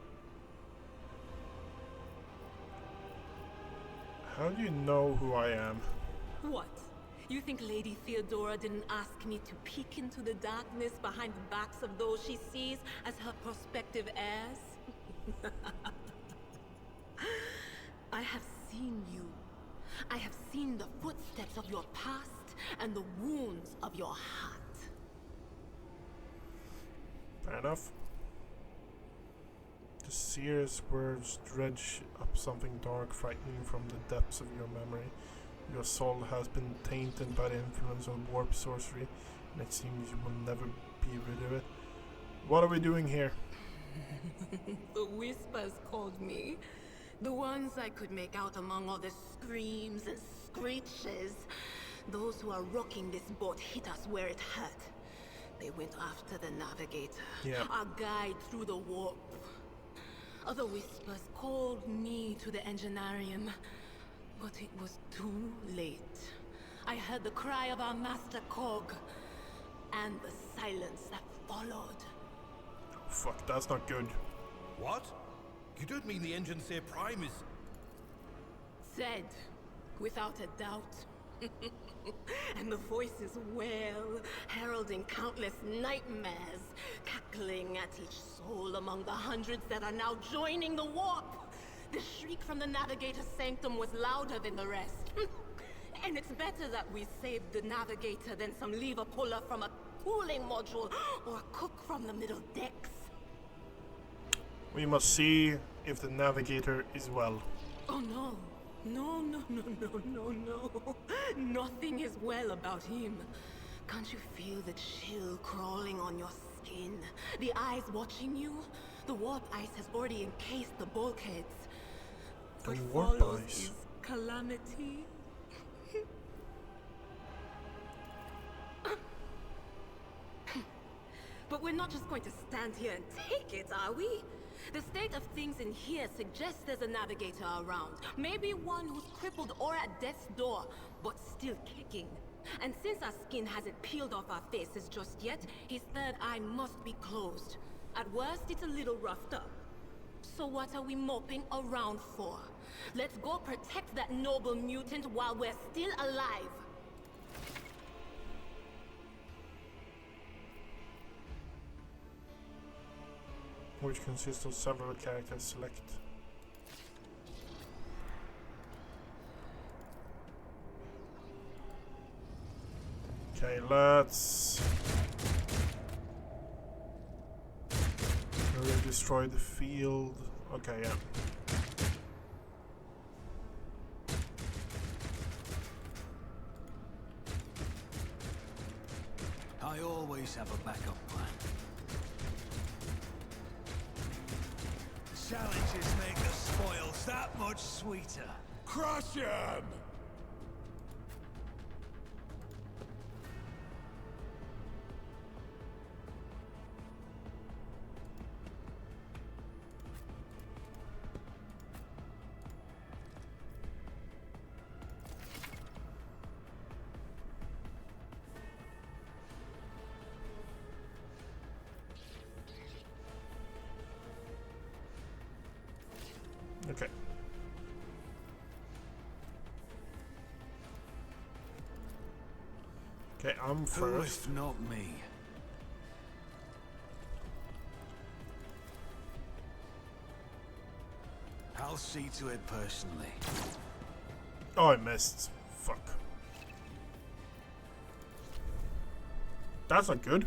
How do you know who I am? What? You think Lady Theodora didn't ask me to peek into the darkness behind the backs of those she sees as her prospective heirs? I have seen you. I have seen the footsteps of your past and the wounds of your heart. Fair enough. The seer's words dredge up something dark, frightening from the depths of your memory. Your soul has been tainted by the influence of warp sorcery, and it seems you will never be rid of it. What are we doing here? The whispers called me. The ones I could make out among all the screams and screeches. Those who are rocking this boat hit us where it hurt. They went after the navigator, Yeah. our guide through the warp. Other whispers called me to the enginarium, but it was too late. I heard the cry of our master Cog, and the silence that followed. Fuck, that's not good. What? You don't mean the Enginseer Prime is... Said, without a doubt. And the voices wail, heralding countless nightmares, cackling at each soul among the hundreds that are now joining the warp. The shriek from the Navigator's sanctum was louder than the rest. And it's better that we saved the Navigator than some lever puller from a cooling module or a cook from the middle decks. We must see if the Navigator is well. Oh no. No. Nothing is well about him. Can't you feel the chill crawling on your skin? The eyes watching you? The warp ice has already encased the bulkheads. The What warp follows ice? is calamity. But we're not just going to stand here and take it, are we? The state of things in here suggests there's a navigator around. Maybe one who's crippled or at death's door, but still kicking. And since our skin hasn't peeled off our faces just yet, his third eye must be closed. At worst, it's a little roughed up. So what are we moping around for? Let's go protect that noble mutant while we're still alive. Which consists of several characters. Select. Okay, let's destroy the field. Okay, yeah. I always have a backup plan. Challenges make the spoils that much sweeter. Crush him! Okay. Okay, I'm Who first. if not me? I'll see to it personally. Oh, I missed. Fuck. That's not good.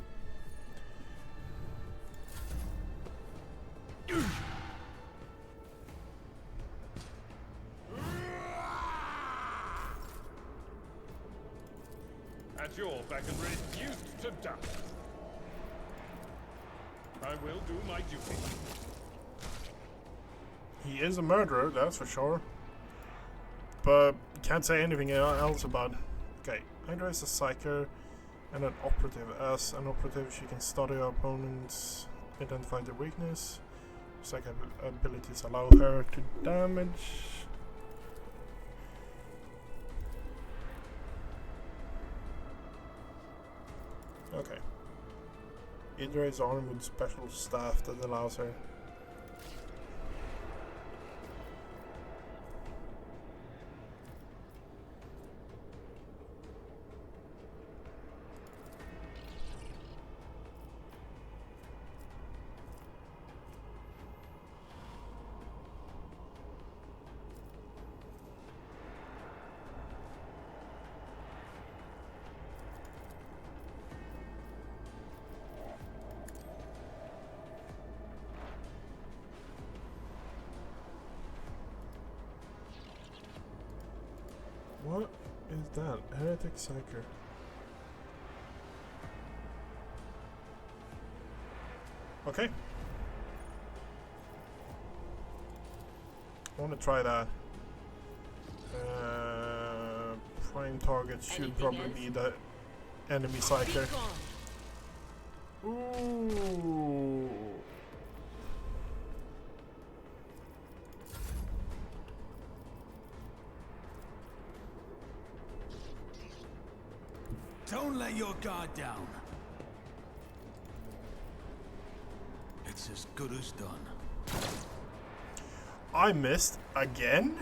At your beck and reduced to dust. I will do my duty. He is a murderer, that's for sure. But can't say anything else about it. Okay, Hydra is a psyker and an operative. As an operative, she can study her opponents, identify their weakness. Psych abilities allow her to damage. Okay. Hydra is armed with special staff that allows her. What is that? Heretic Psyker. Okay. I want to try that. Prime target should Anything probably else? be the enemy Psyker. Be gone. Ooh. Don't let your guard down. It's as good as done. I missed again?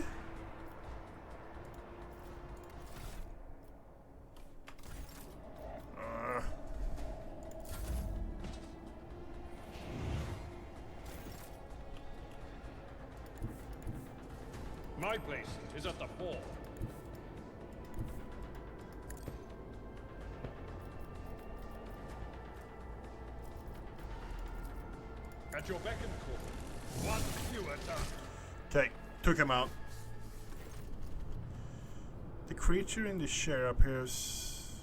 My place is at the fore. At your beck and call. One fewer done. Okay, took him out. The creature in the chair appears.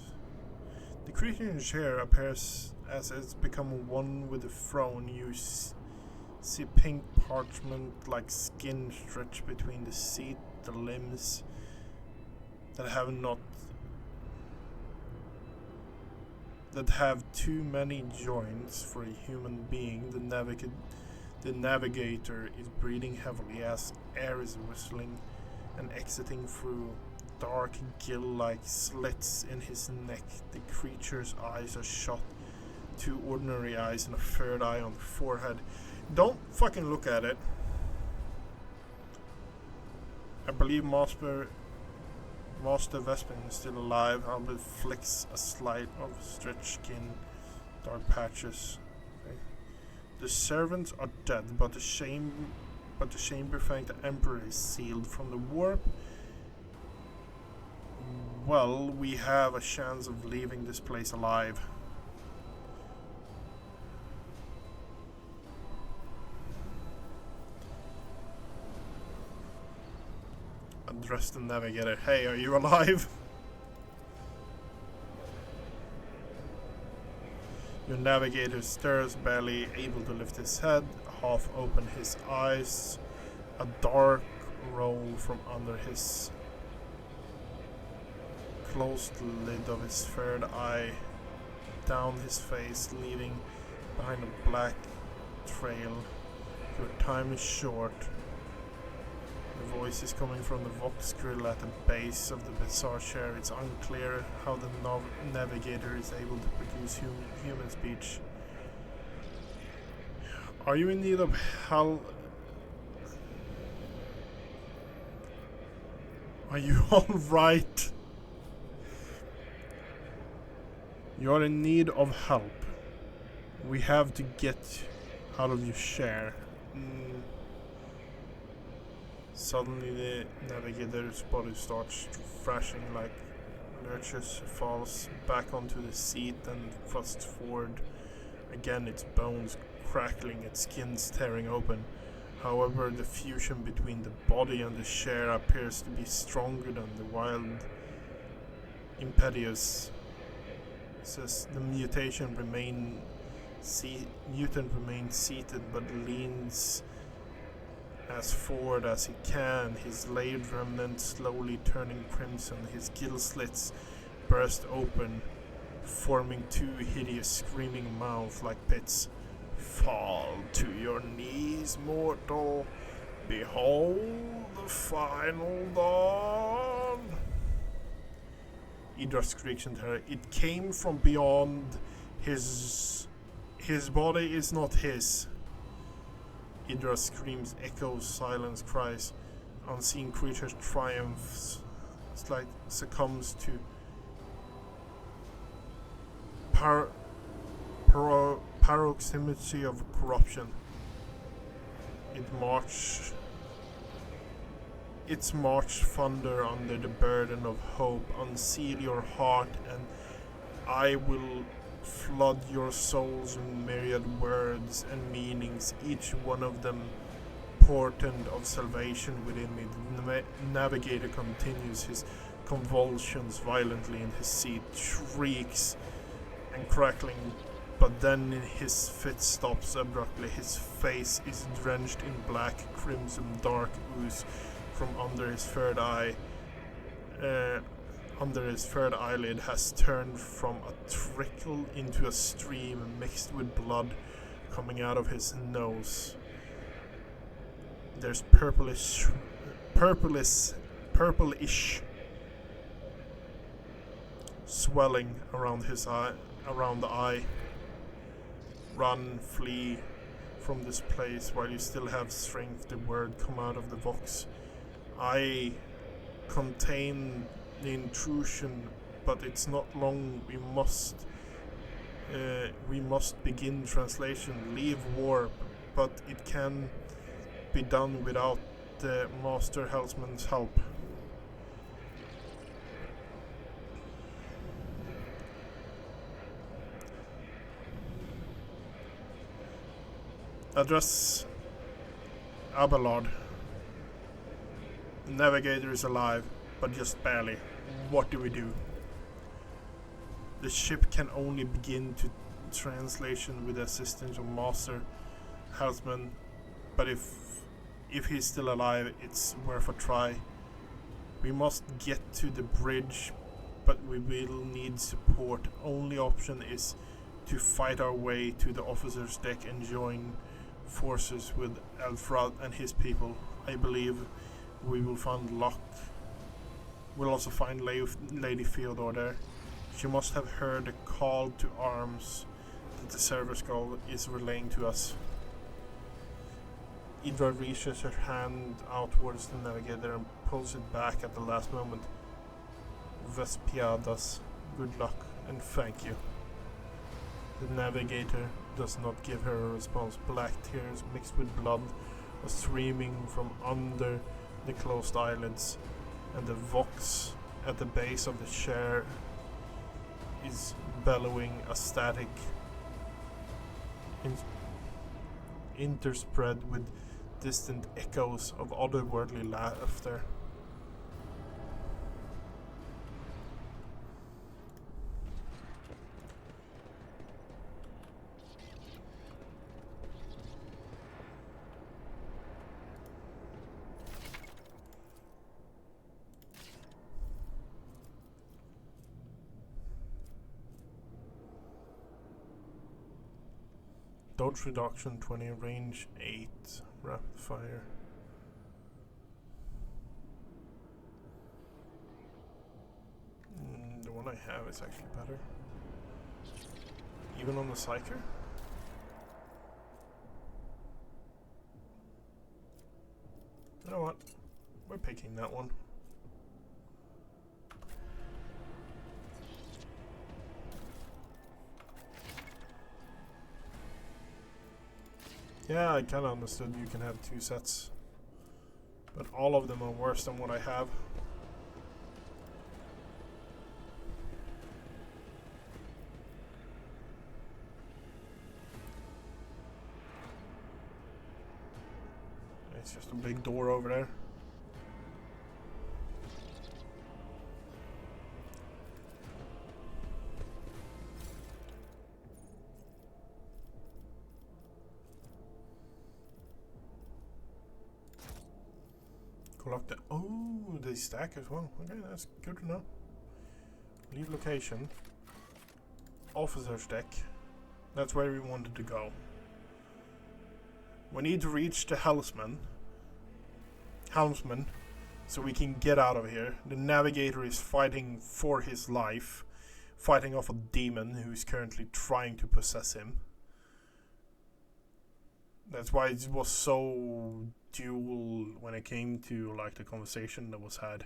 The creature in the chair appears as it's become one with the throne. You see pink parchment-like skin stretched between the seat, the limbs that have too many joints for a human being. The navigator is breathing heavily as air is whistling and exiting through dark gill-like slits in his neck. The creature's eyes are shut, two ordinary eyes and a third eye on the forehead. Don't fucking look at it. I believe Master Vespin is still alive. Albert flicks a slight of stretched skin, dark patches. Okay. The servants are dead, but the chamber thank the Emperor is sealed from the warp. Well, we have a chance of leaving this place alive. Address the navigator. Hey, are you alive? Your navigator stirs, barely able to lift his head, half open his eyes. A dark roll from under his closed lid of his third eye down his face, leaving behind a black trail. Your time is short. The voice is coming from the Vox grill at the base of the bizarre chair. It's unclear how the navigator is able to produce human speech. Are you in need of help? Are you alright? You are in need of help. We have to get out of your chair. Suddenly the navigator's body starts thrashing like lurches, falls back onto the seat and thrusts forward. Again, its bones crackling, its skin tearing open. However, the fusion between the body and the chair appears to be stronger than the wild impetus. Says the mutant remains seated but leans as forward as he can, his laid remnant slowly turning crimson. His gill slits burst open, forming two hideous screaming mouths like pits. Fall to your knees, mortal. Behold the final dawn. Idra screeched in terror. It came from beyond his body is not his. Idra screams, echoes, silence, cries. Unseen creatures triumphs, succumbs to paroxysmity of corruption. Its march thunder under the burden of hope. Unseal your heart and I will flood your souls with myriad words and meanings, each one of them portent of salvation within me. The navigator continues his convulsions violently in his seat, shrieks and crackling, but then his fit stops abruptly. His face is drenched in black, crimson, dark ooze from under his third eye. Under his third eyelid has turned from a trickle into a stream mixed with blood coming out of his nose. There's purplish swelling around his eye, around the eye. Run, flee from this place while you still have strength. The word come out of the box. I contain the intrusion, but it's not long. We must begin translation. Leave warp, but it can be done without the Master Helmsman's help. Address Abelard. The navigator is alive, but just barely. What do we do? The ship can only begin to translation with the assistance of Master Helmsman, but if he's still alive, it's worth a try. We must get to the bridge, but we will need support. Only option is to fight our way to the officer's deck and join forces with Alfred and his people. I believe we will find luck. We'll also find Lady Theodore there. She must have heard the call to arms that the server skull is relaying to us. Idra reaches her hand out towards the navigator and pulls it back at the last moment. Vespiadas, good luck and thank you. The navigator does not give her a response. Black tears mixed with blood are streaming from under the closed eyelids, and the vox at the base of the chair is bellowing a static interspread with distant echoes of otherworldly laughter. Dodge reduction 20, range 8, rapid fire. The one I have is actually better. Even on the Psyker? You know what? We're picking that one. Yeah, I kinda understood you can have 2 sets. But all of them are worse than what I have. It's just a big door over there. Collect the they stack as well. Okay, that's good to know. Leave location. Officer's deck. That's where we wanted to go. We need to reach the helmsman, so we can get out of here. The navigator is fighting for his life, fighting off a demon who is currently trying to possess him. That's why it was so dual when it came to like the conversation that was had,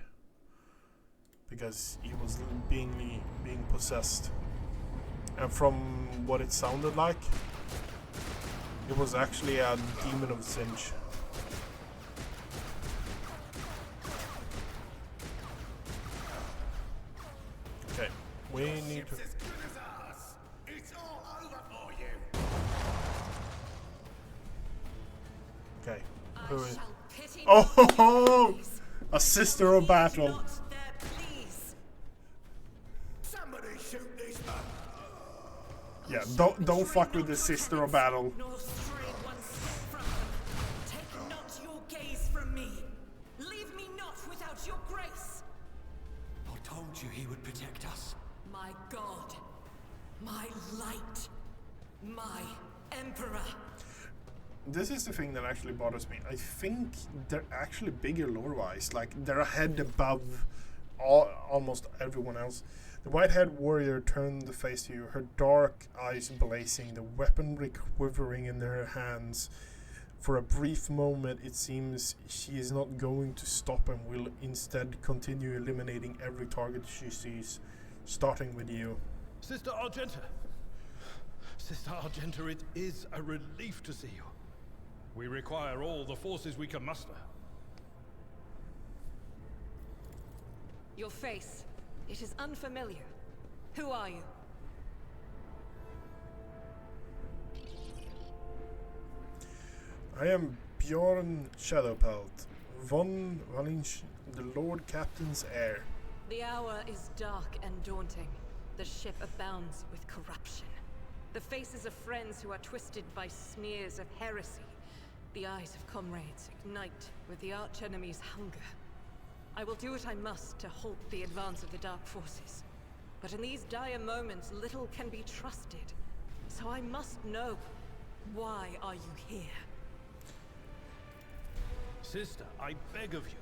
because he was being possessed, and from what it sounded like, it was actually a demon of Singe. Okay, we need to. It's all over for you. Okay. Who is? Oh, a sister of battle. Somebody shoot this man. Yeah, don't fuck with the sister of battle. Nor stray one step from them. Take not your gaze from me. Leave me not without your grace. I told you he would protect us. My God, my light, my emperor. This is the thing that actually bothers me. I think they're actually bigger lore-wise. Like, they're a head above almost everyone else. The white-haired warrior turned to face you, her dark eyes blazing, the weaponry quivering in her hands. For a brief moment, it seems she is not going to stop and will instead continue eliminating every target she sees, starting with you. Sister Argenta! Sister Argenta, it is a relief to see you. We require all the forces we can muster. Your face. It is unfamiliar. Who are you? I am Bjorn Shadowpelt, von Valinch, the Lord Captain's heir. The hour is dark and daunting. The ship abounds with corruption. The faces of friends who are twisted by sneers of heresy. The eyes of comrades ignite with the archenemy's hunger. I will do what I must to halt the advance of the Dark Forces. But in these dire moments, little can be trusted. So I must know, why are you here? Sister, I beg of you.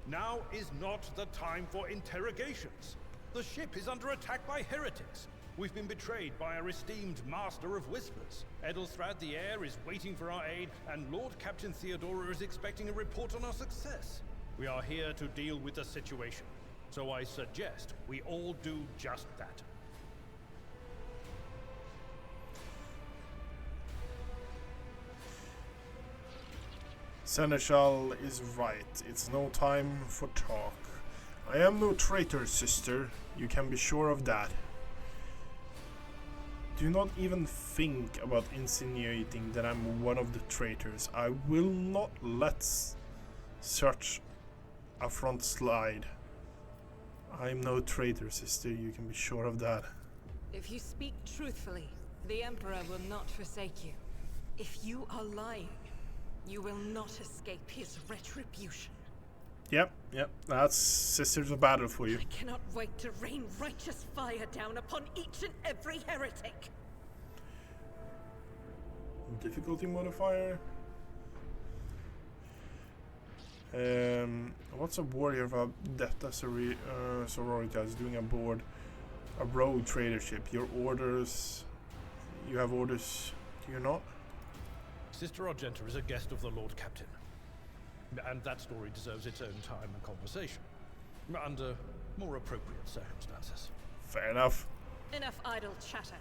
Now is not the time for interrogations. The ship is under attack by heretics. We've been betrayed by our esteemed Master of Whispers. Edelstrad the heir is waiting for our aid, and Lord Captain Theodora is expecting a report on our success. We are here to deal with the situation, so I suggest we all do just that. Seneschal is right. It's no time for talk. I am no traitor, sister. You can be sure of that. Do not even think about insinuating that I'm one of the traitors. I will not let such a front slide. I'm no traitor, sister. You can be sure of that. If you speak truthfully, the Emperor will not forsake you. If you are lying, you will not escape his retribution. Yep. That's Sisters of Battle for you. I cannot wait to rain righteous fire down upon each and every heretic. Difficulty modifier. What's a warrior of a Delta Sororitas doing aboard a rogue trader ship? Your orders. You have orders, do you not? Sister Argenta is a guest of the Lord Captain. And that story deserves its own time and conversation. Under more appropriate circumstances. Fair enough. Enough idle chatter.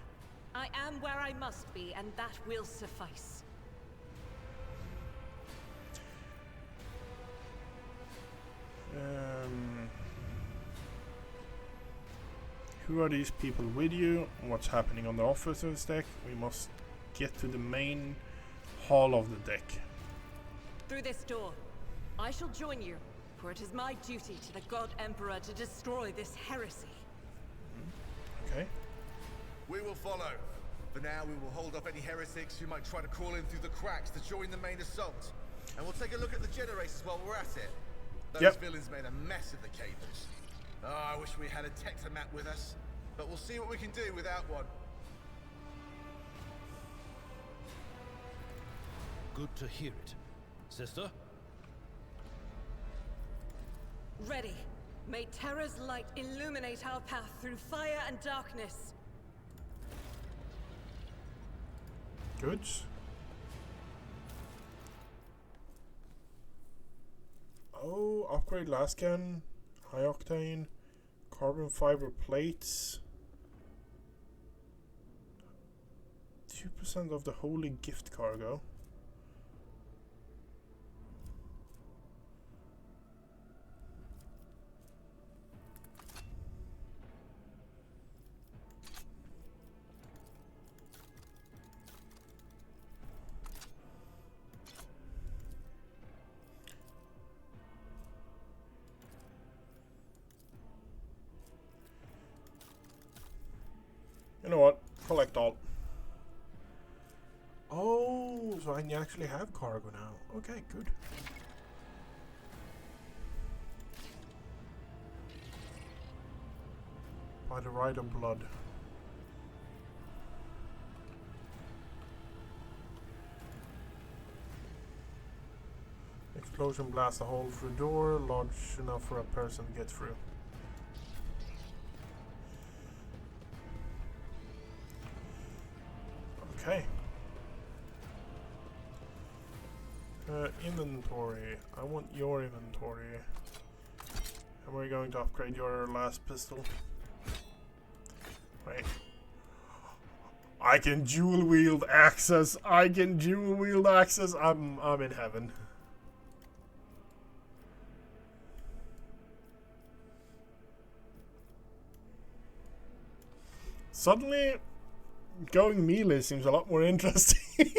I am where I must be, and that will suffice. Who are these people with you? What's happening on the officers' deck? We must get to the main hall of the deck. Through this door. I shall join you, for it is my duty to the God Emperor to destroy this heresy. Okay. We will follow. For now, we will hold off any heretics who might try to crawl in through the cracks to join the main assault. And we'll take a look at the generators while we're at it. Those villains made a mess of the cables. Oh, I wish we had a Tectomat with us. But we'll see what we can do without one. Good to hear it. Sister? Ready. May Terra's light illuminate our path through fire and darkness. Good. Oh, upgrade last scan. High octane. Carbon fiber plates. 2% of the holy gift cargo. You know what? Collect all. Oh, so I can actually have cargo now. Okay, good. By the right of blood. Explosion blasts a hole through door, large enough for a person to get through. Okay. Inventory. I want your inventory. And we're going to upgrade your last pistol. Wait. I can dual wield axes. I can dual wield axes. I'm in heaven. Suddenly, going melee seems a lot more interesting.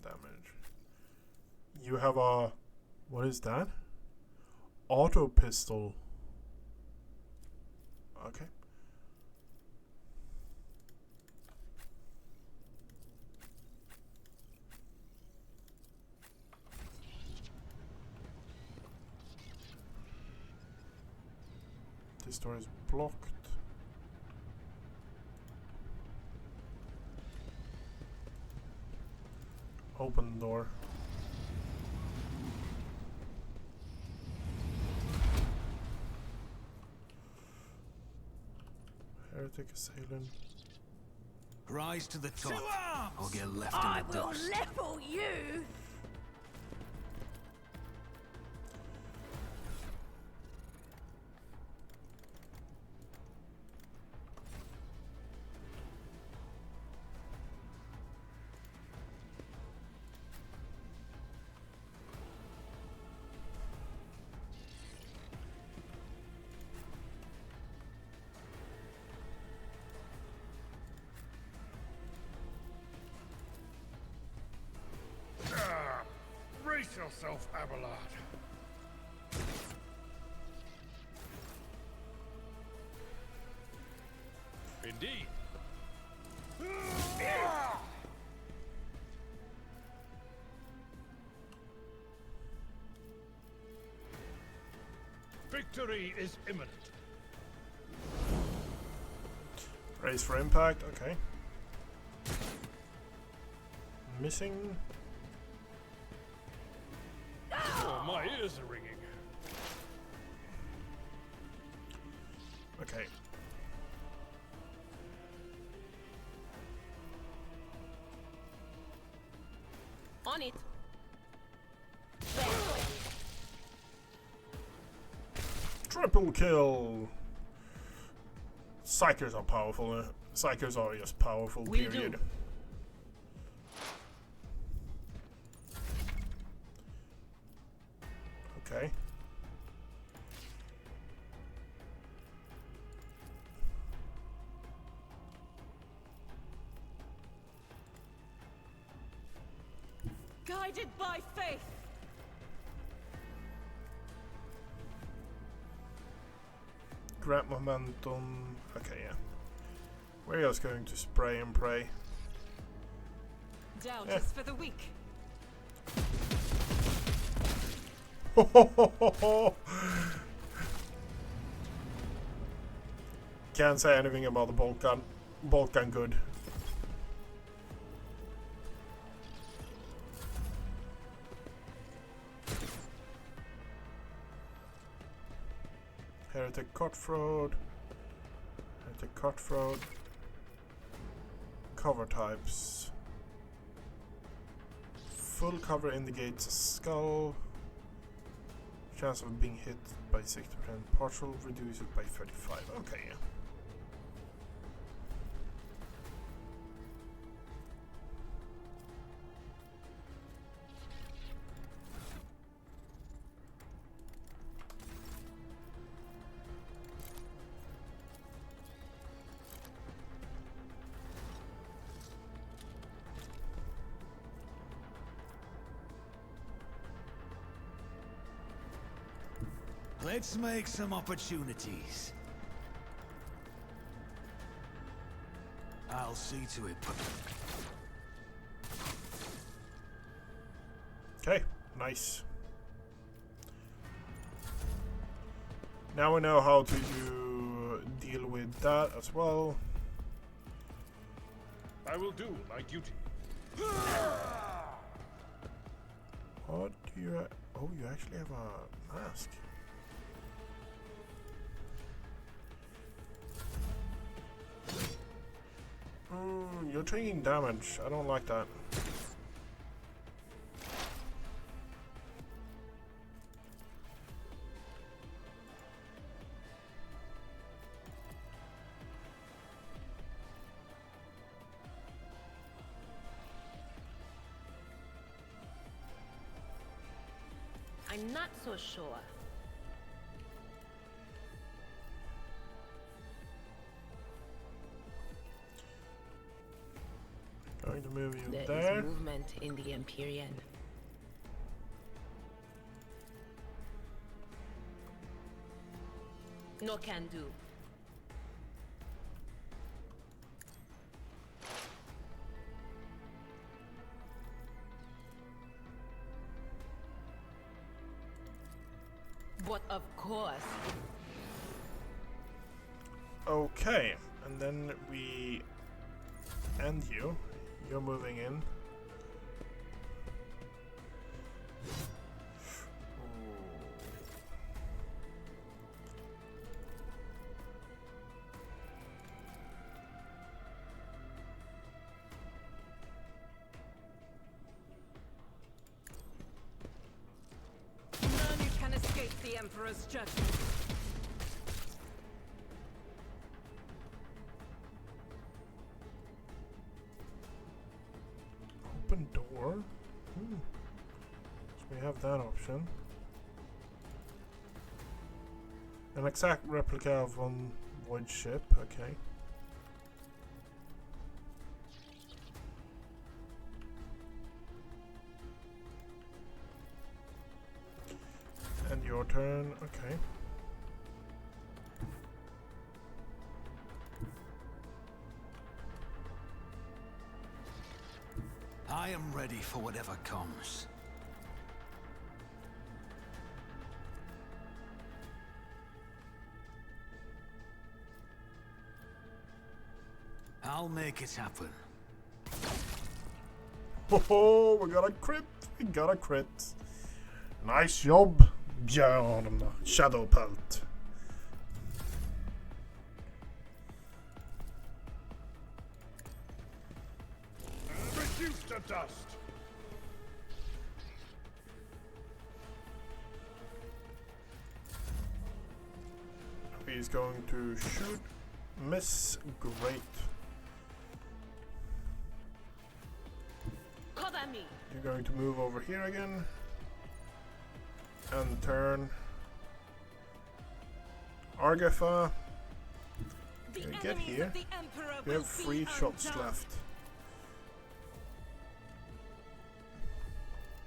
Damage. You have a... What is that? Auto pistol. Okay. This door is blocked. Open the door. Heretic assailant. Rise to the top, or get left I in the will dust. level you! Brace yourself, Abelard. Indeed. Victory is imminent. Raise for impact, okay. Missing. Oh, my ears are ringing. Okay. On it. Triple kill! Psychers are powerful. Psychers are just powerful, Will period. do. Okay. Guided by faith. Grab momentum. Okay, yeah. We're just going to spray and pray. Doubt Eh. is for the weak. Can't say anything about the bolt gun. Bolt gun good. Heretic cutthroat. Heretic cutthroat. Cover types. Full cover indicates a skull. Chance of being hit by 60%. Partial reduce it by 35. Okay, yeah. Let's make some opportunities. I'll see to it. Okay, nice. Now we know how to deal with that as well. I will do my duty. What do you... Oh, you actually have a mask. You're taking damage. I don't like that. I'm not so sure. Going to move you There there. is movement in the Empyrean. No can do. But of course. Okay, and then we end you. You're moving in. None who can escape the Emperor's judgment. Open door. So we have that option. An exact replica of one void ship. Okay. And your turn. Okay. I am ready for whatever comes. I'll make it happen. Oh, we got a crit. We got a crit. Nice job, Björn Shadowpelt. Reduced to dust. He's going to shoot. Miss. Great. Cover me. You're going to move over here again. And turn. Argatha. The Get enemies here. of the Emperor You will have 3 be shots undone. left.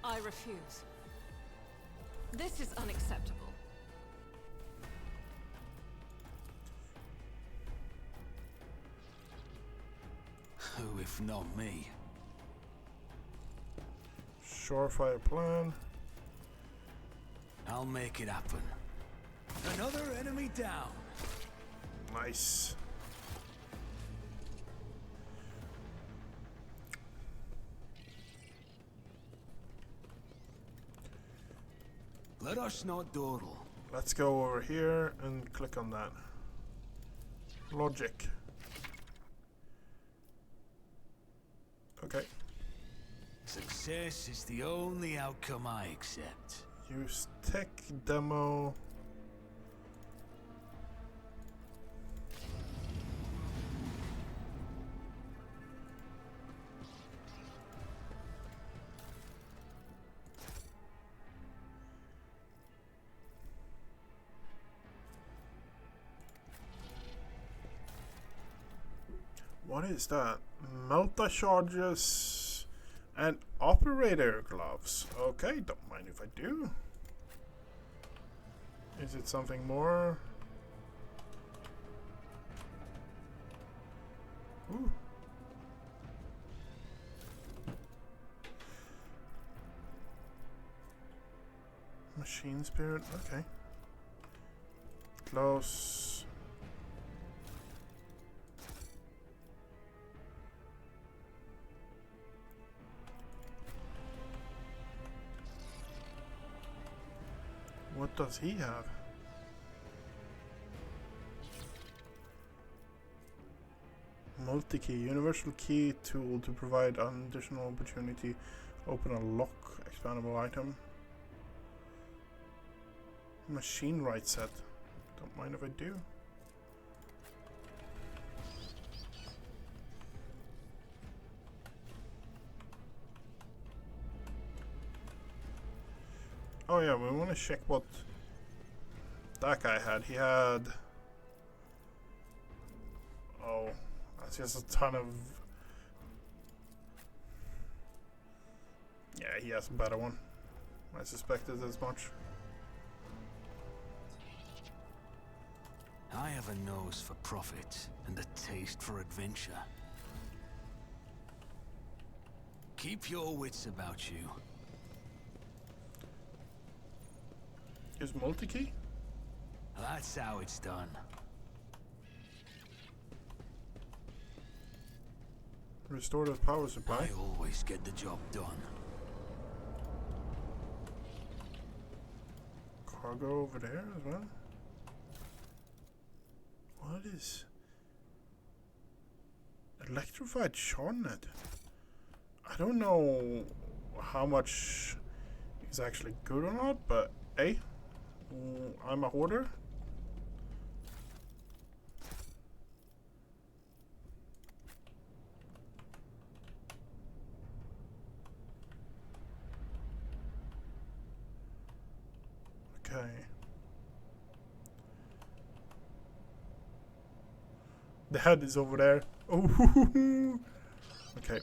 I refuse. This is unacceptable. Who, if not me? Surefire plan. I'll make it happen. Another enemy down. Nice. Let us not dawdle. Let's go over here and click on that. Logic. Okay. Success is the only outcome I accept. Use tech demo. What is that? Melta charges and operator gloves. Okay, don't mind if I do. Is it something more? Ooh. Machine spirit, okay. Close. What does he have? Multi-key. Universal key tool to provide an additional opportunity. Open a lock. Expandable item. Machine right set. Don't mind if I do. Oh yeah, we want to check what that guy had. He had... Oh, that's just a ton of... Yeah, he has a better one. I suspected as much. I have a nose for profit and a taste for adventure. Keep your wits about you. Use multi-key? That's how it's done. Restore the power supply. I always get the job done. Cargo over there as well. What is... Electrified Charnet? I don't know how much is actually good or not, but hey, I'm a hoarder. Okay. The head is over there. Oh, okay.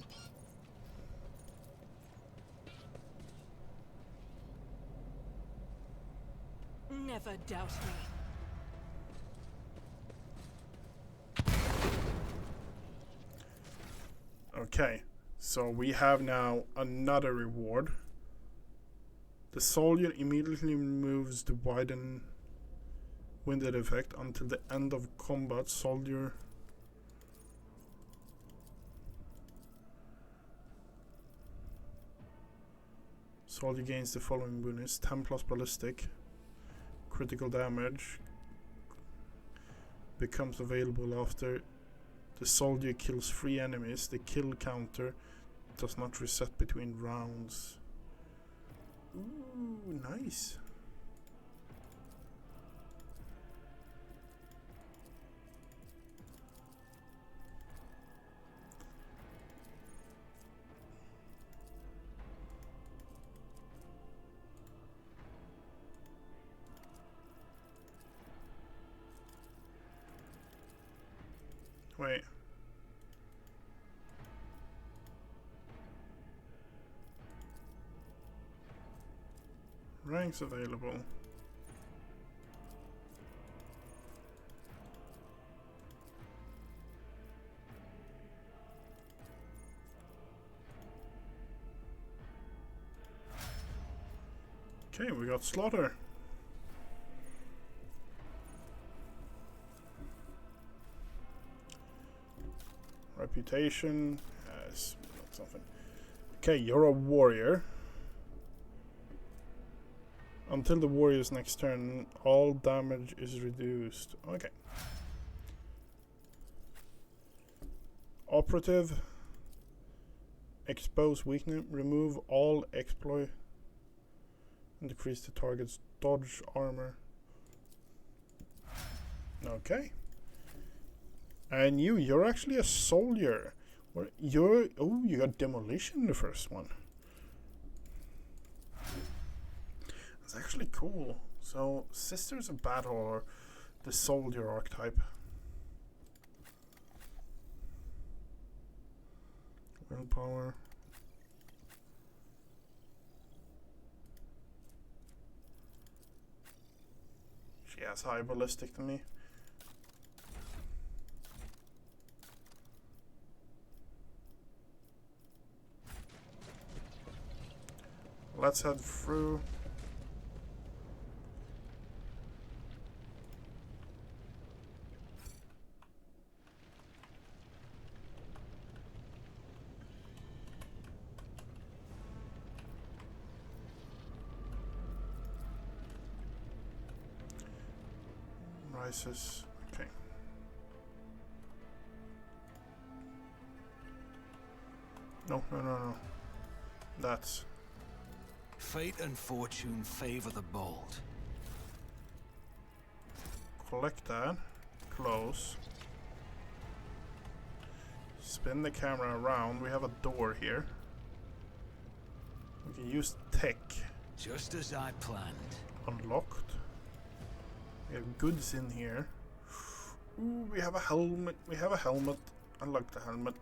Never doubt me. Okay, so we have now another reward. The soldier immediately removes the winded effect until the end of combat. Soldier gains the following bonus: 10 plus ballistic, critical damage becomes available after the soldier kills 3 enemies. The kill counter does not reset between rounds. Ooh, nice. Wait. Ranks available. Okay, we got Slaughter. Reputation has something. Okay, you're a warrior. Until the warrior's next turn, all damage is reduced. Okay. Operative. Expose weakness. Remove all exploit. And decrease the target's dodge armor. Okay. And you're actually a soldier. Or you got demolition the first one. That's actually cool. So Sisters of Battle or the soldier archetype. Willpower. She has high ballistic to me. Let's head through. Rises. Okay. No, no, no, no. That's... Fate and fortune favor the bold. Collect that. Close. Spin the camera around. We have a door here. We can use tech. Just as I planned. Unlocked. We have goods in here. Ooh, we have a helmet. We have a helmet. I like the helmet.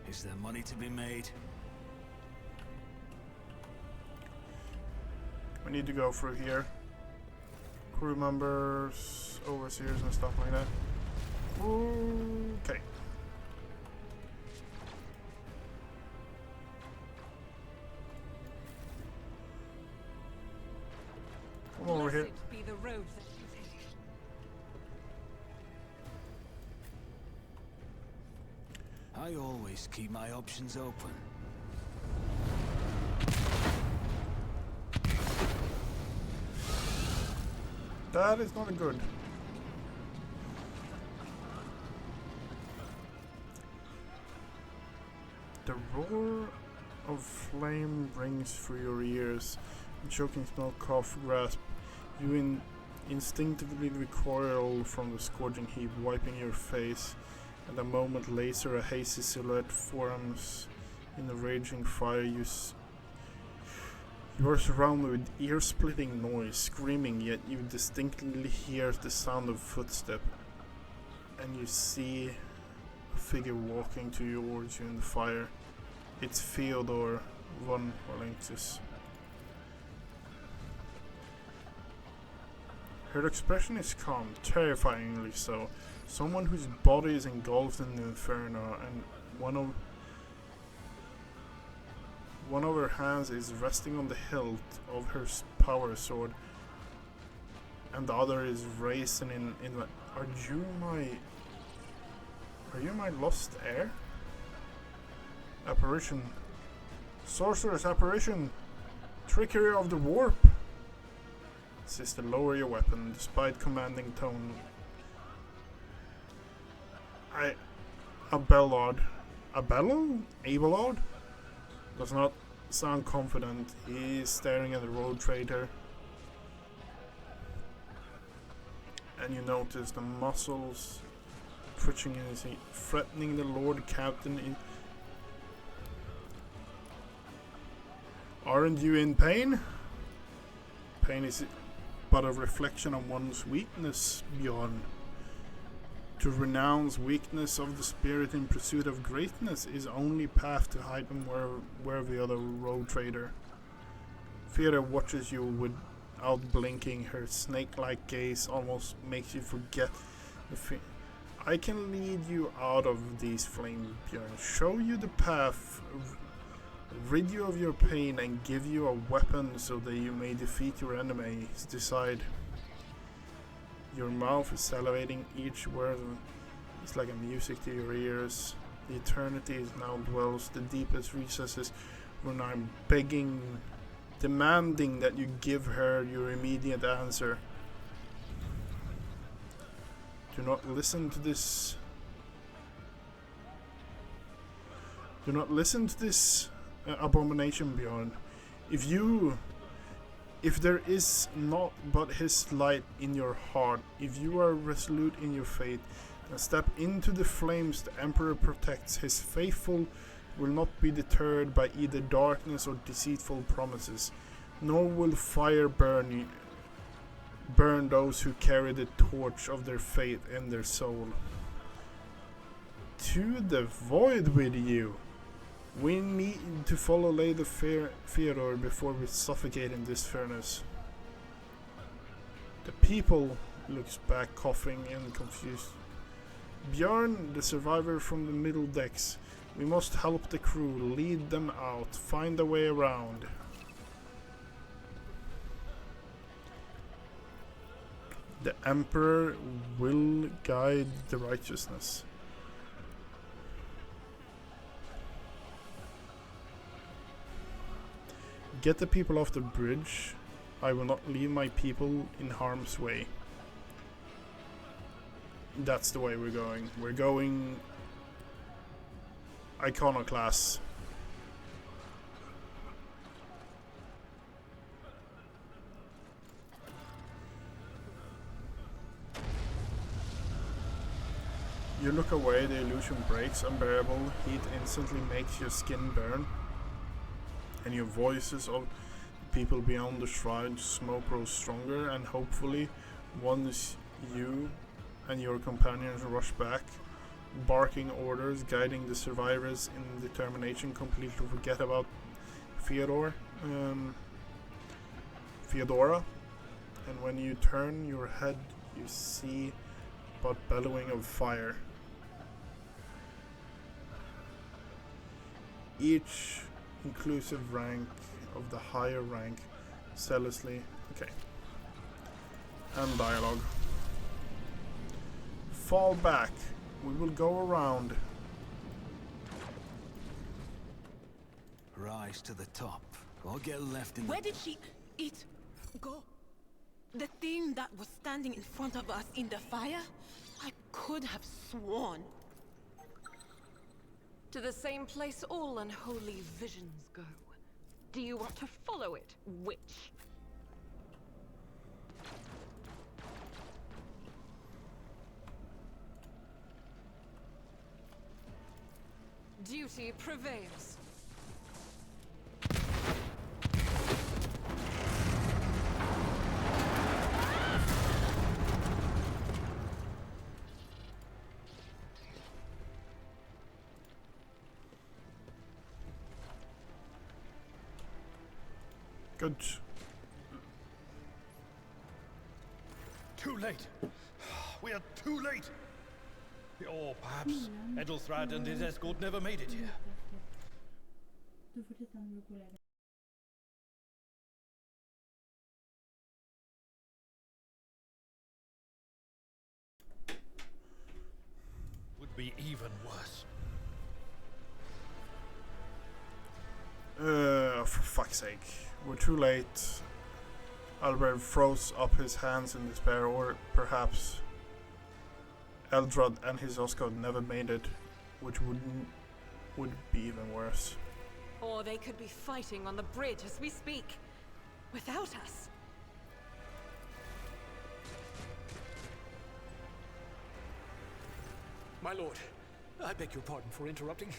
Is there money to be made? We need to go through here. Crew members, overseers and stuff like that. Okay. Come over here. Blessed be the road that you take. I always keep my options open. That is not good. The roar of flame rings through your ears. A choking smell, cough, grasp. You instinctively recoil from the scorching heat, wiping your face. And a moment later, a hazy silhouette forms in the raging fire. You are surrounded with ear-splitting noise, screaming, yet you distinctly hear the sound of footsteps. And you see a figure walking towards you in the fire. It's Theodore von Valentis. Her expression is calm, terrifyingly so. Someone whose body is engulfed in the inferno, and one of her hands is resting on the hilt of her power sword, and the other is raising in are you my lost heir? Apparition. Sorcerer's apparition. Trickery of the warp. Sister, lower your weapon, despite commanding tone. Abelard does not sound confident. He is staring at the road trader, and you notice the muscles twitching in his seat, threatening the Lord Captain. Aren't you in pain? Pain is but a reflection of one's weakness, Bjorn. To renounce weakness of the spirit in pursuit of greatness is only path to hide them where the other road trader. Theodore watches you without blinking. Her snake-like gaze almost makes you forget the I can lead you out of these flames, Bjorn. Show you the path, rid you of your pain, and give you a weapon so that you may defeat your enemies. Decide. Your mouth is salivating, each word is like a music to your ears. The eternity is now dwells the deepest recesses, when I'm begging, demanding that you give her your immediate answer. Do not listen to this. Do not listen to this abomination, Bjorn. If there is naught but his light in your heart, if you are resolute in your faith, and step into the flames the Emperor protects, his faithful will not be deterred by either darkness or deceitful promises, nor will fire burn those who carry the torch of their faith in their soul. To the void with you! We need to follow Lady Theodore before we suffocate in this furnace. The people looks back, coughing and confused. Bjorn, the survivor from the middle decks. We must help the crew, lead them out, find a way around. The Emperor will guide the righteousness. Get the people off the bridge. I will not leave my people in harm's way. That's the way we're going. We're going iconoclast. You look away, the illusion breaks. Unbearable heat instantly makes your skin burn. And your voices of people beyond the shrine smoke grows stronger, and hopefully once you and your companions rush back, barking orders, guiding the survivors in determination, completely forget about Theodora. And when you turn your head, you see but bellowing of fire. Each inclusive rank of the higher rank zealously. Okay. And dialogue. Fall back. We will go around. Rise to the top, or get left in Where did it go? The thing that was standing in front of us in the fire? I could have sworn. To the same place all unholy visions go. Do you want to follow it, witch? Duty prevails. Good. Too late. We are too late. Or perhaps Edelthrad and his escort never made it here. Would be even worse. For fuck's sake. We're too late. Albert throws up his hands in despair, or perhaps Eldrad and his Oscod never made it, which would be even worse. Or they could be fighting on the bridge as we speak, without us. My lord, I beg your pardon for interrupting.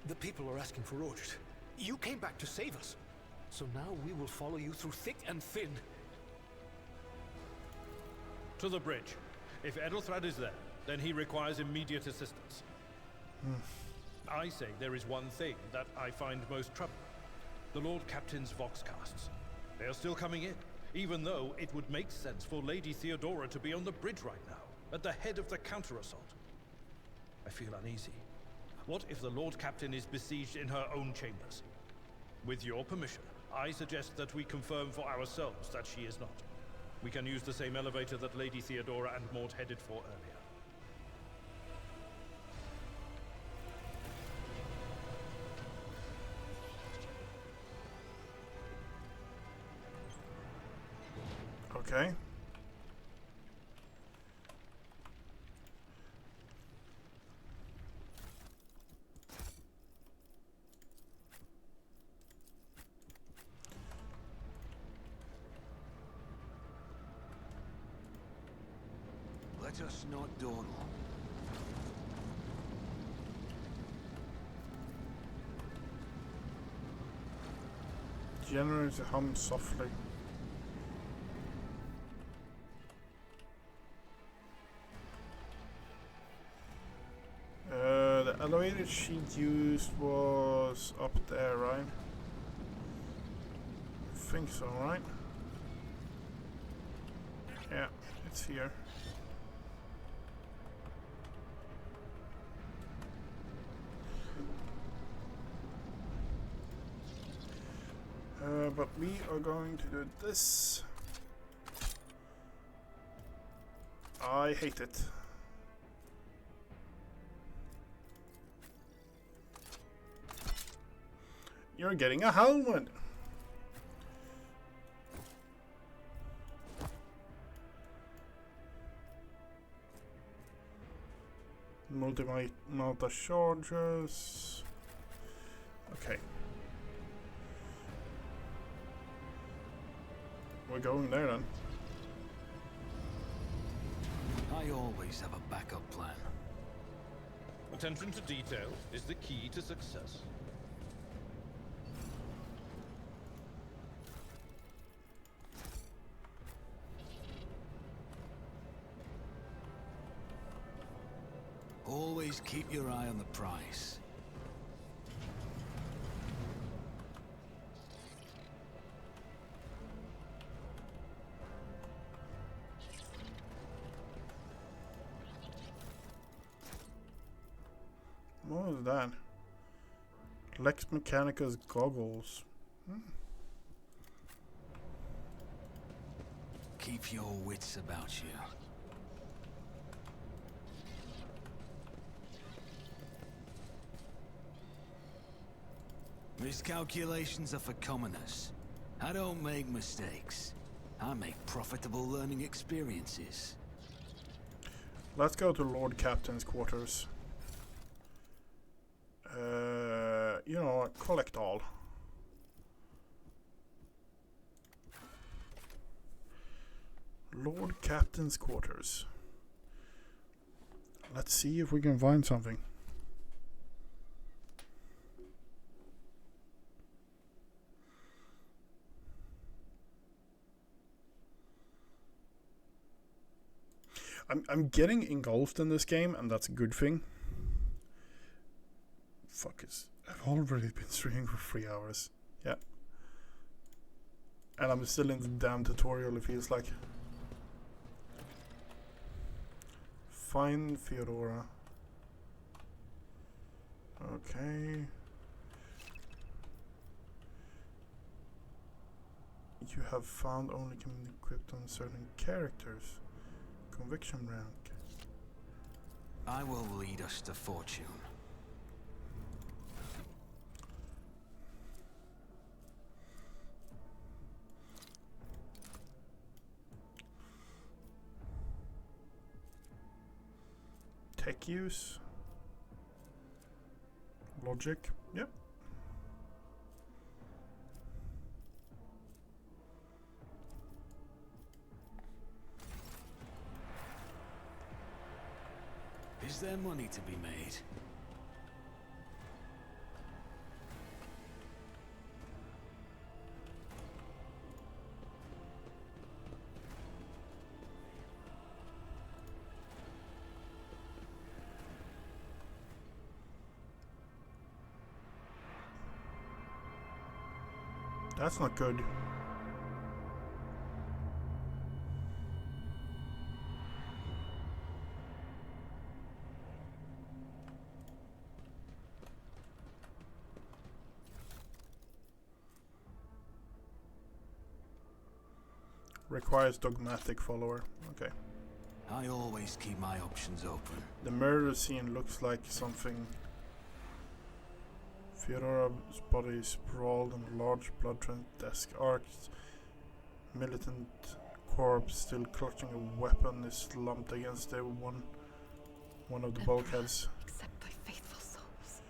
The people are asking for orders. You came back to save us. So now we will follow you through thick and thin. To the bridge. If Edelthrad is there, then he requires immediate assistance. I say there is one thing that I find most troubling. The Lord Captain's Voxcasts. They are still coming in, even though it would make sense for Lady Theodora to be on the bridge right now, at the head of the counter-assault. I feel uneasy. What if the Lord Captain is besieged in her own chambers? With your permission, I suggest that we confirm for ourselves that she is not. We can use the same elevator that Lady Theodora and Maud headed for earlier. Okay. Let us not dawdle. Generator hum softly. The elevator she used was up there, right? I think so, right? Yeah, it's here. But we are going to do this. I hate it. You're getting a helmet. Multi-Malta charges. Okay. We're going there then. I always have a backup plan. Attention to detail is the key to success. Always keep your eye on the prize. What was that? Lex Mechanicus goggles. Keep your wits about you. Miscalculations are for commoners. I don't make mistakes. I make profitable learning experiences. Let's go to Lord Captain's quarters. You know, collect all. Lord Captain's quarters. Let's see if we can find something. I'm getting engulfed in this game, and that's a good thing. Fuck is I've already been streaming for 3 hours. Yeah. And I'm still in the damn tutorial, it feels like. Find Theodora. Okay. You have found only can be equipped on certain characters. Conviction rank. I will lead us to fortune. Tech use. Logic. Yep. Is there money to be made? That's not good. Requires dogmatic follower. Okay. I always keep my options open. The murder scene looks like something. Theodora's body is sprawled on a large blood-drenched desk. Ark's militant corpse, still clutching a weapon, is slumped against one of the bulkheads. Accept thy faithful souls.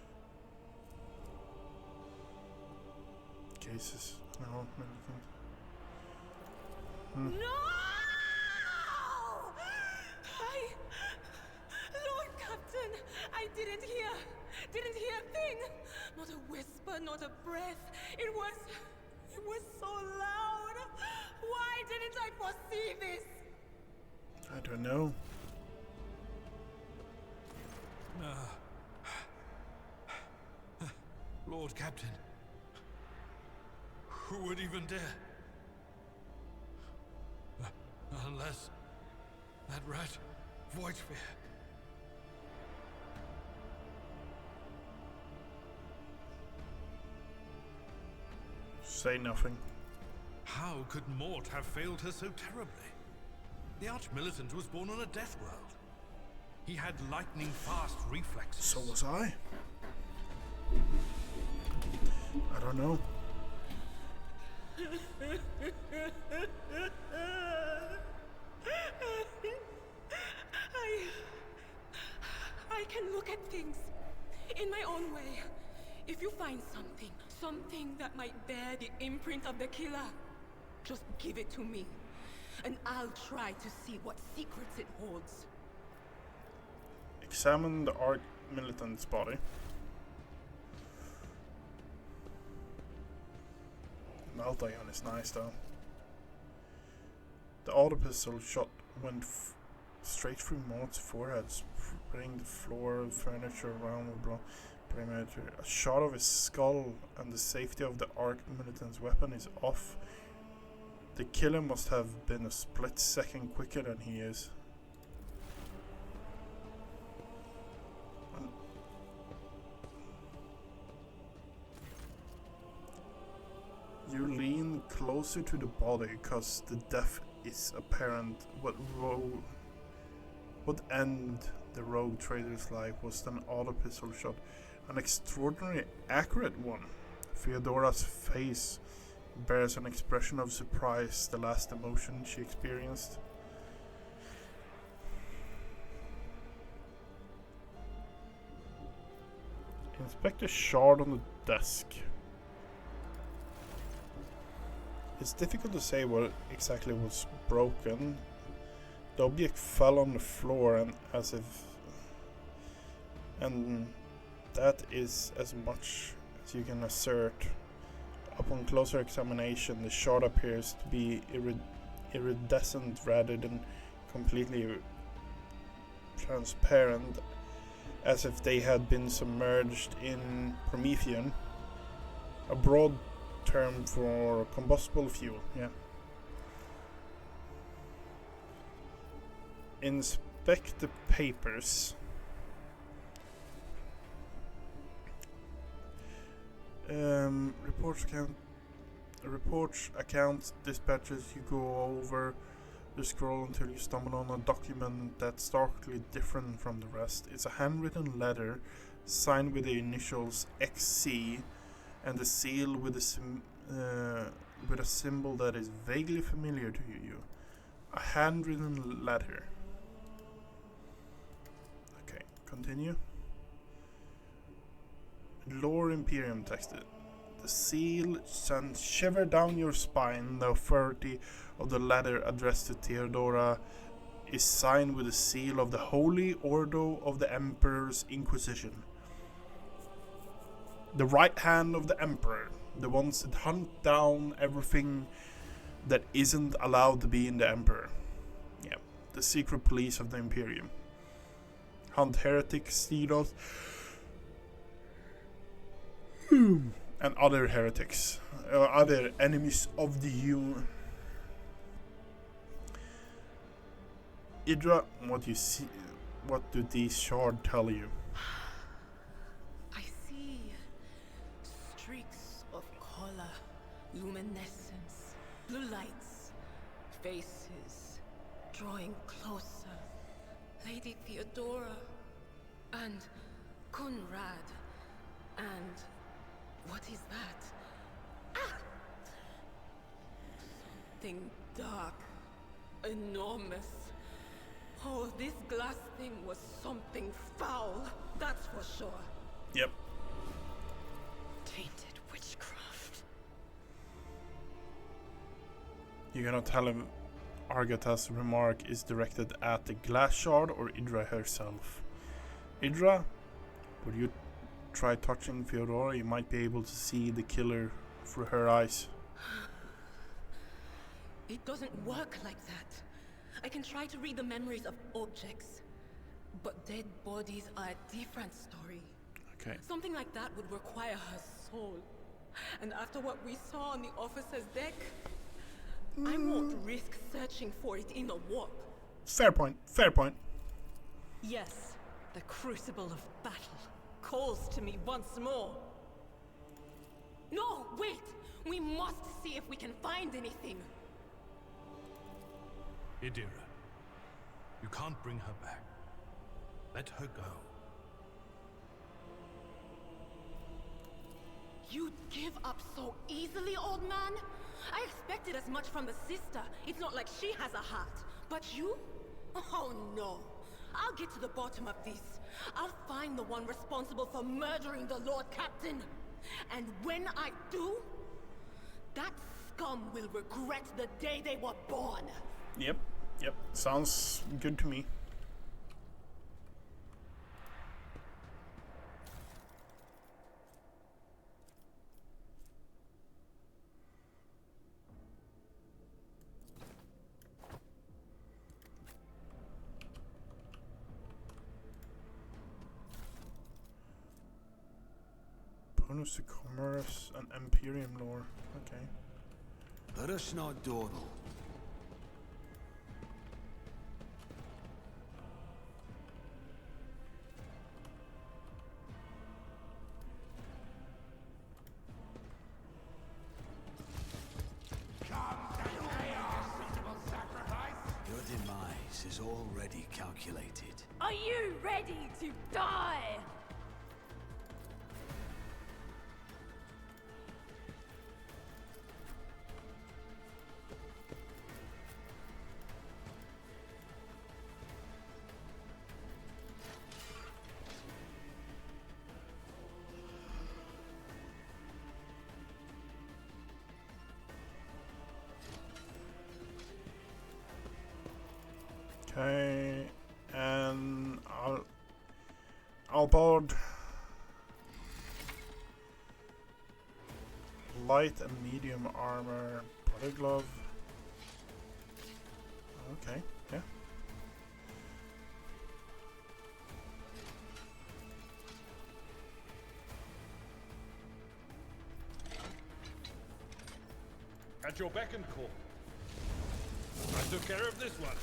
Cases. No, militant. No! Lord Captain, I didn't hear a thing. Not a whisper, not a breath. It was so loud. Why didn't I foresee this? I don't know. Lord Captain, who would even dare? Unless that rat, Voidsphere. Say nothing. How could Mort have failed her so terribly? The Arch-Militant was born on a death world. He had lightning-fast reflexes. So was I. I don't know. I can look at things in my own way. If you find something that might bear the imprint of the killer, just give it to me, and I'll try to see what secrets it holds. Examine the Arch-Militant's body. Maltayon is nice though. The auto pistol shot went straight through Maud's forehead, spreading the floor, furniture around the perimeter. A shot of his skull, and the safety of the Arch-Militant's weapon is off. The killer must have been a split second quicker than he is. You lean closer to the body because the death is apparent. What ended the rogue trader's life was an auto pistol shot, an extraordinarily accurate one. Theodora's face bears an expression of surprise, the last emotion she experienced. Inspect the shard on the desk. It's difficult to say what exactly was broken. The object fell on the floor and that is as much as you can assert. Upon closer examination, the shard appears to be iridescent rather than completely transparent, as if they had been submerged in Promethean, a broad term for combustible fuel. Yeah. Inspect the papers. Reports, accounts, dispatches. You go over the scroll until you stumble on a document that's starkly different from the rest. It's a handwritten letter signed with the initials XC and the seal with a symbol that is vaguely familiar to you. A handwritten letter. Okay, continue. Lore Imperium texted. The seal sends shiver down your spine. The authority of the letter addressed to Theodora is signed with the seal of the Holy Order of the Emperor's Inquisition. The right hand of the Emperor, the ones that hunt down everything that isn't allowed to be in the Emperor. Yeah, the secret police of the Imperium. Hunt heretics, stealers, and other heretics, other enemies of the human. Idra, what you see? What do these shards tell you? I see streaks of color, luminescence, blue lights, faces drawing closer. Lady Theodora and Conrad and what is that? Ah! Something dark, enormous. Oh, this glass thing was something foul, that's for sure. Yep. Tainted witchcraft. You cannot tell him Argata's remark is directed at the glass shard or Idra herself. Idra, would you try touching Theodora? You might be able to see the killer through her eyes. It doesn't work like that. I can try to read the memories of objects, but dead bodies are a different story. Okay. Something like that would require her soul. And after what we saw on the officer's deck, I won't risk searching for it in a warp. Fair point, fair point. Yes, the crucible of battle calls to me once more. No, wait! We must see if we can find anything. Idira, can't bring her back. Let her go. You'd give up so easily, old man? I expected as much from the sister. It's not like she has a heart. But you? Oh no. I'll get to the bottom of this. I'll find the one responsible for murdering the Lord Captain. And when I do, that scum will regret the day they were born. Yep. Sounds good to me. Bonus to commerce and Imperium lore. Okay. Let us not dawdle. Your demise is already calculated. Are you ready to die? Okay, and I'll board light and medium armor, body glove. Okay, yeah. At your beck and call. I took care of this one.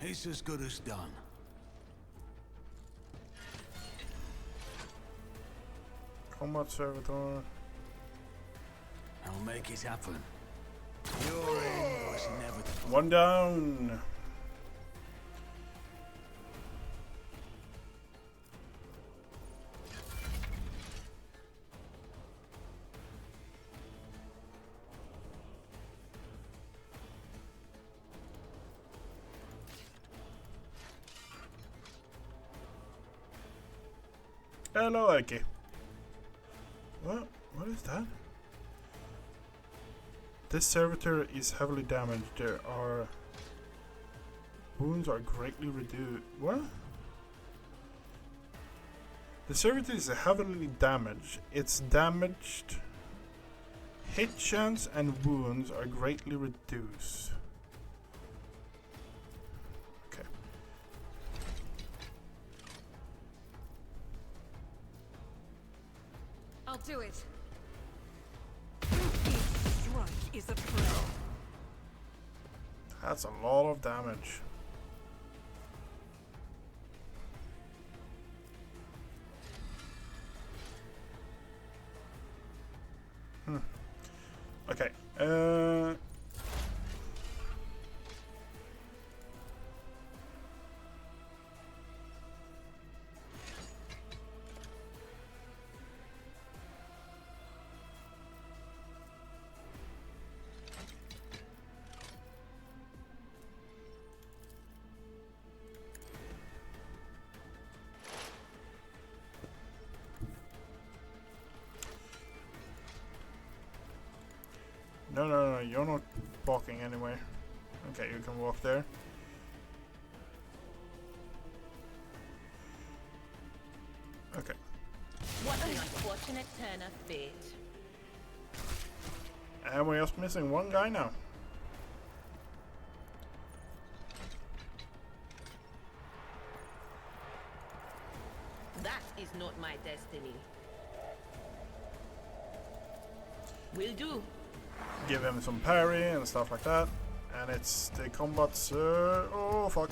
It's as good as done. Combat servitor. I'll make it happen. Your end was inevitable. One down. Hello, Eki. What is that? This servitor is heavily damaged. There are wounds are greatly reduced. What? The servitor is heavily damaged. Its damaged hit chance and wounds are greatly reduced. Okay. I'll do it. Each strike is a prayer. That's a lot of damage. Okay. No, you're not walking anywhere. Okay, you can walk there. Okay. What an unfortunate turn of fate. And we're just missing one guy now. That is not my destiny. Will do. give him some parry and stuff like that. And it's the combat. Oh fuck!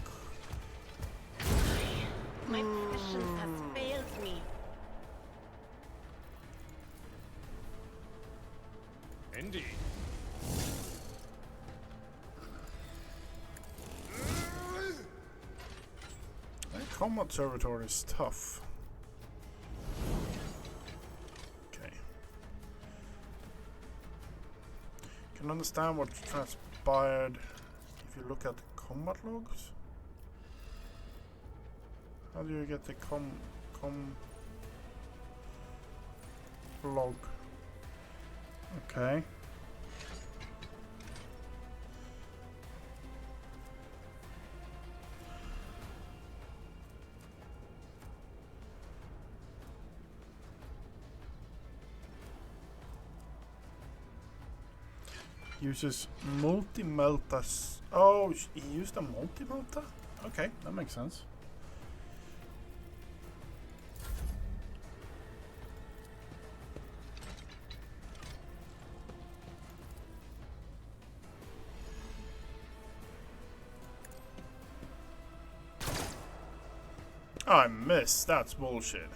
My patience has failed me. Indeed. The combat servitor is tough. Okay. Can understand what transpired if you look at the combat logs. How do you get the com log? Okay. Uses multi-melta. Oh, he used a multi-melta? Okay, that makes sense. I missed. That's bullshit.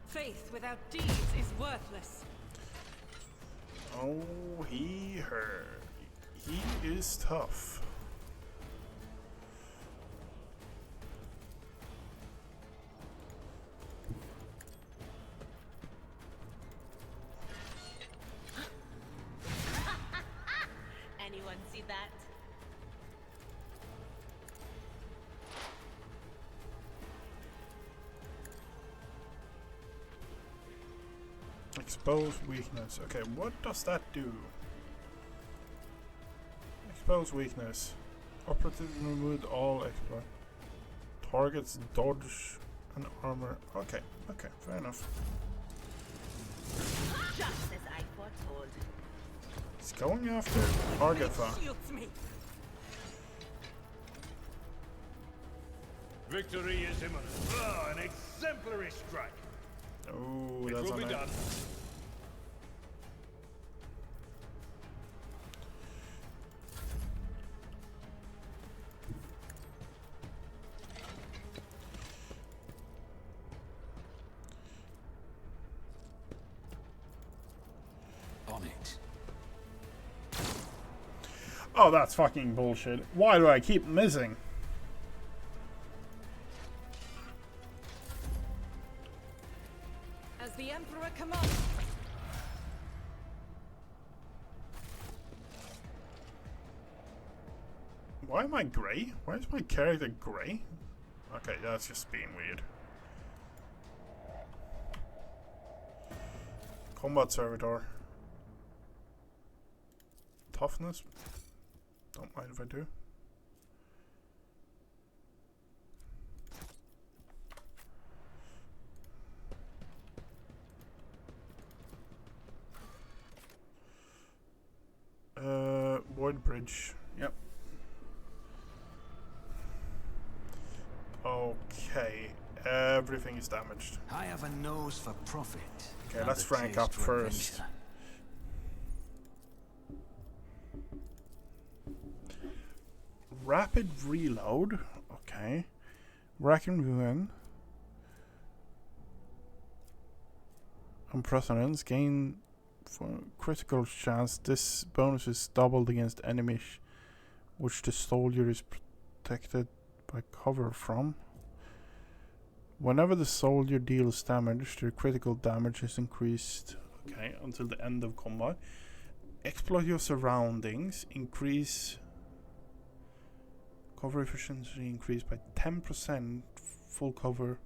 Faith without deeds is worthless. Oh, he hurt. He is tough. Anyone see that? Expose weakness. Okay, what does that do? Expose weakness. Operative removed all exploit. Targets dodge and armor. Okay, okay, fair enough. Just as I foretold. It's going after Argatha. Shields me. Victory is imminent. Ah, an exemplary strike. Oh, It that's will be on done. On it. Oh, that's fucking bullshit. Why do I keep missing? As the Emperor commands. Why am I grey? Why is my character grey? Okay, that's just being weird. Combat servitor. Toughness. Don't mind if I do. Void bridge. Yep. Okay. Everything is damaged. I have a nose for profit. Okay, let's rank up first. Rapid reload. Okay. Rack and ruin. Unprecedented. Gain for critical chance. This bonus is doubled against enemies which the soldier is protected by cover from. Whenever the soldier deals damage, the critical damage is increased. Okay, until the end of combat. Exploit your surroundings. Increase cover efficiency increased by 10%. Full cover.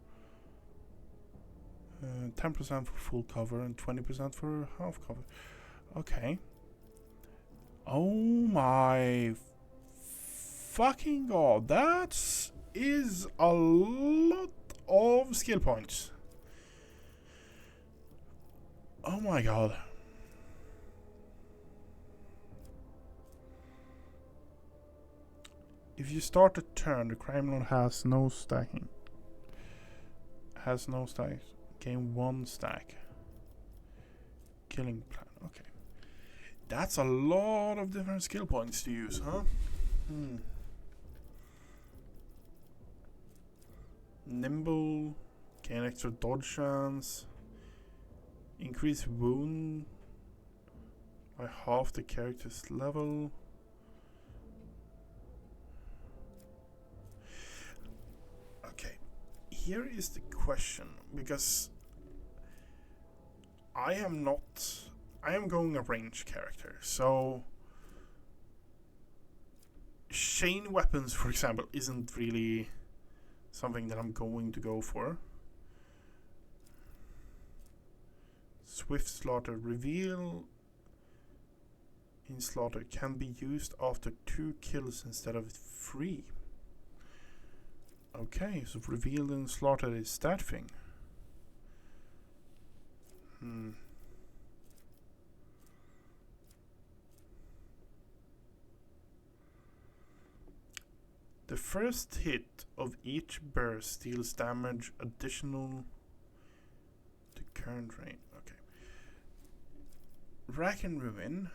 10% for full cover and 20% for half cover. Okay. Oh my fucking god. That is a lot of skill points. Oh my god. If you start a turn, the crime lord has no stacking. Has no stacks. Gain 1 stack. Killing plan. Okay. That's a lot of different skill points to use, huh? Nimble. Gain extra dodge chance. Increase wound by half the character's level. Okay. Here is the question, because I am going a range character, so chain weapons, for example, isn't really something that I'm going to go for. Swift slaughter. Reveal in slaughter can be used after 2 kills instead of 3. Okay, so reveal in slaughter is that thing. The first hit of each burst deals damage additional to current range. Okay. Rack and Ruin.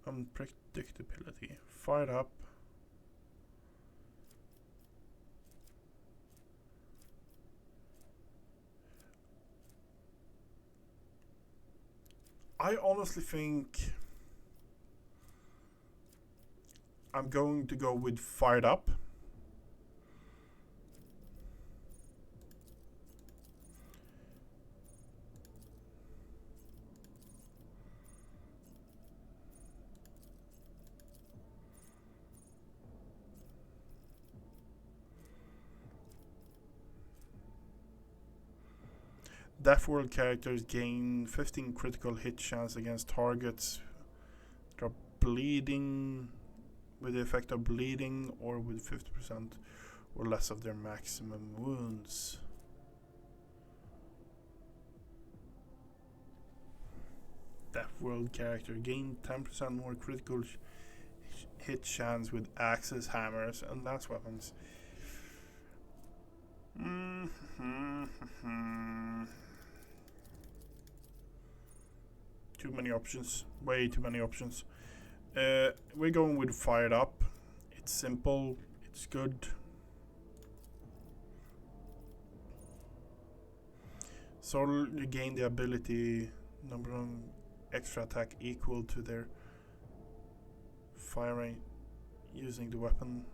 Unpredictability. Fired up. I honestly think I'm going to go with Fired Up. Death World characters gain 15 critical hit chance against targets that are bleeding, with the effect of bleeding, or with 50% or less of their maximum wounds. Death World character gain 10% more critical hit chance with axes, hammers, and lance weapons. Too many options. Way too many options. We're going with Fired Up. It's simple. It's good. So you gain the ability number one extra attack equal to their firing using the weapon.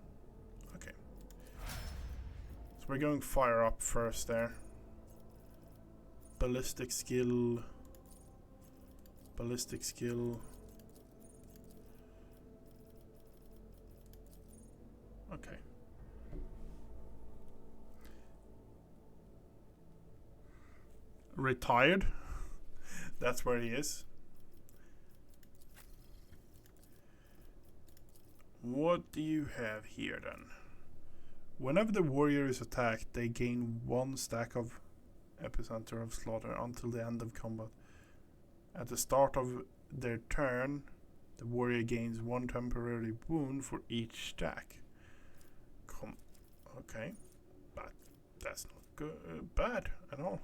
Okay. So we're going Fire Up first there. Ballistic skill. Ballistic skill. Okay. Retired. That's where he is. What do you have here then? Whenever the warrior is attacked, they gain 1 stack of epicenter of slaughter until the end of combat. At the start of their turn, the warrior gains 1 temporary wound for each stack. Okay, but that's not good, bad at all.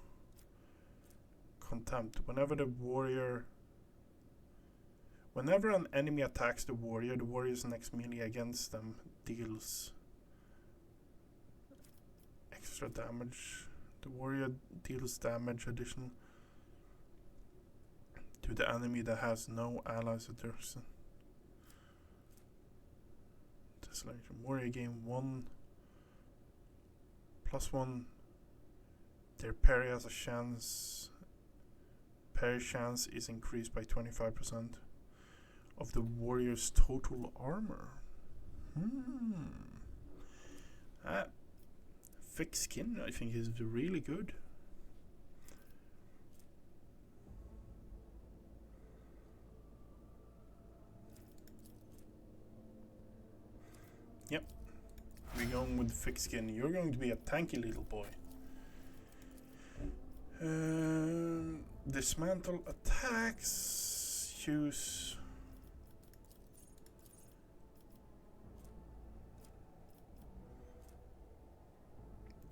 Contempt. Whenever an enemy attacks the warrior's next melee against them deals extra damage. The warrior deals damage additional to the enemy that has no allies at their Desolation. Warrior gain 1+1. Their parry has a chance. Parry chance is increased by 25% of the warrior's total armor. Thick skin, I think, is really good. Yep. We're going with thick skin. You're going to be a tanky little boy. Dismantle attacks. choose.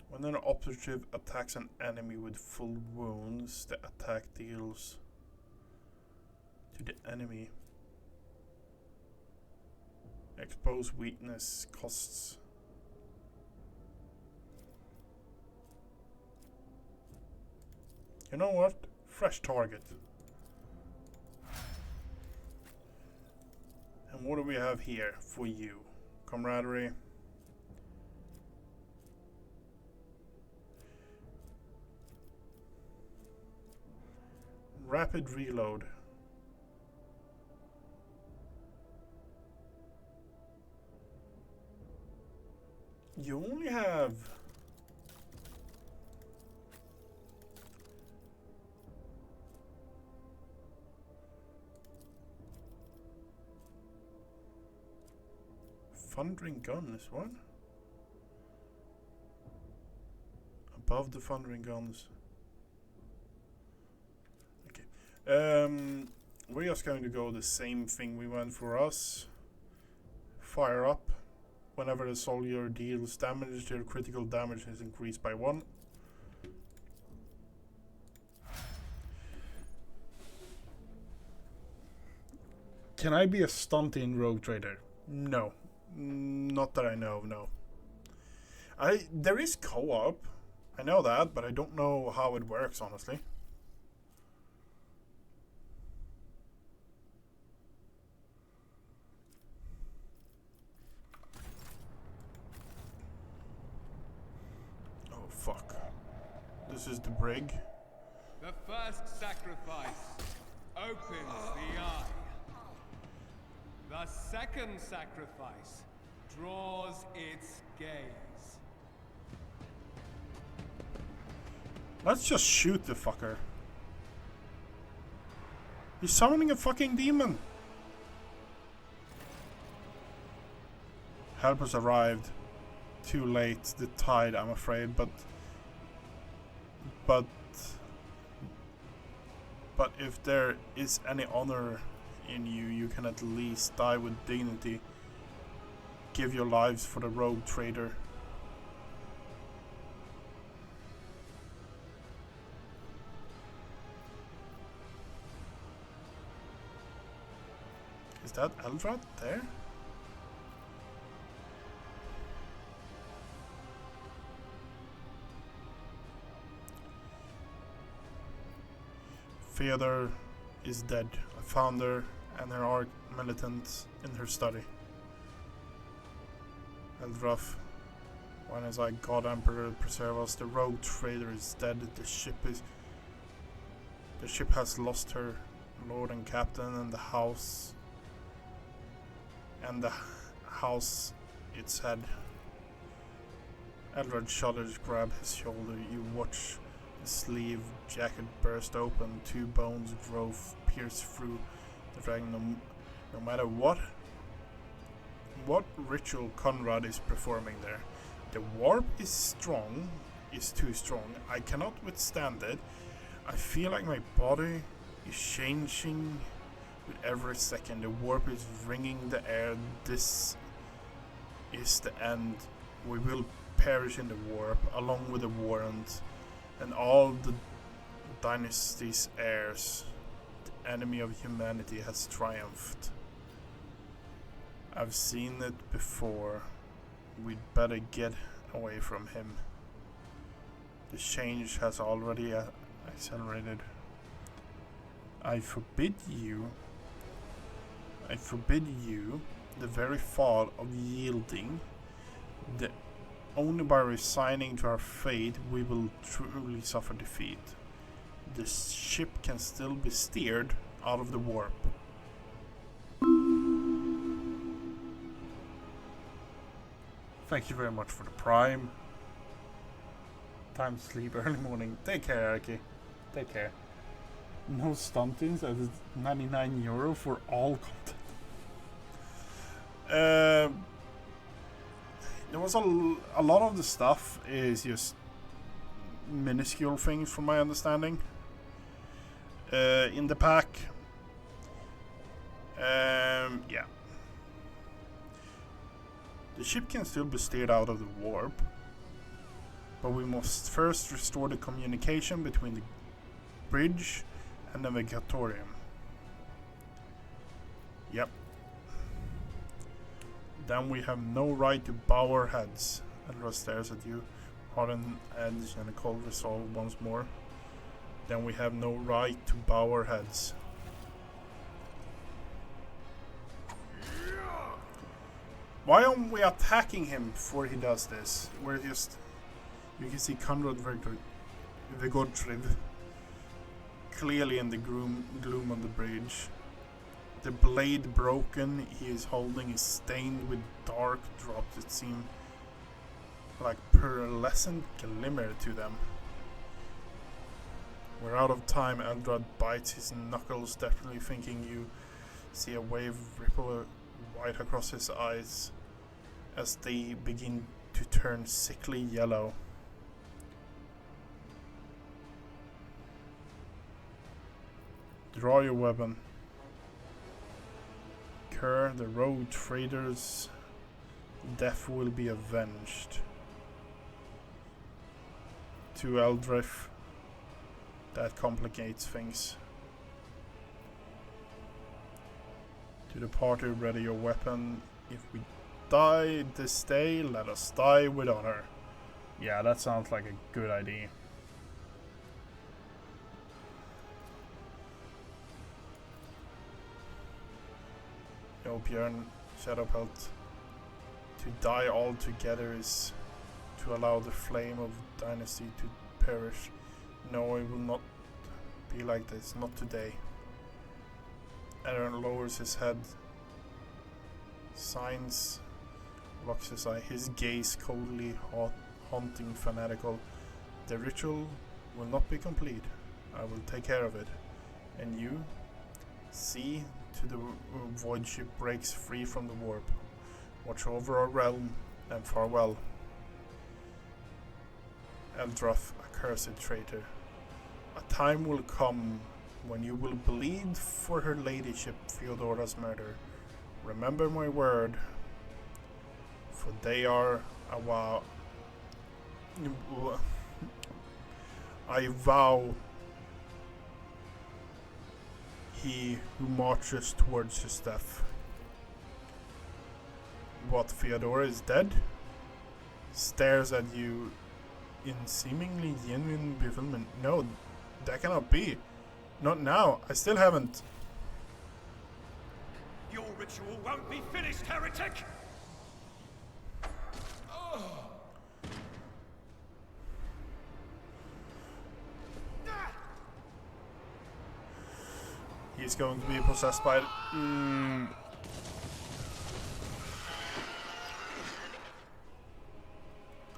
When an operative attacks an enemy with full wounds, the attack deals to the enemy. Exposed weakness costs. You know what? Fresh target. And what do we have here for you? Camaraderie. Rapid reload. You only have thundering guns, what? Above the thundering guns. We're just going to go the same thing we went for us. Fire up. Whenever the soldier deals damage, their critical damage is increased by 1. Can I be a stunting rogue trader? No. Not that I know, no. There is co-op. I know that, but I don't know how it works, honestly. Fuck. This is the brig. The first sacrifice opens the eye. The second sacrifice draws its gaze. Let's just shoot the fucker. He's summoning a fucking demon. Help has arrived. Too late. The tide, I'm afraid, but if there is any honor in you, you can at least die with dignity. Give your lives for the rogue trader. Is that Eldrad there? Theodore is dead. I found her and her arch militant in her study. Eldrath, when is I God Emperor preserve us? The rogue trader is dead. The ship has lost her lord and captain, and the house its head. Eldrad shudders, grab his shoulder. You watch the sleeve jacket burst open, 2 bones growth pierce through the dragon. No matter what ritual Conrad is performing there, the warp is too strong. I cannot withstand it. I feel like my body is changing with every second. The warp is ringing the air. This is the end. We will perish in the warp, along with the warrant and all the dynasty's heirs. The enemy of humanity has triumphed. I've seen it before. We'd better get away from him. The change has already accelerated. I forbid you, the very thought of yielding. Only by resigning to our fate we will truly suffer defeat. The ship can still be steered out of the warp. Thank you very much for the prime. Time to sleep, early morning. Take care, Arky. Take care. No stuntings, that is €99 for all content. There was a lot of the stuff is just minuscule things from my understanding. In the pack, Yeah. The ship can still be steered out of the warp, but we must first restore the communication between the bridge and the Navigatorium. Yep. Then we have no right to bow our heads. Eldra stares at you, hot on edge and a cold resolve once more. Then we have no right to bow our heads. Why aren't we attacking him before he does this? We're just... You can see Conrad Vigotrid clearly in the gloom on the bridge. The blade broken he is holding is stained with dark drops that seem like pearlescent glimmer to them. We're out of time. Eldrad bites his knuckles, definitely thinking you see a wave ripple right across his eyes as they begin to turn sickly yellow. Draw your weapon. Kerr, the rogue trader's death will be avenged. To Eldrith, that complicates things. To the party, ready your weapon. If we die this day, let us die with honor. Yeah, that sounds like a good idea. No, Björn, Shadowpelt. To die all together is to allow the flame of dynasty to perish. No, it will not be like this, not today. Aaron lowers his head. Signs, locks his eye, his gaze coldly haunting, fanatical. The ritual will not be complete. I will take care of it. And you, see to the void ship breaks free from the warp. Watch over our realm, and farewell. Eldrath, accursed traitor. A time will come when you will bleed for her ladyship Theodora's murder. Remember my word, for they are a vow. I vow he who marches towards his death. What, Theodora is dead? Stares at you in seemingly genuine bewilderment. No, that cannot be. Not now. I still haven't. Your ritual won't be finished, heretic! He's going to be possessed by...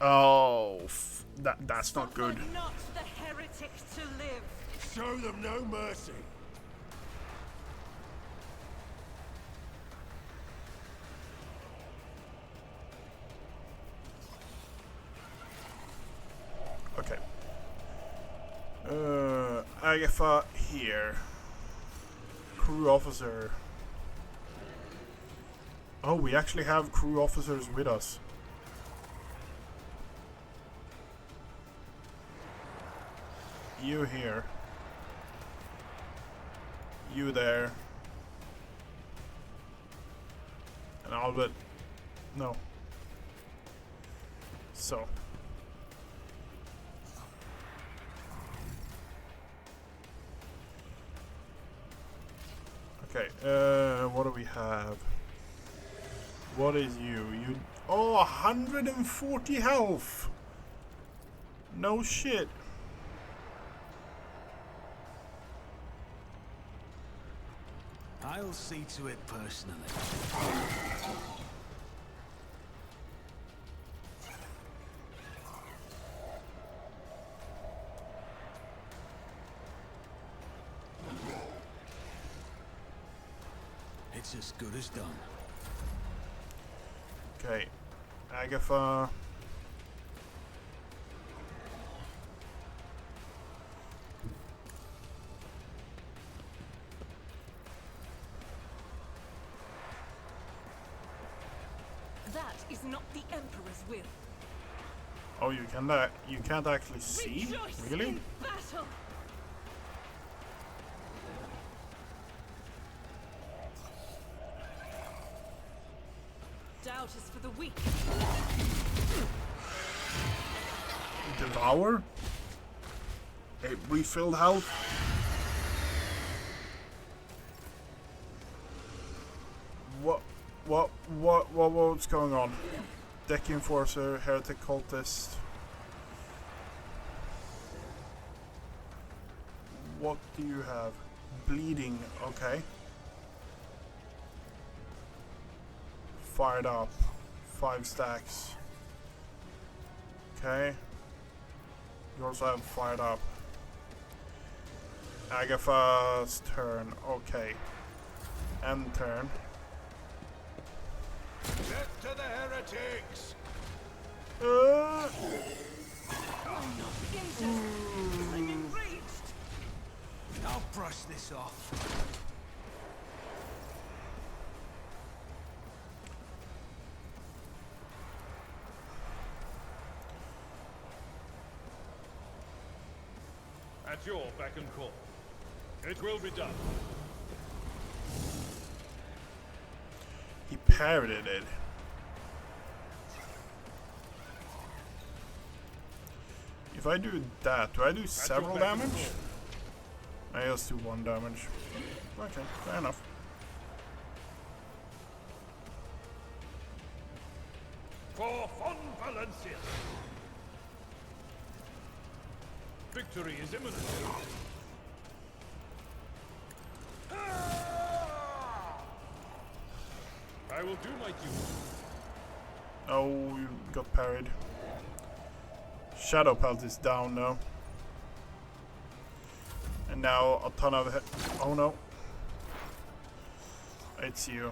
Oh, that's not good. Not the heretic to live. Show them no mercy. Okay. Agatha here. Crew officer. Oh, we actually have crew officers with us. You here. You there. And Albert. No. So. Okay, what do we have? What is you? You... Oh, 140 health! No shit. I'll see to it personally. It's as good as done. Okay, Agatha. is not the Emperor's will. Oh, you can't actually see? Rejoice Really? in battle. Doubt is for the weak. Devour? A refilled health? What's going on? Deck Enforcer, Heretic Cultist. What do you have? Bleeding, okay. Fired up. 5 stacks. Okay. You also have fired up. Agatha's turn, okay. End turn. Death to the heretics! I'm enraged. I'll brush this off. At your beck and call. It will be done. He parried it. If I do that, do I do several damage? I just do 1 damage. Okay, fair enough. For Von Valencia. Victory is imminent. I will do my duty. Oh, you got parried. Shadow Pelt is down now. And now a ton of oh no. It's you.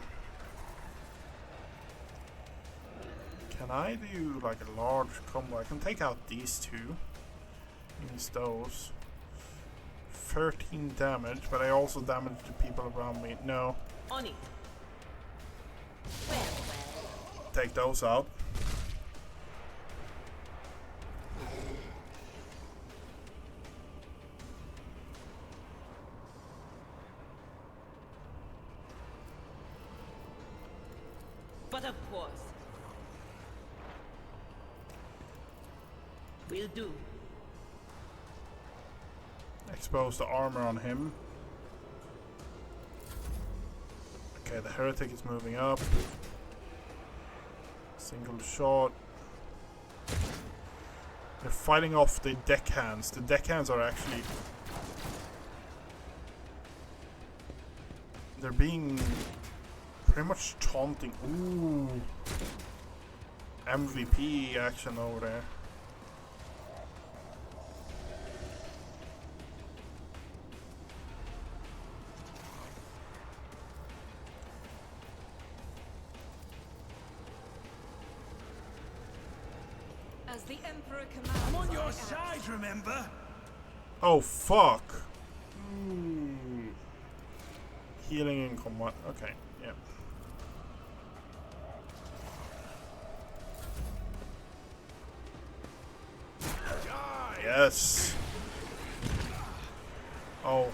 Can I do like a large combo? I can take out these two. Use those. 13 damage, but I also damage the people around me. No. On it. Take those out. But of course. Will do. Expose the armor on him. Okay, the heretic is moving up. Single shot. They're fighting off the deckhands. The deckhands are actually... They're being pretty much taunting. Ooh. MVP action over there. As the Emperor commands, I'm on I your act. side, remember? Oh, fuck. Healing in combat. Okay, yeah. Yes. Oh.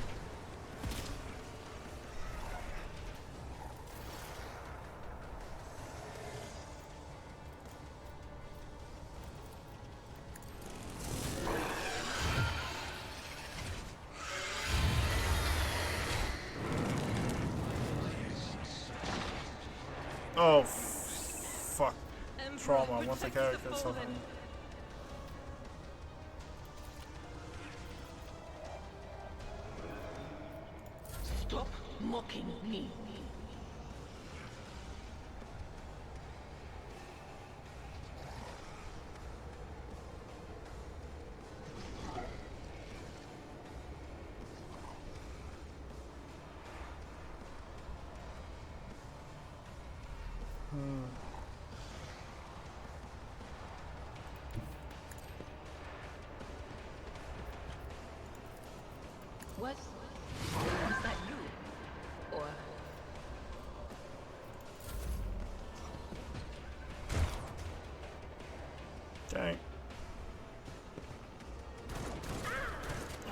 Oh, fuck. Emperor, Trauma. Once a protect character, the something. fallen. Stop mocking me. What? Was that you? Or... Okay.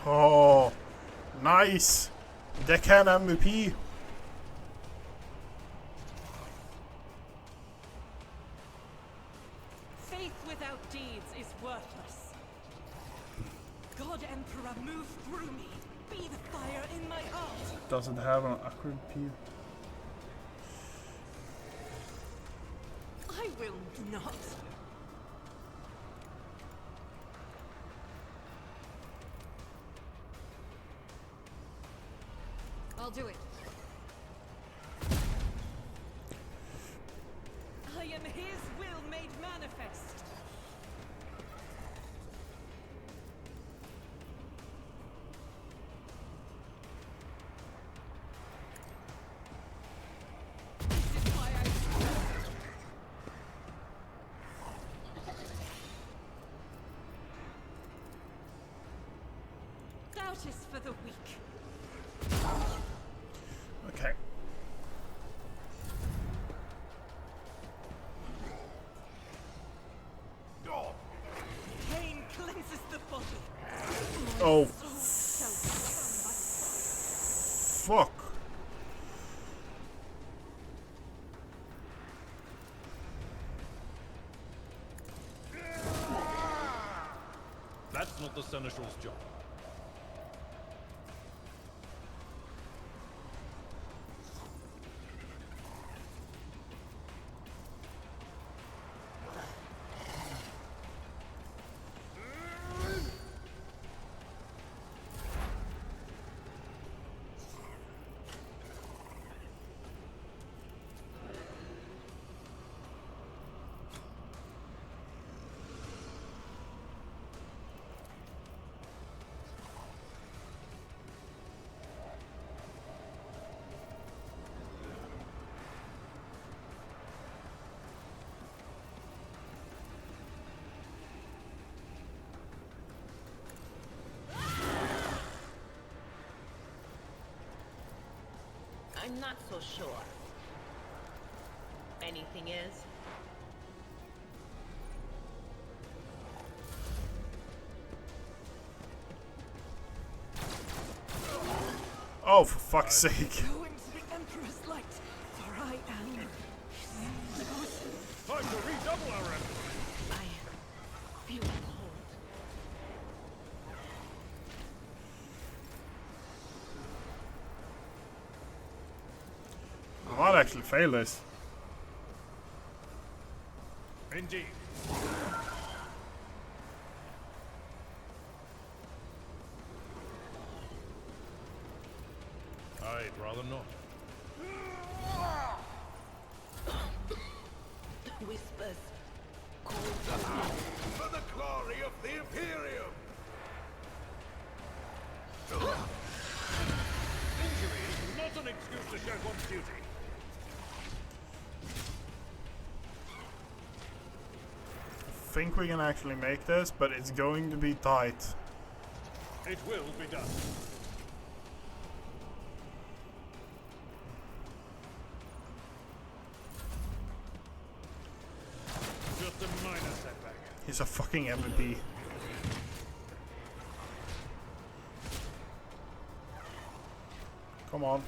Oh, nice! Deckhand MVP. Faith without deeds is worthless. God Emperor, move through me. Be the fire in my heart. Does it have an accurate P? I will not. I'll do it. I am his will made manifest. This is why I... Doubt is for the weak. Okay. Pain cleanses the body. Oh. Soul Fuck. That's not the Seneschal's job. I'm not so sure. Anything is? Oh, for fuck's sake. Go into the Emperor's light, for I am his ghost. Time to redouble our efforts. I feel cold. I might actually fail this. Indeed. I'd rather not. Whispers. For the glory of the Imperium! Injury is not an excuse to shirk one's duty. I think we can actually make this, but it's going to be tight. It will be done. Just a minor setback. He's a fucking MVP. Come on.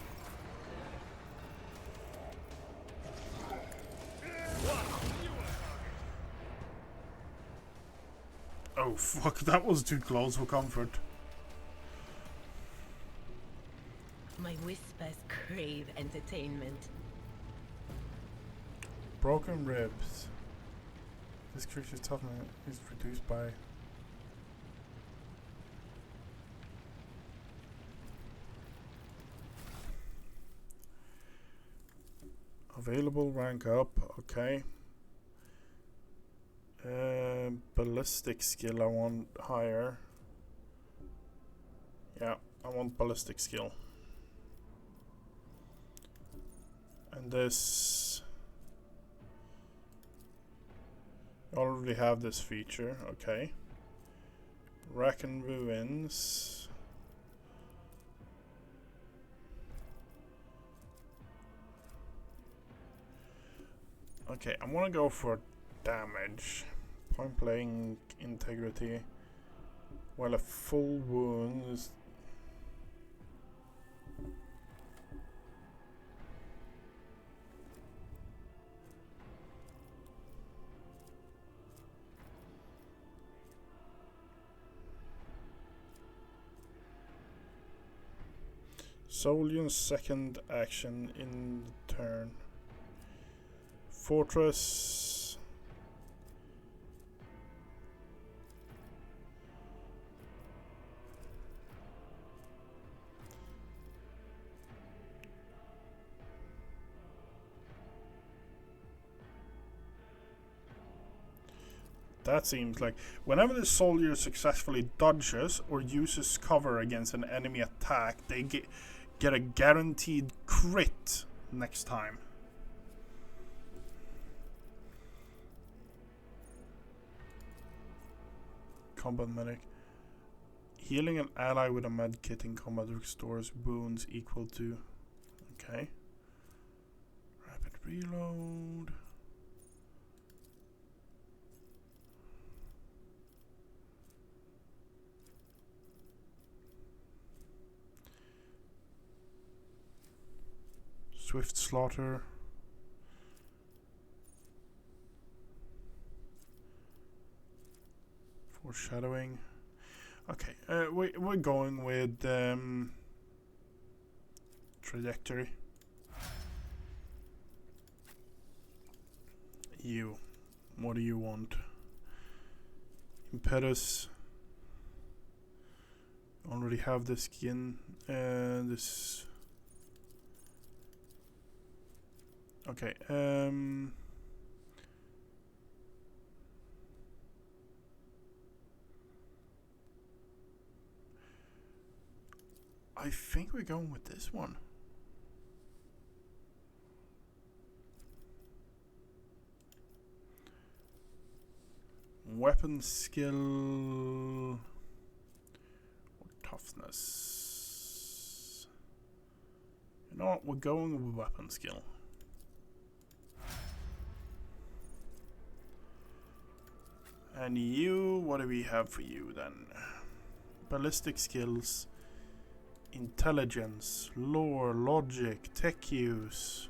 Oh fuck, that was too close for comfort. My whispers crave entertainment. Broken ribs. This creature's toughness is reduced by... Available rank up, okay. Ballistic skill I want higher. Yeah, I want ballistic skill. And this... I already have this feature, okay. Rack and Ruins. Okay, I want to go for damage. Point blank integrity. While a full wound is. Soldier's second action in the turn. Fortress. That seems like whenever the soldier successfully dodges or uses cover against an enemy attack, they get a guaranteed crit next time. Combat medic. Healing an ally with a med kit in combat restores wounds equal to. Okay. Rapid reload. Swift slaughter. Foreshadowing. Okay, we're going with trajectory. You. What do you want? Impetus. Already have the skin. This. Okay. I think we're going with this one. Weapon skill or toughness. You know what? We're going with weapon skill. And you, what do we have for you then? Ballistic skills, intelligence, lore, logic, tech use,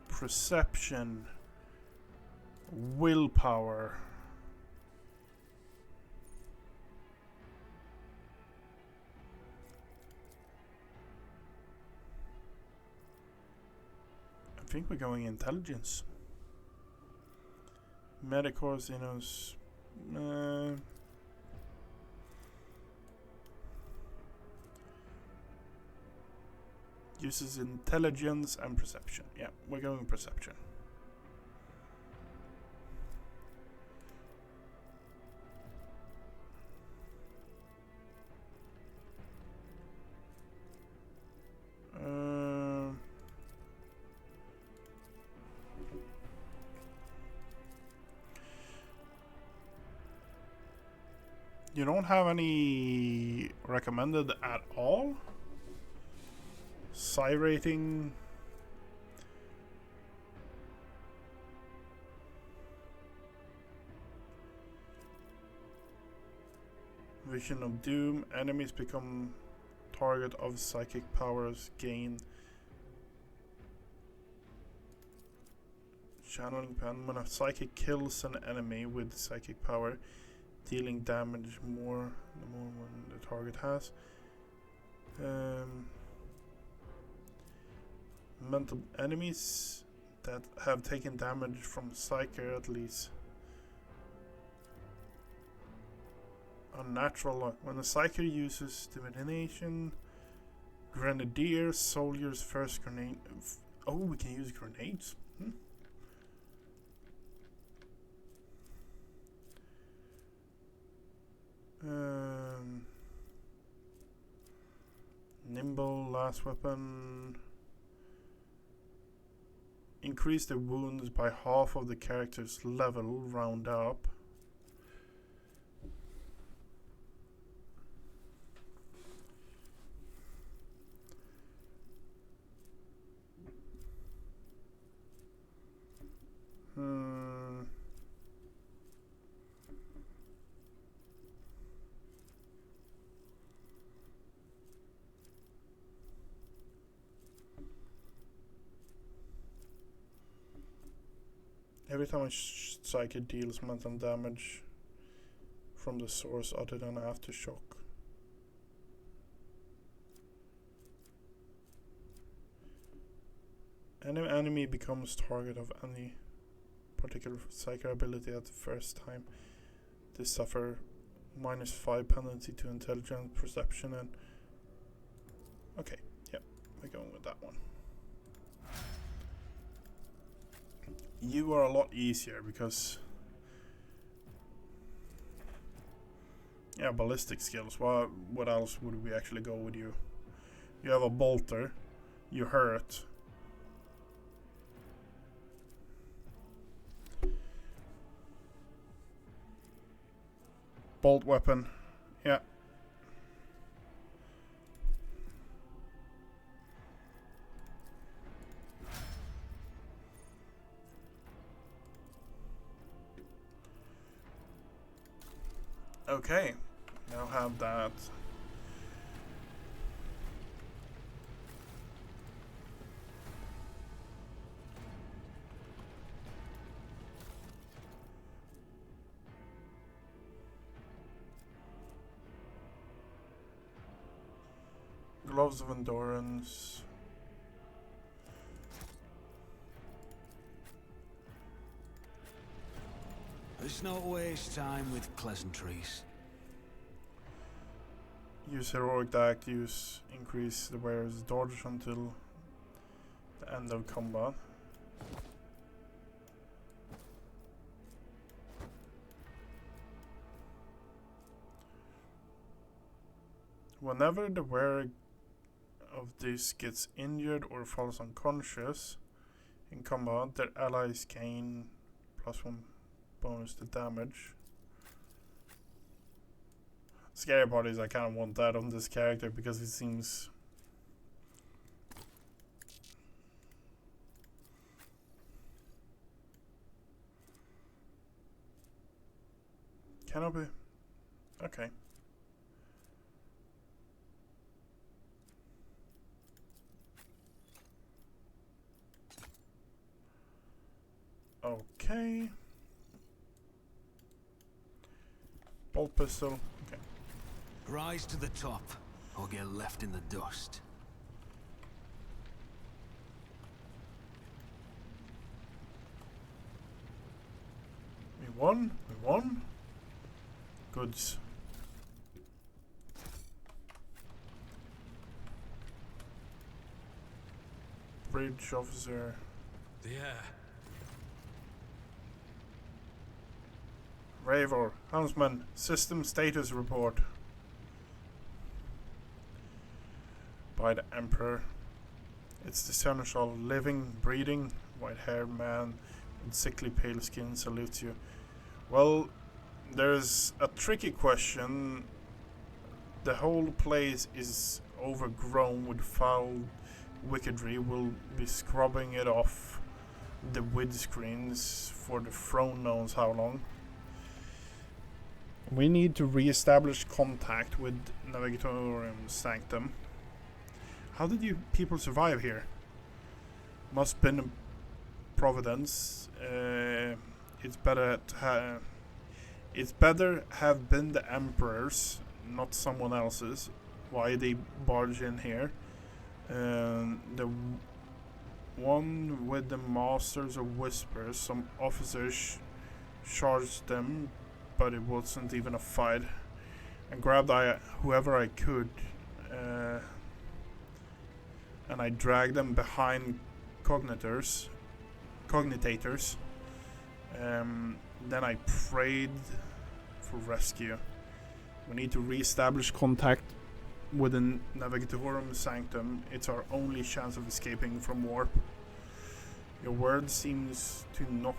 perception, willpower. I think we're going intelligence. Medicors, you know. Uses intelligence and perception. Yeah, we're going perception. You don't have any recommended at all? Psi rating. Vision of Doom. Enemies become target of psychic powers. Gain. Channeling pen. When a psychic kills an enemy with psychic power, dealing damage more the more when the target has. Mental enemies that have taken damage from Psyker at least. Unnatural luck. When the Psyker uses divination, Grenadier, soldier's first grenade. Oh, we can use grenades. Nimble, last weapon. Increase the wounds by half of the character's level, round up. Every time a psychic deals mental damage from the source other than aftershock. Any enemy becomes target of any particular psychic ability at the first time. They suffer -5 penalty to intelligence, perception, and okay, yeah, we're going with that one. You are a lot easier because yeah, ballistic skills. What else would we actually go with you? You have a bolter, you hurt. Bolt weapon, yeah. Okay, now have that. Gloves of endurance. Let's not waste time with pleasantries. Use heroic act, increase the wearer's dodge until the end of combat. Whenever the wearer of this gets injured or falls unconscious in combat, their allies gain +1 bonus to damage. Scary part is I kind of want that on this character because it seems cannot be okay. Okay. Bolt pistol. Okay. Rise to the top, or get left in the dust. We won. We won. Goods. Bridge officer. Yeah. Ravor, Helmsman, system status report. By the Emperor. It's the seneschal, living, breathing, white-haired man with sickly pale skin salutes you. Well, there's a tricky question. The whole place is overgrown with foul wickedry. We'll be scrubbing it off the windscreens for the throne knows how long. We need to re-establish contact with Navigatorium Sanctum. How did you people survive here? Must been a providence. It's better have been the Emperor's, not someone else's. Why they barge in here? The one with the Masters of Whispers. Some officers charged them, but it wasn't even a fight. I grabbed whoever I could, and I dragged them behind cognitators. Then I prayed for rescue. We need to re-establish contact with the Navigatorum Sanctum. It's our only chance of escaping from warp. Your word seems to knock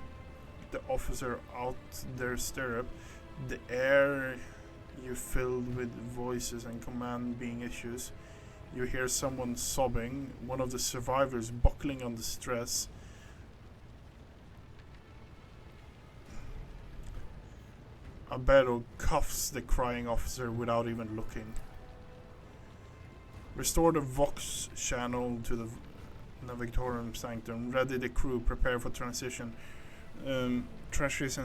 the officer out their stirrup. The air you filled with voices and command being issues. You hear someone sobbing, one of the survivors buckling under stress. Albedo cuffs the crying officer without even looking. Restore the Vox channel to the Navigatorum Sanctum. Ready the crew, prepare for transition. Trashes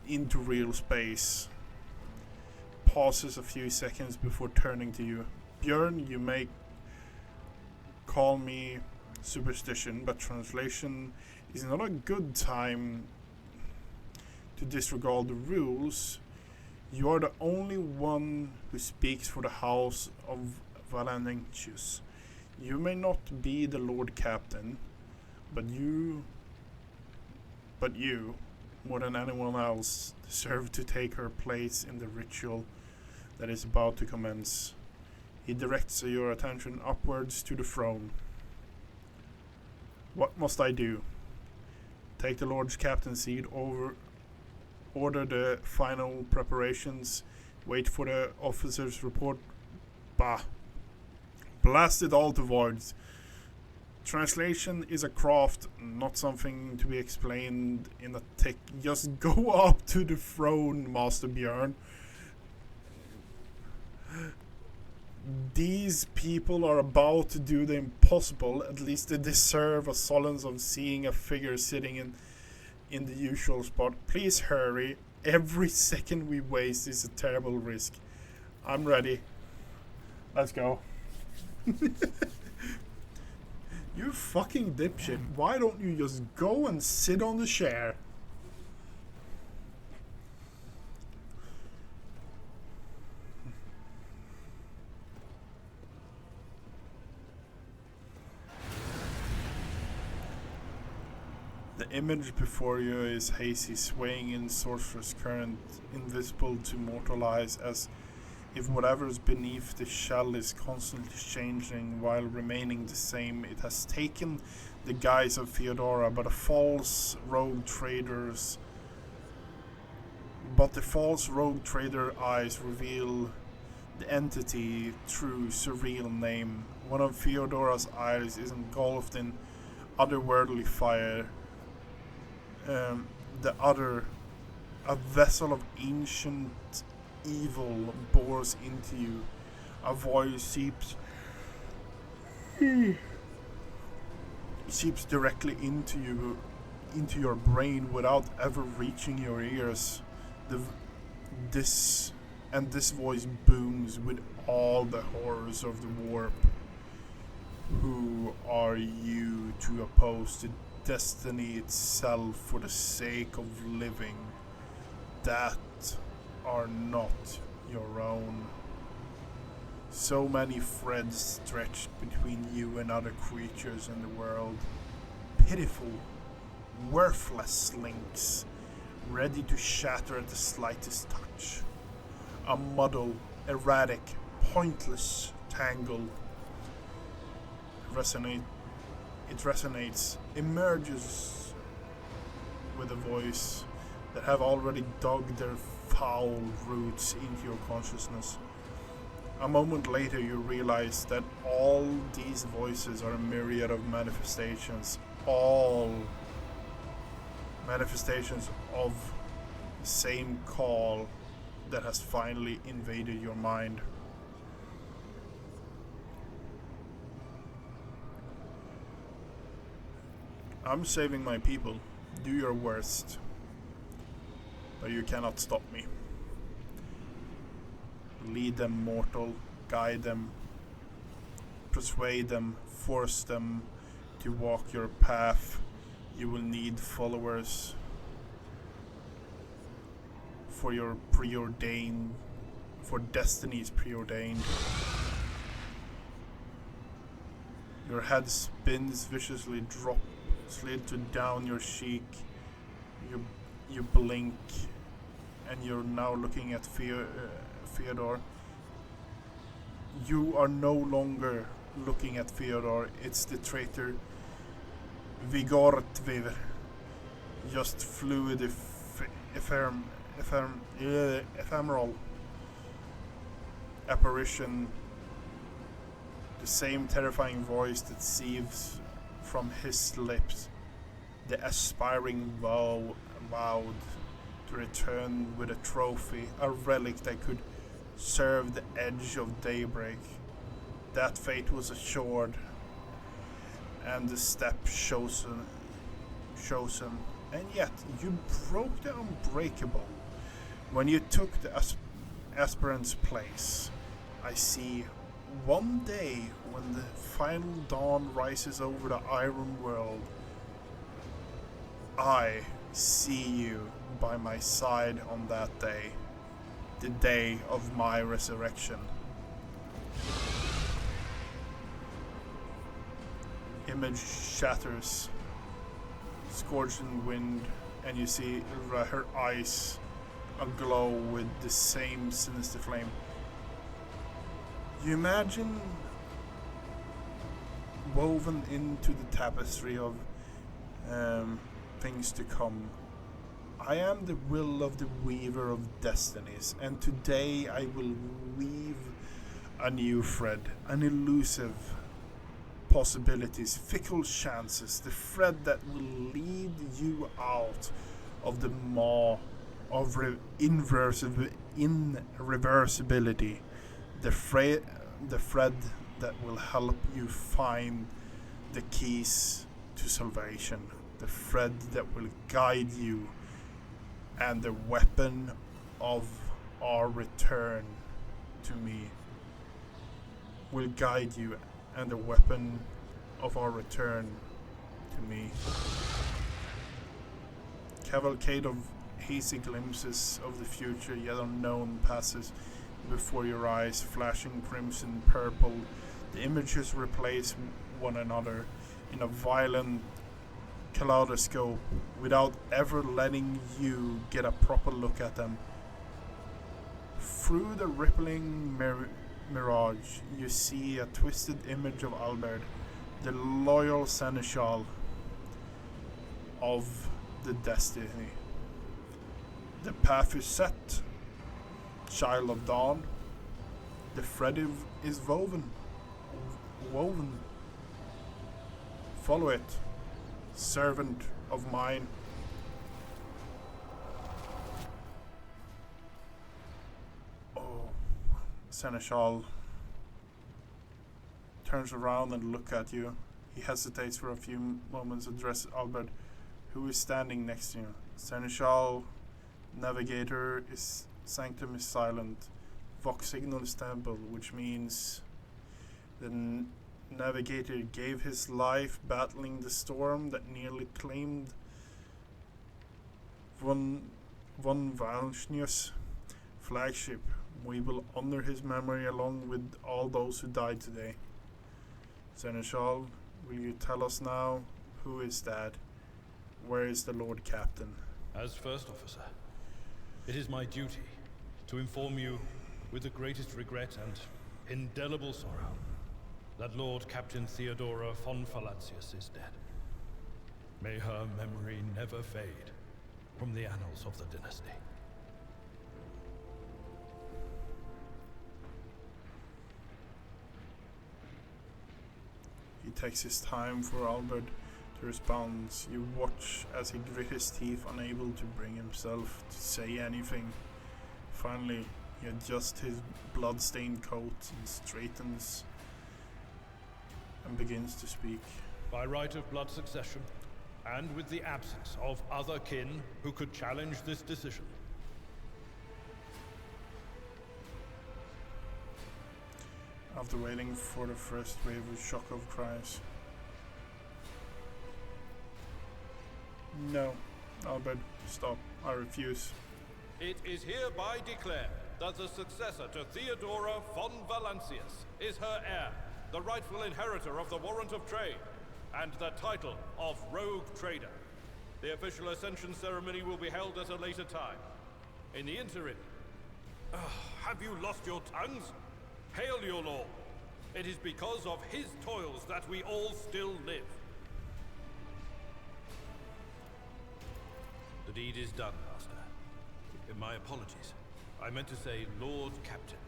into real space. Pauses a few seconds before turning to you. Björn, you may call me superstition, but translation is not a good time to disregard the rules. You are the only one who speaks for the House of Valentius. You may not be the Lord Captain, but you, more than anyone else, deserve to take her place in the ritual that is about to commence. He directs your attention upwards to the throne. What must I do? Take the Lord's captaincy order the final preparations, wait for the officer's report. Bah. Blast it all to voids. Translation is a craft, not something to be explained in a tick. Just go up to the throne, Master Björn. These people are about to do the impossible. At least they deserve a solace of seeing a figure sitting in the usual spot. Please hurry. Every second we waste is a terrible risk. I'm ready. Let's go. You fucking dipshit. Why don't you just go and sit on the chair? The image before you is hazy, swaying in sorcerer's current, invisible to mortal eyes, as if whatever's beneath the shell is constantly changing while remaining the same. It has taken the guise of Theodora, but the false rogue trader eyes reveal the entity through surreal name. One of Theodora's eyes is engulfed in otherworldly fire. The other, a vessel of ancient evil, bores into you. A voice seeps directly into your brain without ever reaching your ears. This voice booms with all the horrors of the warp. Who are you to oppose the destiny itself for the sake of living that are not your own? So many threads stretched between you and other creatures in the world. Pitiful, worthless links, ready to shatter at the slightest touch. A muddle, erratic, pointless tangle. It resonates, emerges with a voice that have already dug their foul roots into your consciousness. A moment later you realize that all these voices are a myriad of manifestations, all manifestations of the same call that has finally invaded your mind. I'm saving my people. Do your worst. But you cannot stop me. Lead them, mortal. Guide them. Persuade them. Force them to walk your path. You will need followers for your preordained, for destiny's preordained. Your head spins viciously, slid to down your cheek. You blink, and you're now looking at Theodore. You are no longer looking at Theodore. It's the traitor Vigortviv. Just fluid, ephemeral apparition. The same terrifying voice that seethes from his lips. The aspiring vowed to return with a trophy, a relic that could serve the edge of daybreak. That fate was assured, and the step chosen, And yet, you broke the unbreakable when you took the aspirant's place. I see one day when the final dawn rises over the iron world, I see you by my side on that day, the day of my resurrection. Image shatters, scorching wind, and you see her eyes aglow with the same sinister flame. You imagine woven into the tapestry of things to come. I am the will of the weaver of destinies, and today I will weave a new thread, an elusive possibilities, fickle chances, the thread that will lead you out of the maw of irreversibility, the thread that will help you find the keys to salvation, the thread that will guide you, and the weapon of our return to me will guide you, and the weapon of our return to me. Cavalcade of hazy glimpses of the future yet unknown passes before your eyes, flashing crimson, purple. The images replace one another in a violent kaleidoscope without ever letting you get a proper look at them. Through the rippling mirage, you see a twisted image of Albert, the loyal seneschal of the destiny. The path is set, child of dawn. The thread is woven. Follow it, servant of mine. Oh, Seneschal turns around and looks at you. He hesitates for a few moments, addresses Albert, who is standing next to you. Seneschal, navigator, is sanctum is silent. Vox signal is temple, which means the navigator gave his life battling the storm that nearly claimed von Valchnius' flagship. We will honor his memory along with all those who died today. Seneschal, will you tell us now, who is that? Where is the Lord Captain? As First Officer, it is my duty to inform you with the greatest regret and indelible sorrow that Lord Captain Theodora von Valancius is dead. May her memory never fade from the annals of the dynasty. He takes his time for Albert to respond. You watch as he grit his teeth, unable to bring himself to say anything. Finally, he adjusts his blood-stained coat and straightens and begins to speak. By right of blood succession, and with the absence of other kin who could challenge this decision. After waiting for the first wave of shock of cries. No, Albert, stop. I refuse. It is hereby declared that the successor to Theodora von Valancius is her heir, the rightful inheritor of the warrant of trade, and the title of Rogue Trader. The official ascension ceremony will be held at a later time. In the interim, have you lost your tongues? Hail your lord. It is because of his toils that we all still live. The deed is done, Master. My apologies. I meant to say Lord Captain.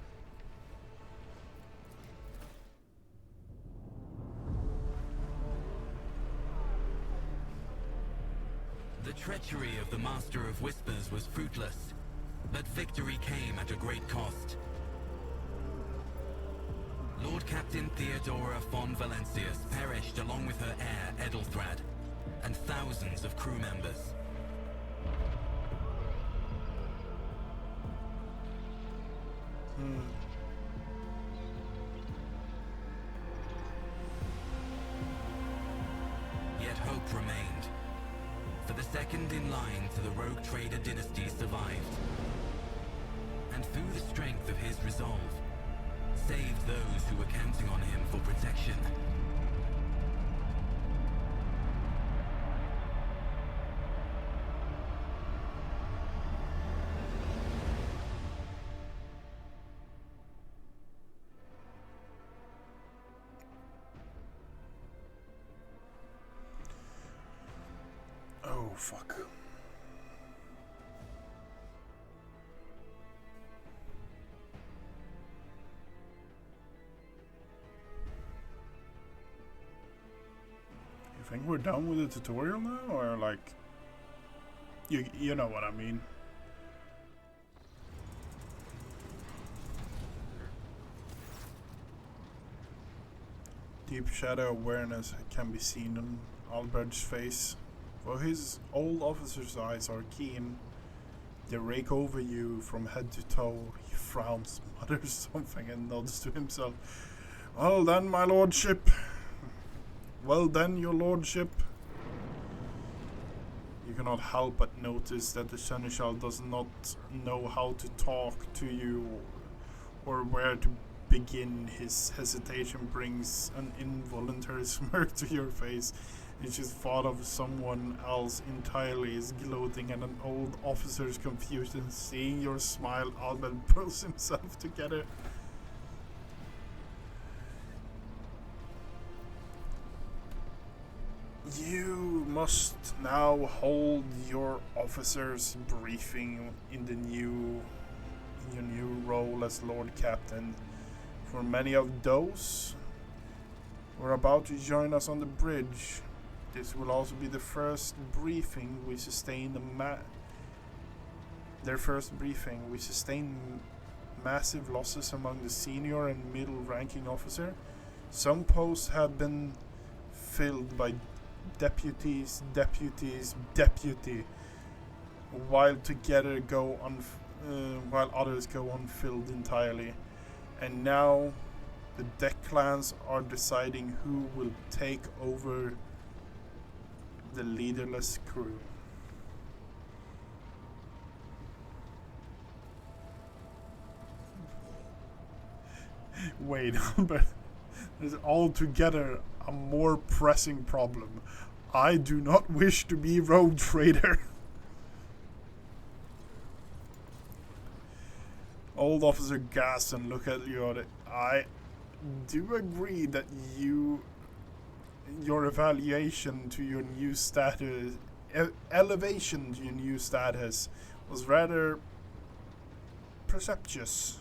The treachery of the Master of Whispers was fruitless, but victory came at a great cost. Lord Captain Theodora von Valancius perished along with her heir, Edelthrad, and thousands of crew members. Yet hope remained. For the second in line to the rogue trader dynasty survived. And through the strength of his resolve, saved those who were counting on him for protection. Oh, fuck. You think we're done with the tutorial now, or like, you know what I mean? Deep shadow awareness can be seen on Albert's face. For his old officer's eyes are keen. They rake over you from head to toe. He frowns, mutters something, and nods to himself. Well then, my lordship. Well then, your lordship. You cannot help but notice that the seneschal does not know how to talk to you or where to begin. His hesitation brings an involuntary smirk to your face. It's just thought of someone else entirely is gloating at an old officer's confusion. Seeing your smile, Albert pulls himself together. You must now hold your officer's briefing in your new role as Lord Captain. For many of those who are about to join us on the bridge, this will also be the first briefing we sustain their first briefing. We sustain massive losses among the senior and middle ranking officer. Some posts had been filled by deputies, while others go unfilled entirely. And now the deck clans are deciding who will take over the leaderless crew. Wait, but there's altogether a more pressing problem. I do not wish to be rogue trader. Old officer gasps and look at you. I do agree that your evaluation to your new status, elevation to your new status, was rather perceptuous.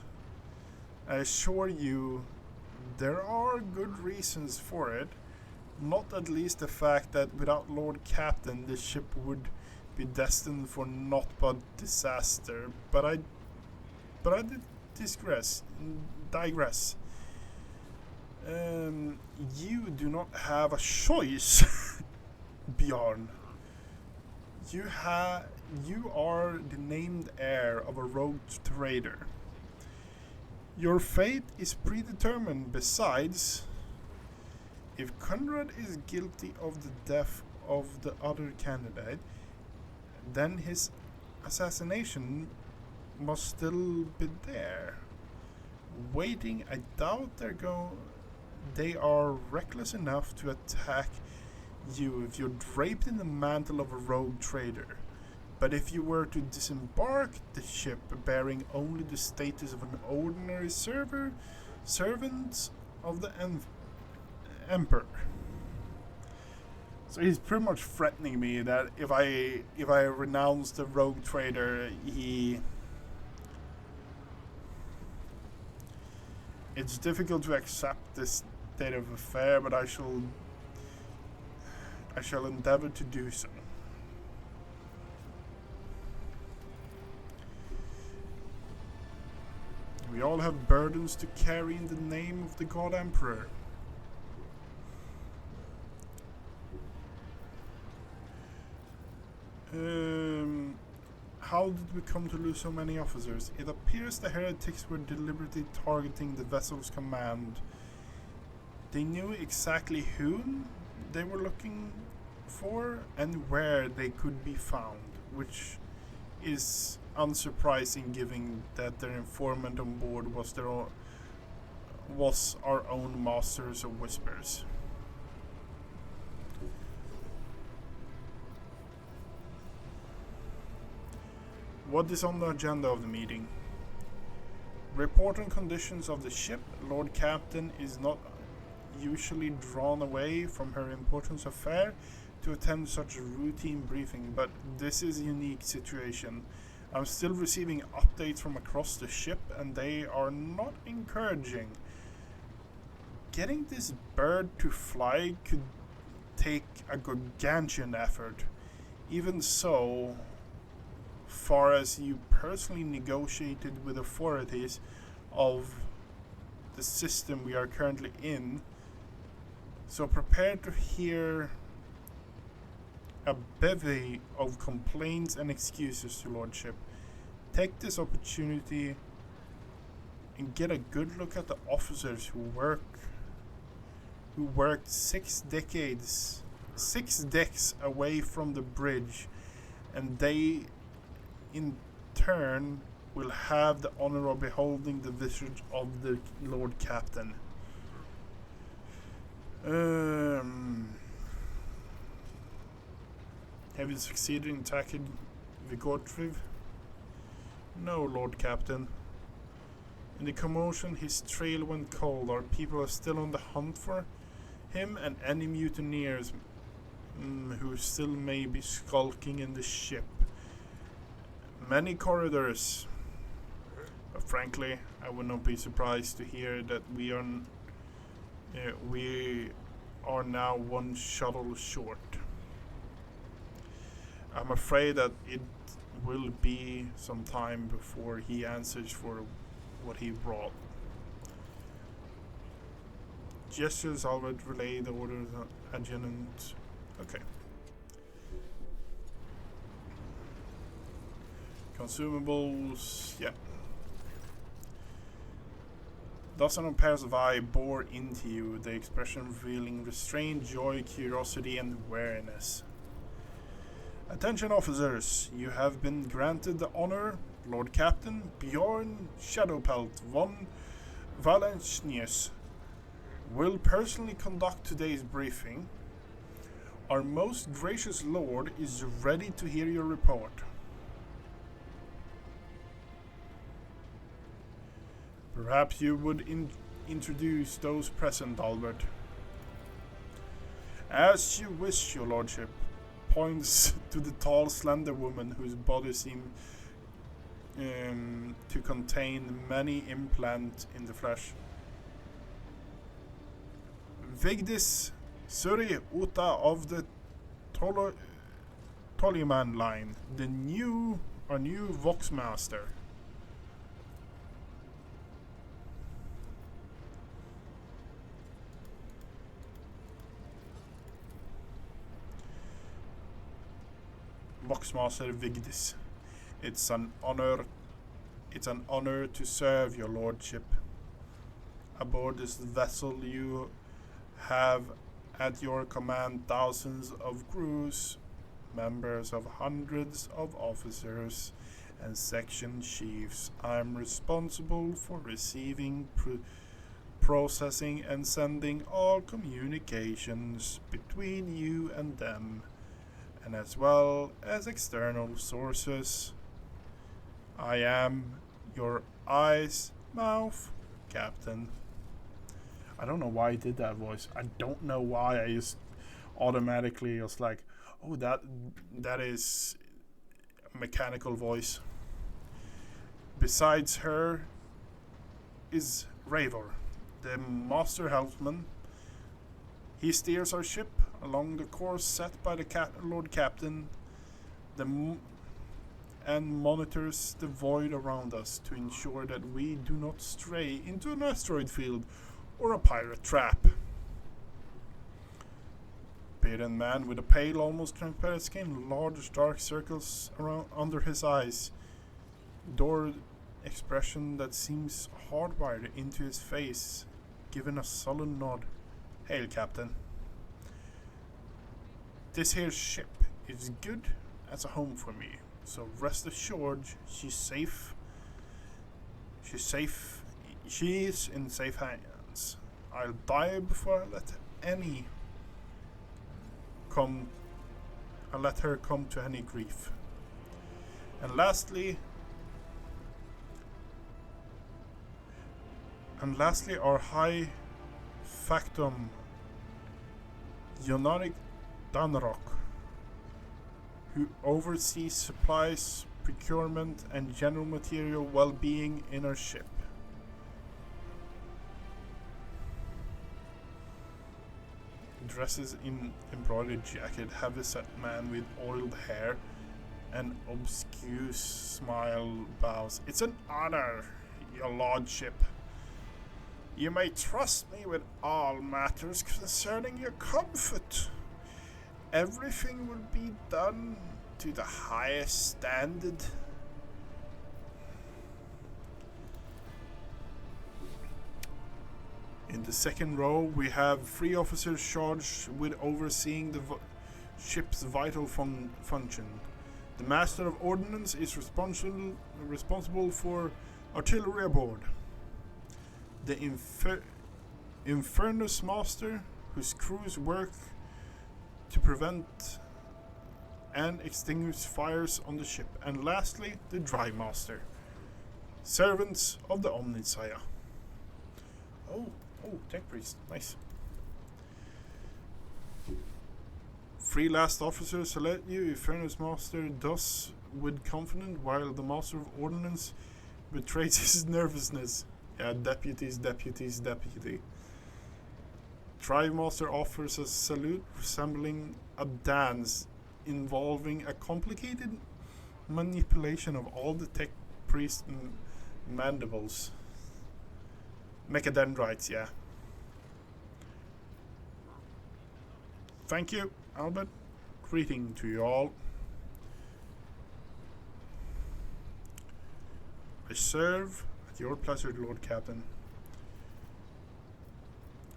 I assure you, there are good reasons for it. Not at least the fact that without Lord Captain, the ship would be destined for naught but disaster. But I digress. You do not have a choice, Bjorn. You are the named heir of a rogue trader. Your fate is predetermined. Besides, if Conrad is guilty of the death of the other candidate, then his assassination must still be there, waiting. I doubt they are reckless enough to attack you if you're draped in the mantle of a rogue trader. But if you were to disembark the ship bearing only the status of an ordinary servant of the Emperor. So he's pretty much threatening me that if I renounce the rogue trader, it's difficult to accept this state of affair, but I shall endeavor to do so. We all have burdens to carry in the name of the God Emperor. how did we come to lose so many officers? It appears the heretics were deliberately targeting the vessel's command. They knew exactly whom they were looking for and where they could be found, which is unsurprising given that their informant on board was our own masters of whispers. What is on the agenda of the meeting? Report on conditions of the ship. Lord Captain is not usually drawn away from her important affair to attend such a routine briefing, but this is a unique situation. I'm still receiving updates from across the ship, and they are not encouraging. Getting this bird to fly could take a gargantuan effort. Even so, far as you personally negotiated with authorities of the system we are currently in, so prepare to hear a bevy of complaints and excuses to Lordship. Take this opportunity and get a good look at the officers who worked 6 decades, 6 decks away from the bridge, and they in turn will have the honor of beholding the visage of the Lord Captain. Have you succeeded in attacking Vigortriv? No, Lord Captain. In the commotion, his trail went cold. Our people are still on the hunt for him and any mutineers who still may be skulking in the ship. Many corridors. But frankly, I would not be surprised to hear that we are now one shuttle short. I'm afraid that it will be some time before he answers for what he brought. Gestures, Albert, relay the orders, adjutant. Okay. Consumables, yeah. Dozen of pairs of eyes bore into you, the expression revealing restraint, joy, curiosity, and wariness. Attention officers, you have been granted the honor. Lord Captain Bjorn Shadowpelt von Valencius will personally conduct today's briefing. Our most gracious lord is ready to hear your report. Perhaps you would introduce those present, Albert. As you wish, your lordship. Points to the tall, slender woman whose body seemed to contain many implants in the flesh. Vigdis Suri Uta of the Tollyman line, our new Voxmaster. Voxmaster Vigdis. It's an honor to serve your lordship. Aboard this vessel you have at your command thousands of crews, members of hundreds of officers, and section chiefs. I'm responsible for receiving, processing, and sending all communications between you and them, and as well as external sources. I am your eyes, mouth, captain. I don't know why I did that voice. I don't know why I just automatically was like, oh, that is a mechanical voice. Besides her is Ravor, the master helmsman. He steers our ship along the course set by the Lord Captain and monitors the void around us to ensure that we do not stray into an asteroid field or a pirate trap. bearded man with a pale, almost transparent skin, large dark circles around under his eyes, dour expression that seems hardwired into his face, giving a sullen nod. Hail, Captain. This here ship is good as a home for me, so rest assured she's safe. She is in safe hands. I'll die before I let her come to any grief. And lastly, our high factum, Yonaric Danrock, who oversees supplies, procurement, and general material well-being in our ship. Dresses in embroidered jacket, heavy-set man with oiled hair, and obscure smile bows. It's an honor, your lordship. You may trust me with all matters concerning your comfort. Everything will be done to the highest standard. In the second row, we have 3 officers charged with overseeing the ship's vital function. The Master of Ordnance is responsible for artillery aboard. The Infernus Master, whose crews work to prevent and extinguish fires on the ship. And lastly, the Dry Master, servants of the Omnissiah. Oh, Tech Priest, nice. 3 last officers salute you. Infernus Master does with confidence, while the Master of Ordnance betrays his nervousness. Yeah, deputy. Dry Master offers a salute resembling a dance involving a complicated manipulation of all the Tech Priest mandibles. Mechadendrites, yeah. Thank you, Albert. Greeting to you all. I serve at your pleasure, Lord Captain.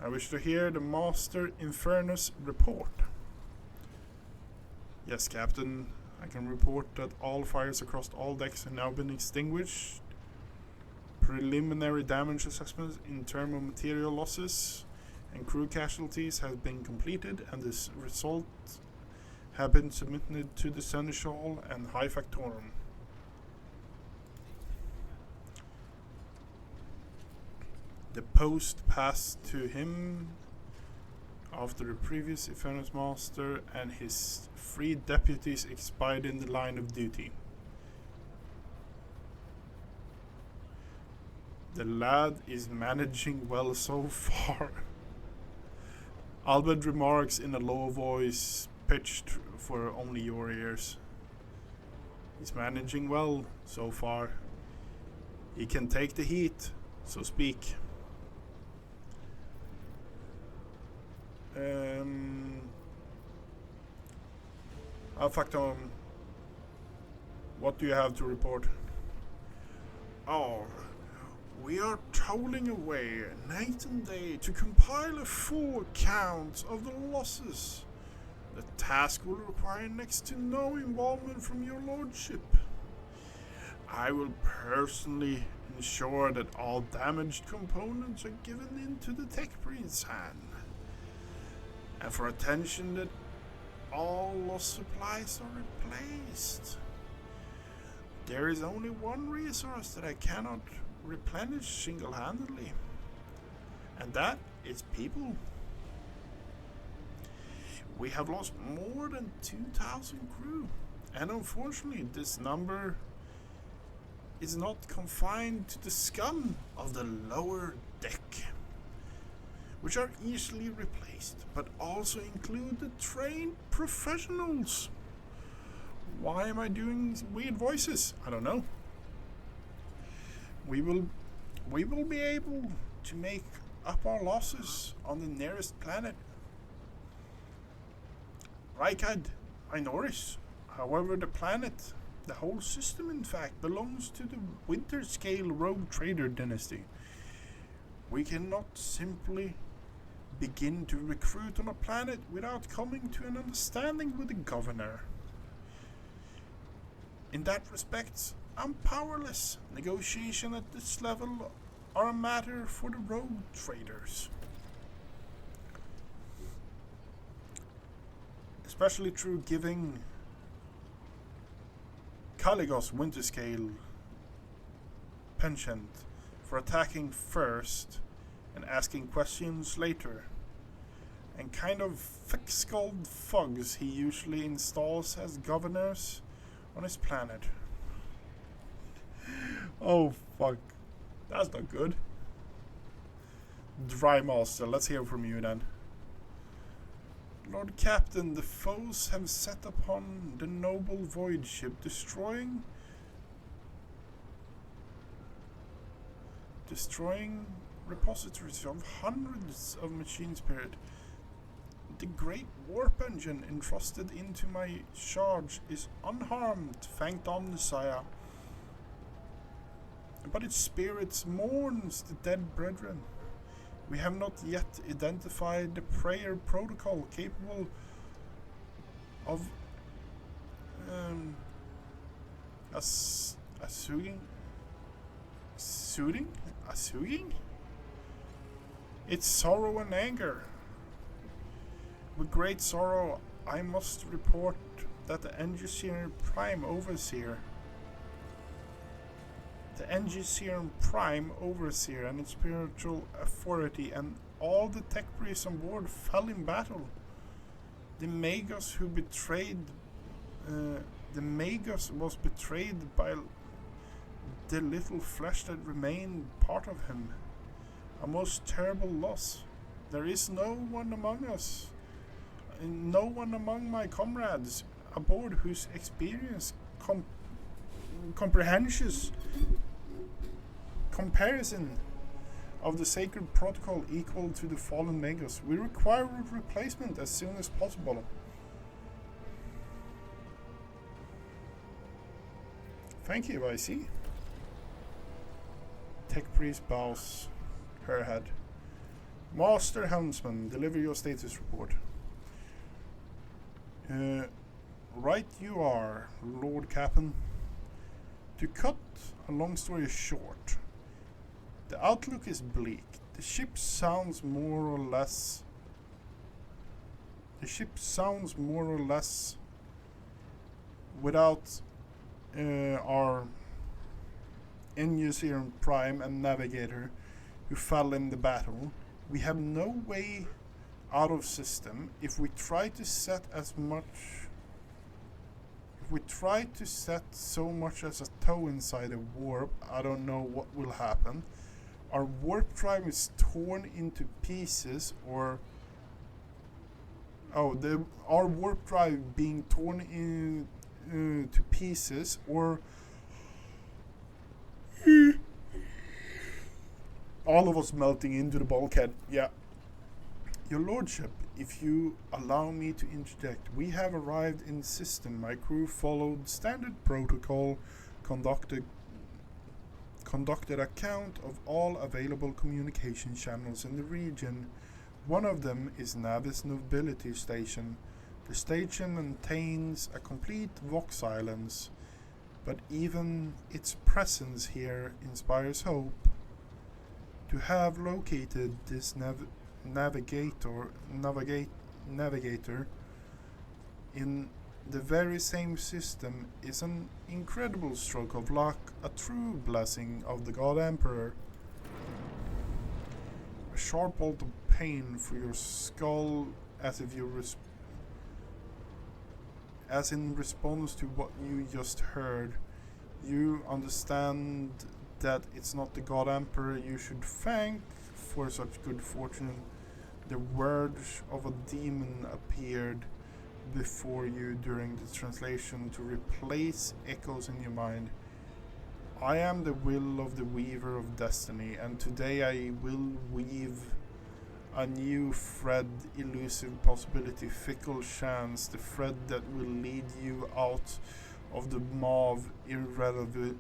I wish to hear the Master Infernus report. Yes, Captain. I can report that all fires across all decks have now been extinguished. Preliminary damage assessments in terms of material losses and crew casualties have been completed, and the results have been submitted to the Seneschal and High Factorum. The post passed to him after the previous Infernus Master and his 3 deputies expired in the line of duty. The lad is managing well so far. Albert remarks in a low voice pitched for only your ears. He's managing well so far. He can take the heat, so speak. Factum, what do you have to report? Oh, we are toiling away night and day to compile a full account of the losses. The task will require next to no involvement from your lordship. I will personally ensure that all damaged components are given into the Tech Priest's hand, and for attention that all lost supplies are replaced. There is only one resource that I cannot replenish single-handedly, and that is people. We have lost more than 2,000 crew, and unfortunately this number is not confined to the scum of the lower deck, which are easily replaced, but also include the trained professionals. Why am I doing weird voices? I don't know. We will be able to make up our losses on the nearest planet. Rykad, I notice. However, the planet, the whole system in fact, belongs to the Winter Scale Rogue Trader dynasty. We cannot simply begin to recruit on a planet without coming to an understanding with the governor. In that respect, I'm powerless. Negotiation at this level are a matter for the rogue traders. Especially through giving Caligos Winterscale penchant for attacking first and asking questions later, and kind of thick-skulled thugs he usually installs as governors on his planet. Oh fuck, that's not good. Dry Master, let's hear from you then. Lord Captain, the foes have set upon the noble void ship, destroying repositories of hundreds of machine spirit. The great warp engine entrusted into my charge is unharmed, thank Omnissiah. But its spirit mourns the dead brethren. We have not yet identified the prayer protocol capable of soothing its sorrow and anger. With great sorrow, I must report that the Engineer Prime Overseer and its spiritual authority and all the tech priests on board fell in battle. The Magus was betrayed by the little flesh that remained part of him. A most terrible loss. There is no one among us, no one among my comrades aboard whose experience comparison of the sacred protocol equal to the fallen Magus. We require a replacement as soon as possible. Thank you, I see. Tech Priest bows her head. Master Helmsman, deliver your status report. Right you are, Lord Captain. To cut a long story short, the outlook is bleak. The ship sounds more or less without our Engineer Prime and Navigator who fell in the battle. We have no way out of system. If we try to set so much as a toe inside a warp, I don't know what will happen. Our warp drive is torn into pieces, or our warp drive being torn to pieces, or all of us melting into the bulkhead. Yeah. Your Lordship, if you allow me to interject, we have arrived in system. My crew followed standard protocol, conducted account of all available communication channels in the region. One of them is Navis Nobility Station. The station maintains a complete Vox silence, but even its presence here inspires hope. To have located this navigator in the very same system is an incredible stroke of luck, a true blessing of the God Emperor. A sharp bolt of pain for your skull, as in response to what you just heard. You understand that it's not the God Emperor you should thank for such good fortune. The words of a demon appeared before you during the translation to replace echoes in your mind. I am the will of the weaver of destiny, and today I will weave A new thread, elusive possibility, fickle chance, the thread that will lead you out of the maw of irreversible.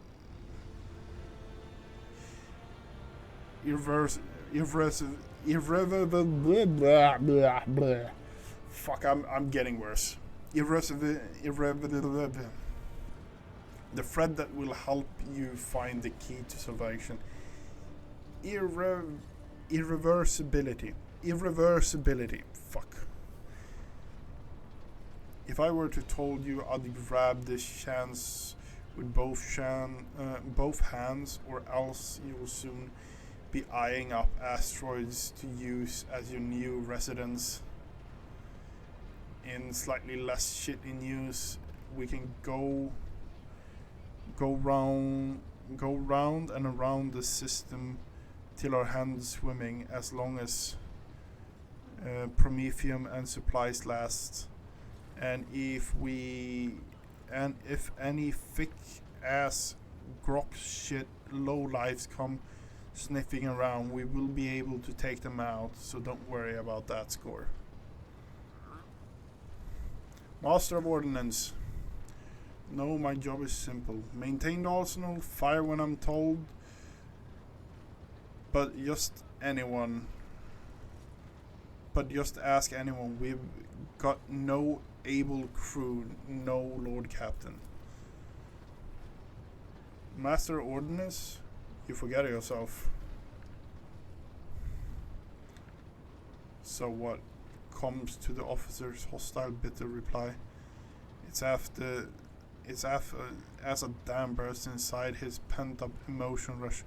Fuck, I'm getting worse. Irreversible. The thread that will help you find the key to salvation. Irreversibility. Fuck. If I were to told you I'd grab this chance with both hands, or else you'll soon be eyeing up asteroids to use as your new residence. In slightly less shitty news, we can go round and around the system till our hands swimming, as long as Prometheum and supplies last. And if any thick ass grok shit lowlifes come sniffing around, we will be able to take them out, so don't worry about that score. Master of Ordnance. No, my job is simple. Maintain the arsenal, fire when I'm told. But just ask anyone. We've got no able crew, no Lord Captain. Master of Ordnance? You forget yourself. So what? Comes to the officer's hostile, bitter reply. It's as a dam bursts inside his pent-up emotion rush.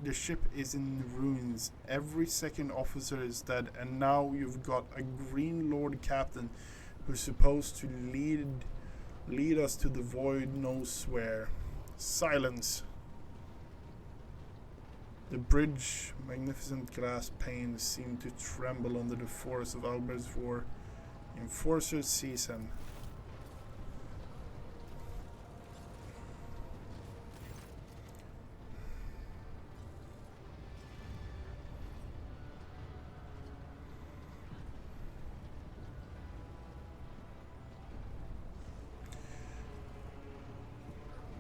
The ship is in ruins. Every second officer is dead, and now you've got a green Lord Captain who's supposed to lead us to the void knows where. Silence. The bridge, magnificent glass panes seem to tremble under the force of Albert's roar. Enforcers seize him.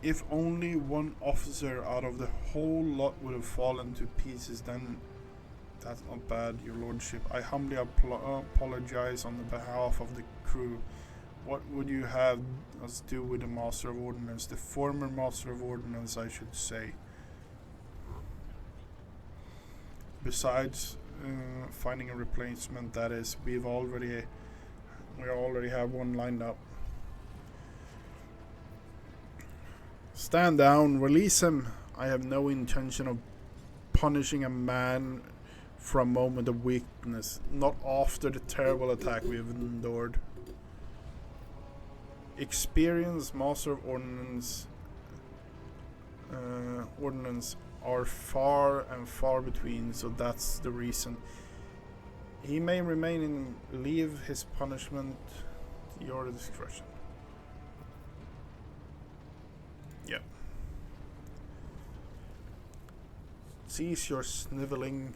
If only one officer out of the whole lot would have fallen to pieces, then that's not bad, your lordship. I humbly apologize on the behalf of the crew. What would you have us do with the Master of Ordnance? The former Master of Ordnance, I should say. Besides finding a replacement, that is, we already have one lined up. Stand down, release him. I have no intention of punishing a man for a moment of weakness, not after the terrible attack we have endured. Experienced Master of Ordnance are far and far between, so that's the reason. He may remain and leave his punishment to your discretion. Yep. Cease your sniveling.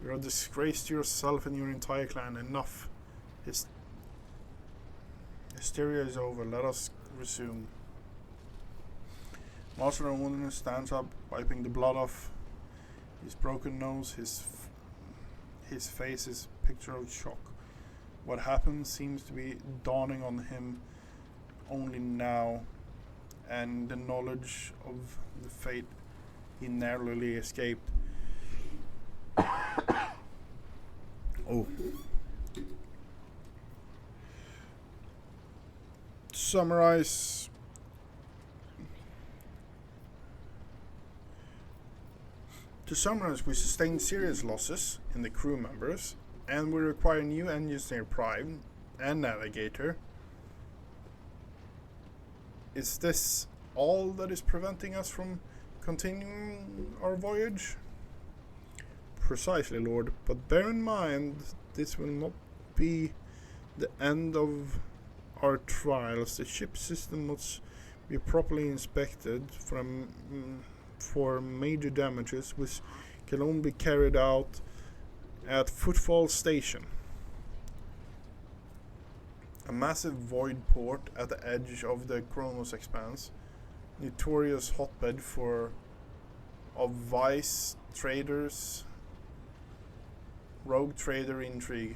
You're a disgrace to yourself and your entire clan. Enough. Hysteria is over. Let us resume. Master of Wilderness stands up, wiping the blood off his broken nose. His face is a picture of shock. What happened seems to be dawning on him only now, and the knowledge of the fate he narrowly escaped. Oh. To summarize, we sustained serious losses in the crew members, and we require new engineer prime and navigator. Is this all that is preventing us from continuing our voyage? Precisely, Lord, but bear in mind this will not be the end of our trials. The ship system must be properly inspected for major damages, which can only be carried out At Footfall Station, a massive void port at the edge of the Kronos expanse, notorious hotbed of vice traders, rogue trader intrigue.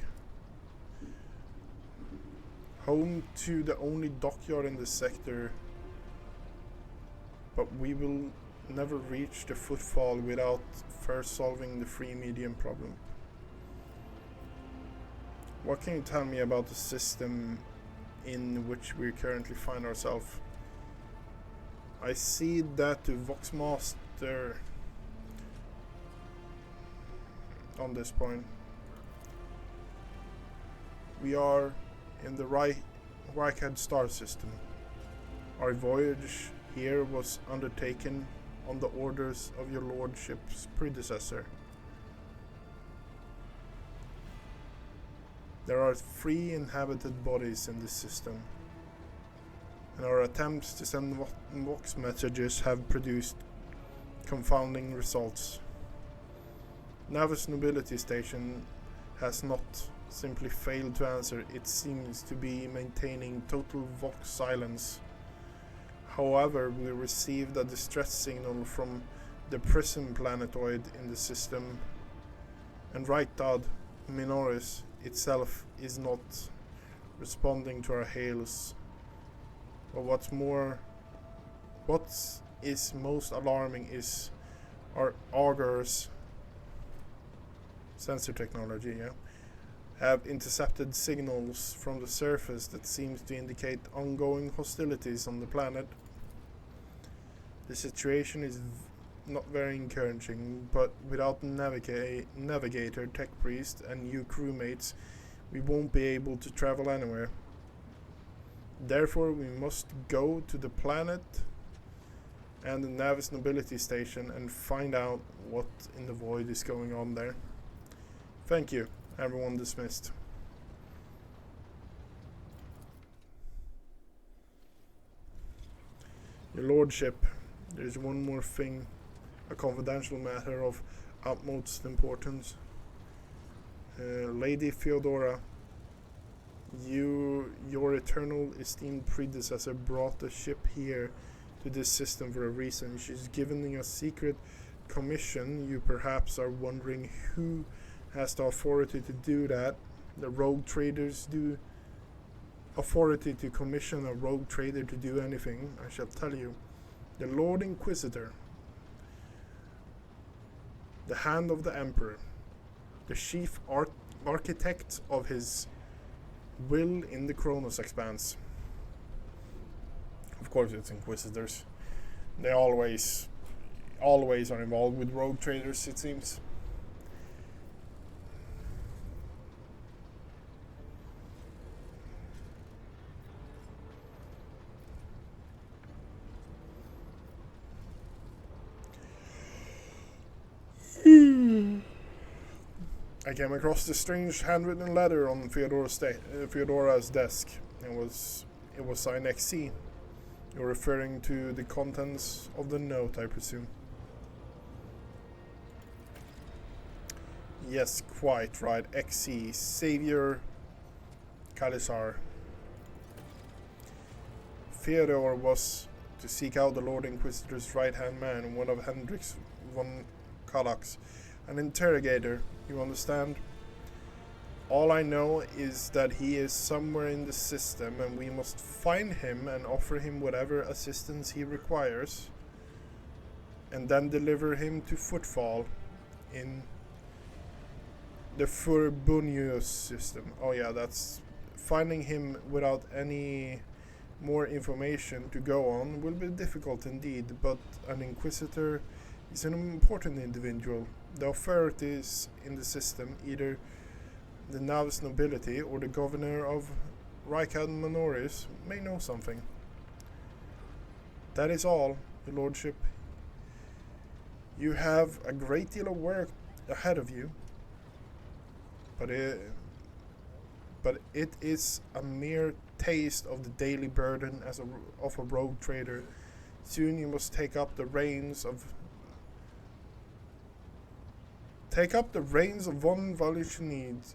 Home to the only dockyard in the sector, but we will never reach the Footfall without first solving the free medium problem. What can you tell me about the system in which we currently find ourselves? I see that to Voxmaster on this point. We are in the Reichhead star system. Our voyage here was undertaken on the orders of your lordship's predecessor. There are 3 inhabited bodies in this system, and our attempts to send Vox messages have produced confounding results. Navis Nobility Station has not simply failed to answer, it seems to be maintaining total Vox silence. However, we received a distress signal from the prison planetoid in the system, and Reichstad Minoris itself is not responding to our hails. But what is most alarming is our augurs sensor technology, have intercepted signals from the surface that seems to indicate ongoing hostilities on the planet. The situation is not very encouraging, but without navigator, tech priest, and you crewmates, we won't be able to travel anywhere. Therefore, we must go to the planet and the Navis Nobility Station and find out what in the void is going on there. Thank you. Everyone dismissed. Your lordship, there's one more thing, a confidential matter of utmost importance. Lady Theodora, your eternal esteemed predecessor brought the ship here to this system for a reason. She's given a secret commission. You perhaps are wondering who has the authority to do that. The rogue traders do. Authority to commission a rogue trader to do anything, I shall tell you. The Lord Inquisitor, the hand of the Emperor, the chief architect of his will in the Kronos expanse. Of course it's Inquisitors. They always are involved with rogue traders, it seems. I came across this strange handwritten letter on Theodora's desk. It was signed XC. You're referring to the contents of the note, I presume. Yes, quite right. XC, Savior Kalisar. Theodore was to seek out the Lord Inquisitor's right-hand man, one of Hendrix von Kallax, an interrogator, you understand? All I know is that he is somewhere in the system and we must find him and offer him whatever assistance he requires, and then deliver him to Footfall in the Furbunius system. Oh yeah, that's finding him without any more information to go on will be difficult indeed, but an Inquisitor is an important individual. The authorities in the system, either the Navis Nobility or the governor of Reichhead Minoris, may know something. That is all, your lordship. You have a great deal of work ahead of you, but it is a mere taste of the daily burden of a rogue trader. Soon you must take up the reins of Take up the reins of one Valuchinid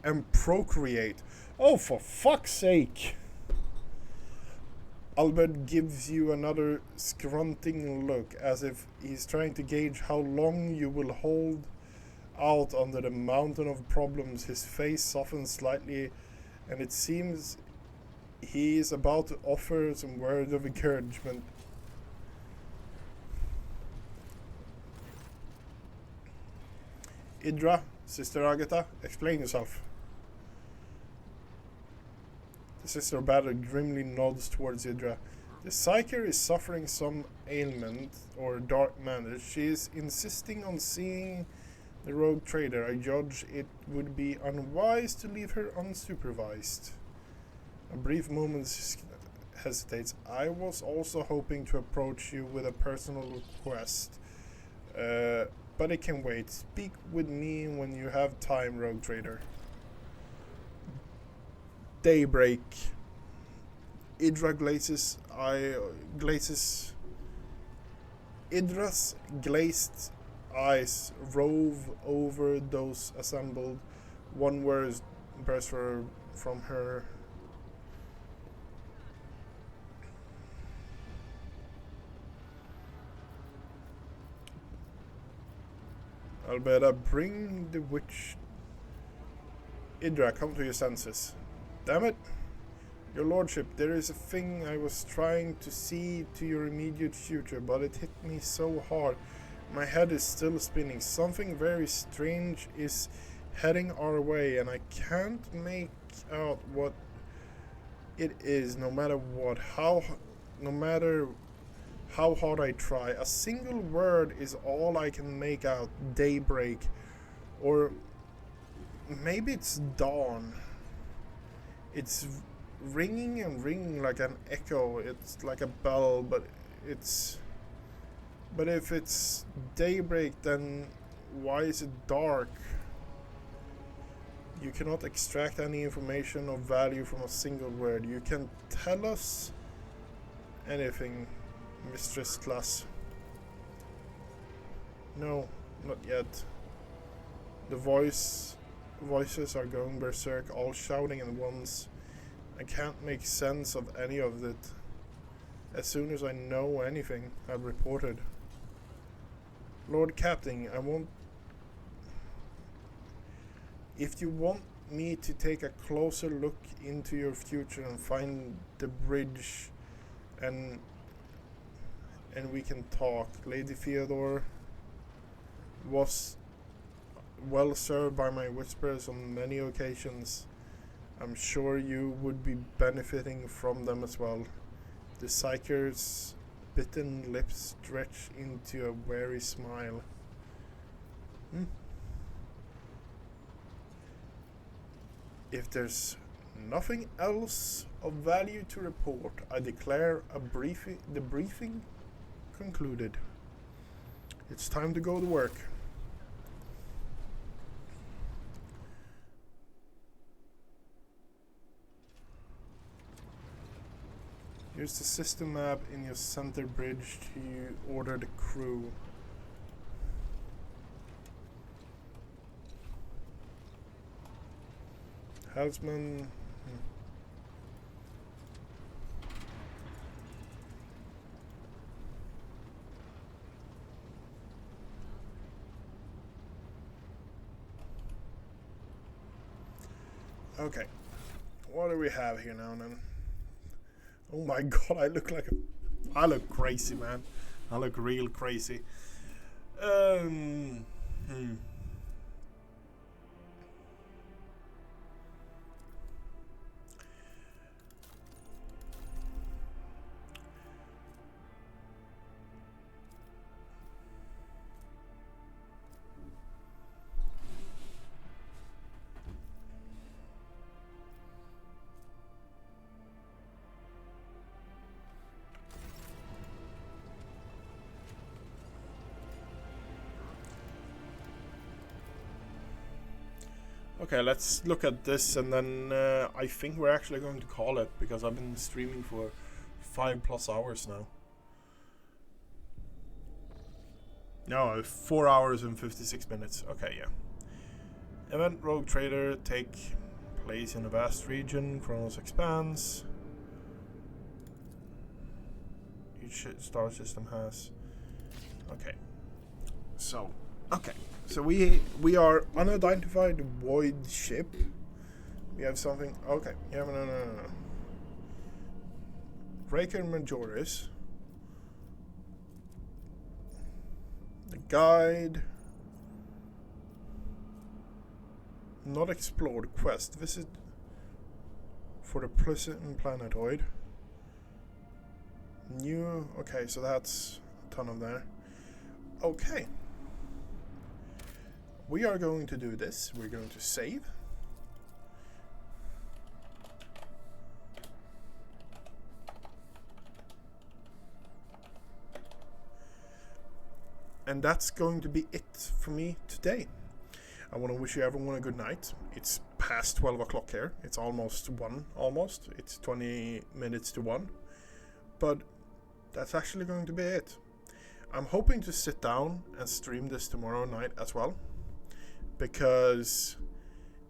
and procreate. Oh, for fuck's sake! Albert gives you another squinting look, as if he's trying to gauge how long you will hold out under the mountain of problems. His face softens slightly, and it seems he is about to offer some words of encouragement. Idra, Sister Agatha, explain yourself. The Sister Battered grimly nods towards Idra. The Psyker is suffering some ailment or dark madness. She is insisting on seeing the rogue trader. I judge it would be unwise to leave her unsupervised. A brief moment hesitates. I was also hoping to approach you with a personal request. But it can wait. Speak with me when you have time, rogue trader. Daybreak. Idra's glazed eyes rove over those assembled. One word bursts from her. Alberta, bring the witch. Idra, come to your senses. Damn it! Your lordship, there is a thing I was trying to see to your immediate future, but it hit me so hard. My head is still spinning. Something very strange is heading our way, and I can't make out what it is, no matter how hard I try. A single word is all I can make out. Daybreak. Or maybe it's dawn. It's ringing and ringing like an echo. It's like a bell, but if it's daybreak, then why is it dark? You cannot extract any information of value from a single word. You can tell us anything, Mistress Class. No, not yet. The voices are going berserk, all shouting at once. I can't make sense of any of it. As soon as I know anything, I've reported. Lord Captain, if you want me to take a closer look into your future and find the bridge, and we can talk. Lady Theodore was well served by my whispers on many occasions. I'm sure you would be benefiting from them as well. The Psyker's bitten lips stretch into a weary smile. If there's nothing else of value to report, I declare the briefing concluded. It's time to go to work. Use the system map in your center bridge to order the crew. Houseman. Okay. What do we have here now then? Oh my god, I look crazy, man. I look real crazy. Okay, let's look at this, and then I think we're actually going to call it, because I've been streaming for 5+ hours now. No, 4 hours and 56 minutes. Okay, yeah. Event Rogue Trader take place in a vast region. Chronos expands. Each star system has. Okay. So we are unidentified void ship. We have something. Okay. Yeah, no. Raker Majoris. The guide. Not explored quest. Visit for the Pleasant Planetoid. New. Okay, so that's a ton of there. Okay. We are going to do this. We're going to save. And that's going to be it for me today. I want to wish you everyone a good night. It's past 12 o'clock here. It's almost 1, almost. It's 20 minutes to 1. But that's actually going to be it. I'm hoping to sit down and stream this tomorrow night as well. Because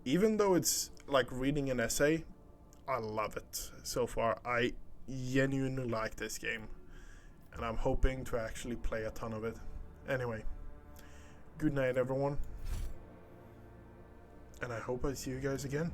even though it's like reading an essay, I love it so far. I genuinely like this game. And I'm hoping to actually play a ton of it. Anyway, good night everyone. And I hope I see you guys again.